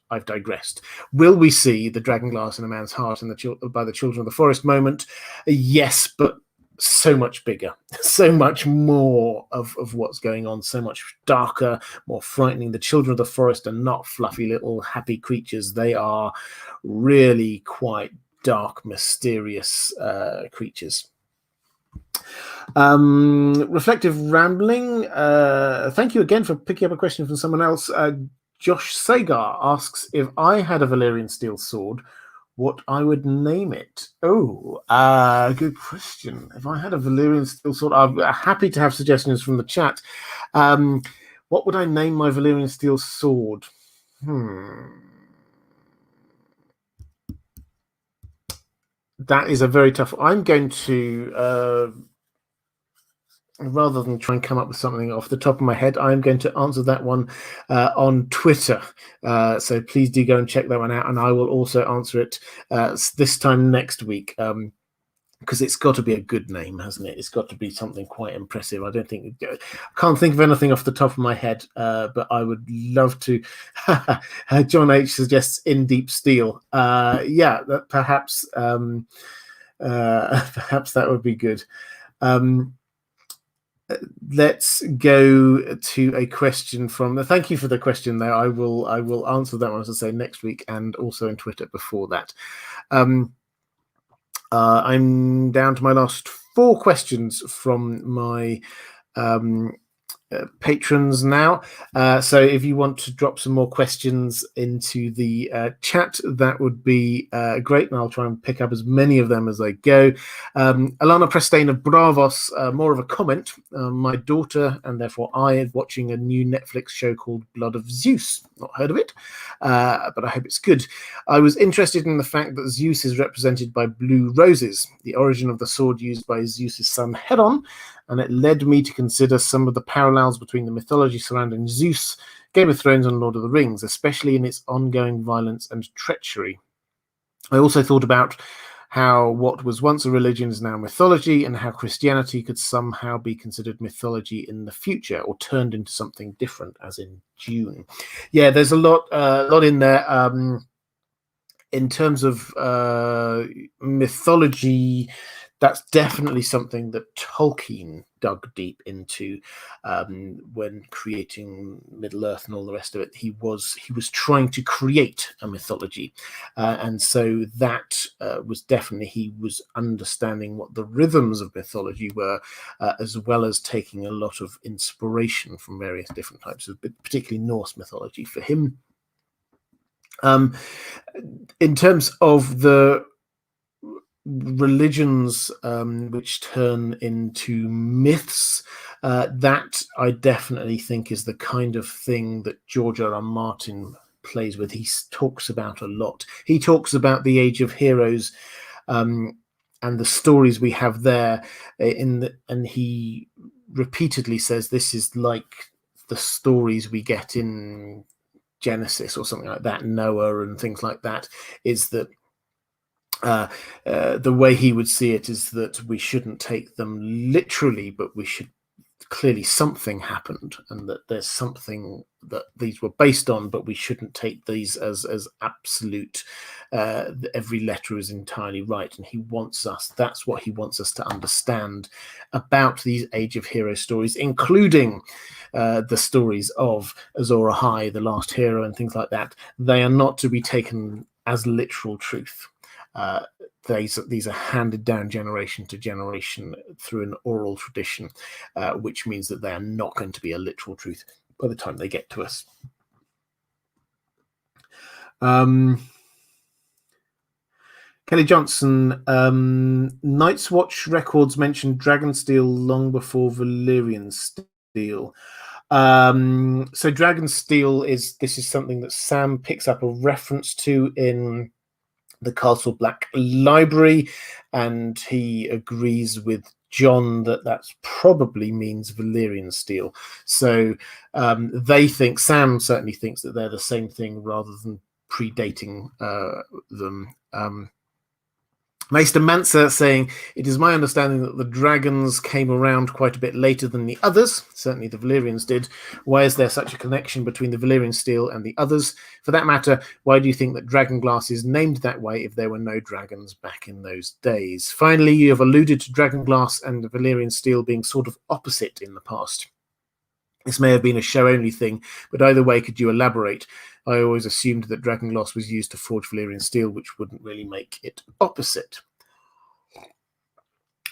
Speaker 1: I've digressed. Will we see the dragonglass in a man's heart and by the Children of the Forest moment? Yes, but so much bigger, so much more of what's going on, so much darker, more frightening. The Children of the Forest are not fluffy little happy creatures. They are really quite dark, mysterious creatures. Reflective Rambling, thank you again for picking up a question from someone else. Josh Sagar asks, if I had a Valyrian steel sword, what I would name it. Good question. If I had a Valyrian steel sword, I'm happy to have suggestions from the chat. What would I name my Valyrian steel sword? That is a very tough. I'm going to, rather than try and come up with something off the top of my head, I'm going to answer that one on Twitter. So please do go and check that one out, and I will also answer it this time next week. Because it's got to be a good name, hasn't it? It's got to be something quite impressive. I can't think of anything off the top of my head, but I would love to. John H suggests In Deep Steel. Yeah, perhaps perhaps that would be good. Let's go to a question from. Thank you for the question there. I will answer that one, as I say, next week, and also on Twitter before that. I'm down to my last 4 questions from my patrons now. So if you want to drop some more questions into the chat, that would be great, and I'll try and pick up as many of them as I go. Alana Prestain of Bravos, more of a comment. My daughter, and therefore I, are watching a new Netflix show called Blood of Zeus. Not heard of it, but I hope it's good. I was interested in the fact that Zeus is represented by blue roses, the origin of the sword used by Zeus's son Hedon, and it led me to consider some of the parallels between the mythology surrounding Zeus, Game of Thrones, and Lord of the Rings, especially in its ongoing violence and treachery. I also thought about how what was once a religion is now mythology, and how Christianity could somehow be considered mythology in the future, or turned into something different, as in Dune. Yeah, there's a lot in there. In terms of mythology, that's definitely something that Tolkien dug deep into when creating Middle Earth and all the rest of it. He was trying to create a mythology, and so that was definitely, he was understanding what the rhythms of mythology were, as well as taking a lot of inspiration from various different types of, particularly Norse mythology for him. In terms of the religions which turn into myths, that I definitely think is the kind of thing that George R.R. Martin plays with. He talks about a lot. He talks about the Age of Heroes and the stories we have there, and he repeatedly says this is like the stories we get in Genesis or something like that, Noah and things like that. Is that the way he would see it is that we shouldn't take them literally, but we should clearly, something happened, and that there's something that these were based on, but we shouldn't take these as absolute. Every letter is entirely right, and he wants us. That's what he wants us to understand about these Age of Hero stories, including the stories of Azor Ahai, the last hero, and things like that. They are not to be taken as literal truth. These are handed down generation to generation through an oral tradition, which means that they are not going to be a literal truth by the time they get to us. Kelly Johnson, Night's Watch records mentioned Dragonsteel long before Valyrian Steel. So Dragonsteel is something that Sam picks up a reference to in the Castle Black Library, and he agrees with John that probably means Valyrian steel. So they think, Sam certainly thinks, that they're the same thing rather than predating them. Maester Mansa saying, it is my understanding that the dragons came around quite a bit later than the others. Certainly the Valyrians did. Why is there such a connection between the Valyrian steel and the others? For that matter, why do you think that dragonglass is named that way if there were no dragons back in those days? Finally, you have alluded to dragonglass and the Valyrian steel being sort of opposite in the past. This may have been a show-only thing, but either way, could you elaborate? I always assumed that dragonglass was used to forge Valyrian steel, which wouldn't really make it opposite.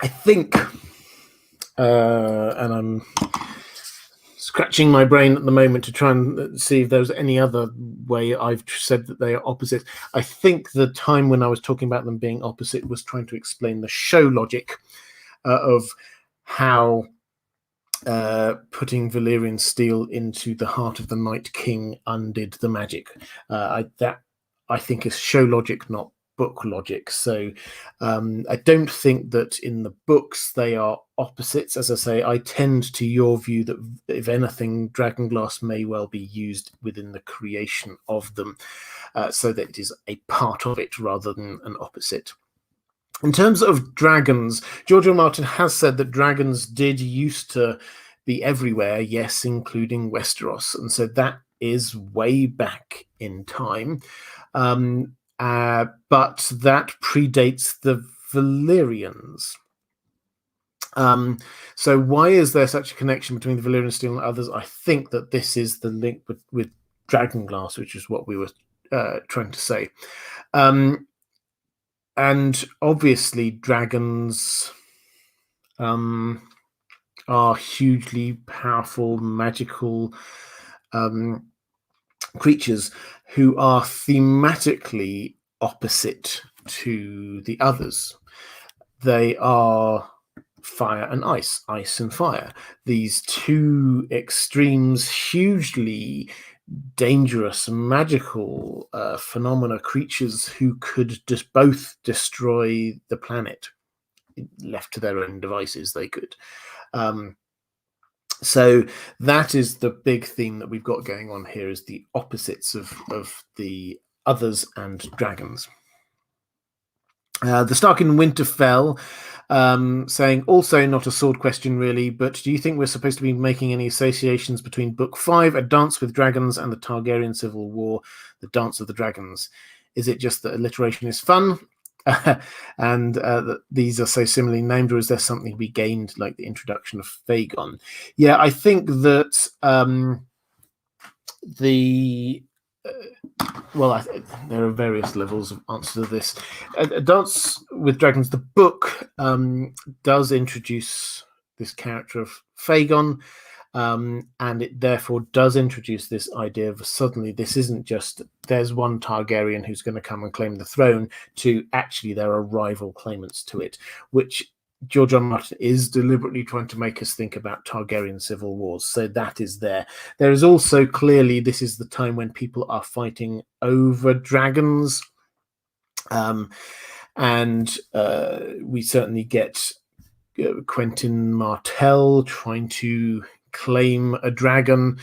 Speaker 1: I think, and I'm scratching my brain at the moment to try and see if there's any other way I've said that they are opposite. I think the time when I was talking about them being opposite was trying to explain the show logic of how putting Valyrian steel into the heart of the Night King undid the magic. That I think is show logic, not book logic. So I don't think that in the books they are opposites. As I say, I tend to your view that if anything, Dragonglass may well be used within the creation of them, so that it is a part of it rather than an opposite. In terms of dragons, George R. R. Martin has said that dragons did used to be everywhere, yes, including Westeros, and so that is way back in time. But that predates the Valyrians. So why is there such a connection between the Valyrian steel and others? I think that this is the link with Dragonglass, which is what we were trying to say. And obviously dragons are hugely powerful, magical creatures who are thematically opposite to the others. They are fire and ice, ice and fire. These two extremes, hugely dangerous, magical phenomena, creatures who could just both destroy the planet. Left to their own devices, they could. So that is the big theme that we've got going on here, is the opposites of the others and dragons. The Stark in Winterfell saying, also not a sword question really, but do you think we're supposed to be making any associations between Book 5, A Dance with Dragons, and the Targaryen Civil War, The Dance of the Dragons? Is it just that alliteration is fun? And that these are so similarly named, or is there something to be gained, like the introduction of Fagon? Yeah, I think that there are various levels of answer to this. A Dance with Dragons, the book, does introduce this character of Fagon, and it therefore does introduce this idea of suddenly this isn't just there's one Targaryen who's going to come and claim the throne, to actually there are rival claimants to it, which George R. R. Martin is deliberately trying to make us think about Targaryen civil wars. So that is there. There is also clearly, this is the time when people are fighting over dragons. And we certainly get Quentin Martell trying to claim a dragon.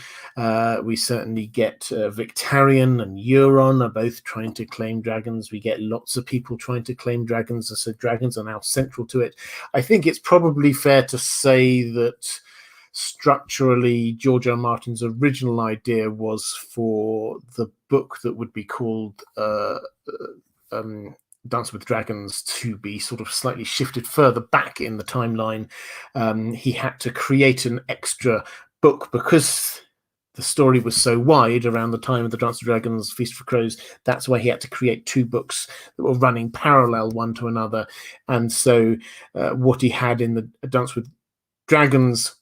Speaker 1: We certainly get Victarion and Euron are both trying to claim dragons. We get lots of people trying to claim dragons, so dragons are now central to it. I think it's probably fair to say that structurally George R. R. Martin's original idea was for the book that would be called Dance with Dragons to be sort of slightly shifted further back in the timeline. He had to create an extra book because the story was so wide around the time of the Dance with Dragons, Feast for Crows. That's why he had to create two books that were running parallel one to another. And so what he had in the Dance with Dragons,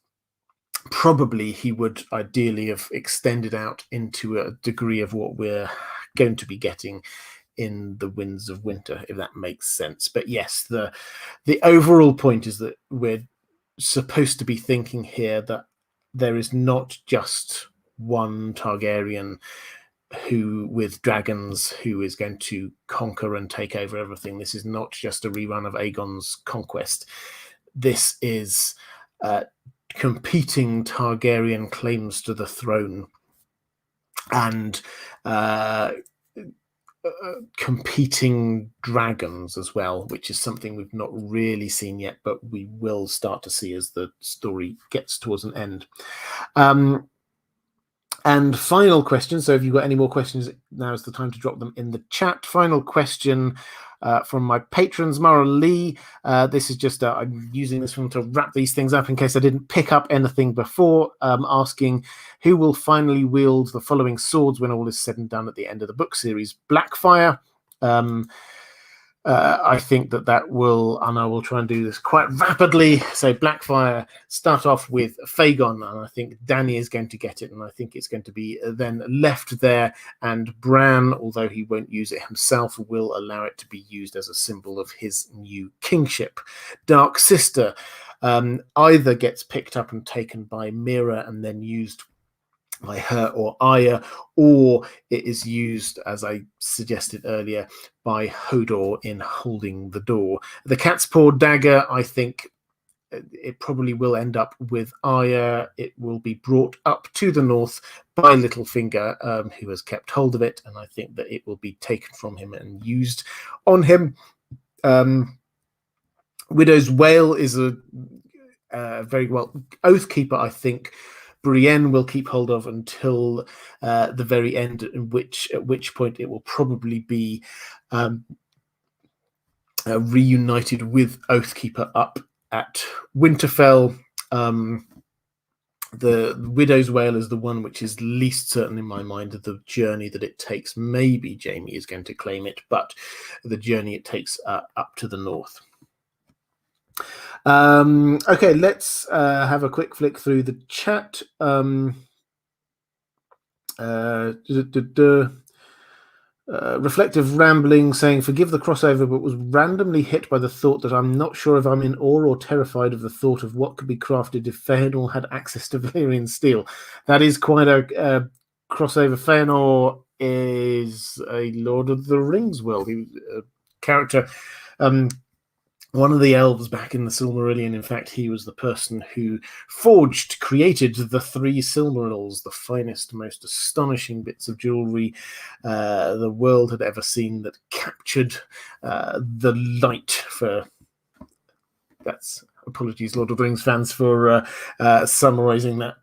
Speaker 1: probably he would ideally have extended out into a degree of what we're going to be getting in the Winds of Winter, if that makes sense. But yes, the overall point is that we're supposed to be thinking here that there is not just one Targaryen who with dragons who is going to conquer and take over everything. This is not just a rerun of Aegon's conquest. This is competing Targaryen claims to the throne and competing dragons as well, which is something we've not really seen yet, but we will start to see as the story gets towards an end. And final question, so if you've got any more questions, now is the time to drop them in the chat. Final question from my patrons, Mara Lee. This is just, I'm using this one to wrap these things up in case I didn't pick up anything before, asking who will finally wield the following swords when all is said and done at the end of the book series. Blackfire. I think that will, and I will try and do this quite rapidly. So Blackfire, start off with Fagon, and I think Dany is going to get it, and I think it's going to be then left there, and Bran, although he won't use it himself, will allow it to be used as a symbol of his new kingship. Dark Sister either gets picked up and taken by Mira and then used by her or Arya, or it is used, as I suggested earlier, by Hodor in holding the door. The cat's paw dagger, I think it probably will end up with Arya. It will be brought up to the north by Littlefinger, who has kept hold of it, and I think that it will be taken from him and used on him. Widow's Wail is a very well Oathkeeper, I think Brienne will keep hold of until the very end, at which point it will probably be reunited with Oathkeeper up at Winterfell. The Widow's Wail is the one which is least certain in my mind of the journey that it takes. Maybe Jaime is going to claim it, but the journey it takes up to the north. Okay, let's have a quick flick through the chat. Reflective Rambling saying, forgive the crossover, but was randomly hit by the thought that I'm not sure if I'm in awe or terrified of the thought of what could be crafted if Fëanor had access to Valyrian steel. That is quite a crossover. Fëanor is a Lord of the Rings world. He was a character, one of the elves back in the Silmarillion. In fact, he was the person who created the 3 Silmarils, the finest, most astonishing bits of jewelry the world had ever seen, that captured the light for... Apologies, Lord of the Rings fans, for summarizing that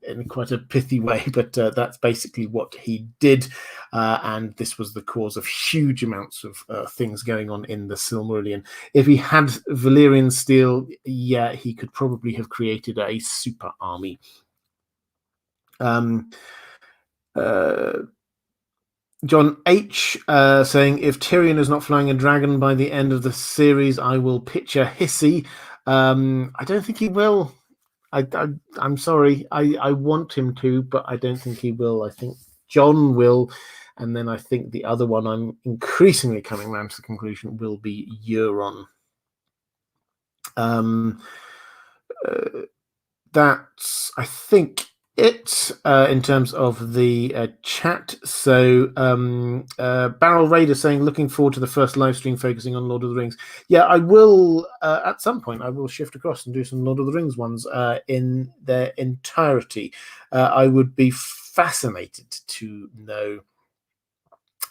Speaker 1: in quite a pithy way, but that's basically what he did, and this was the cause of huge amounts of things going on in the Silmarillion. If he had Valyrian steel, yeah, he could probably have created a super army. John H. saying, if Tyrion is not flying a dragon by the end of the series, I will picture Hissy. I don't think he will. I'm sorry. I want him to, but I don't think he will. I think John will, and then I think the other one, I'm increasingly coming around to the conclusion, will be Euron. That's, I think, it in terms of the chat. So Barrel Raider saying, looking forward to the first live stream focusing on Lord of the Rings. Yeah, I will at some point. I will shift across and do some Lord of the Rings ones in their entirety. I would be fascinated to know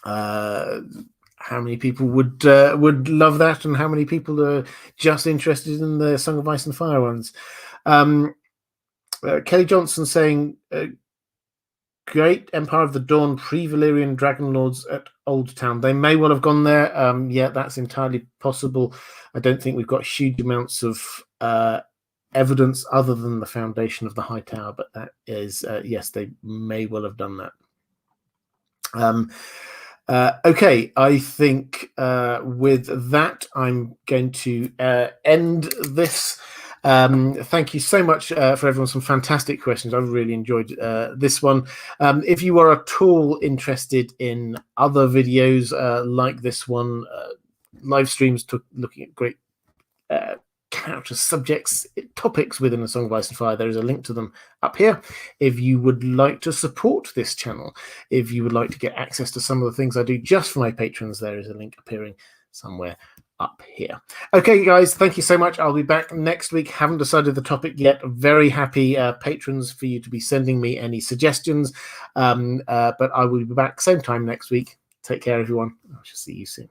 Speaker 1: how many people would love that, and how many people are just interested in the Song of Ice and Fire ones. Kelly Johnson saying, great Empire of the Dawn, pre-Valyrian Dragon Lords at Old Town. They may well have gone there. Yeah, that's entirely possible. I don't think we've got huge amounts of evidence other than the foundation of the High Tower, but that is, yes, they may well have done that. Okay, I think with that, I'm going to end this. Thank you so much for everyone. Some fantastic questions. I really enjoyed this one. If you are at all interested in other videos like this one, live streams looking at great character subjects, topics within the Song of Ice and Fire, there is a link to them up here. If you would like to support this channel, if you would like to get access to some of the things I do just for my patrons, there is a link appearing somewhere up here. Okay, guys, thank you so much. I'll be back next week. Haven't decided the topic yet. Very happy patrons for you to be sending me any suggestions, but I will be back same time next week. Take care, everyone. I shall see you soon.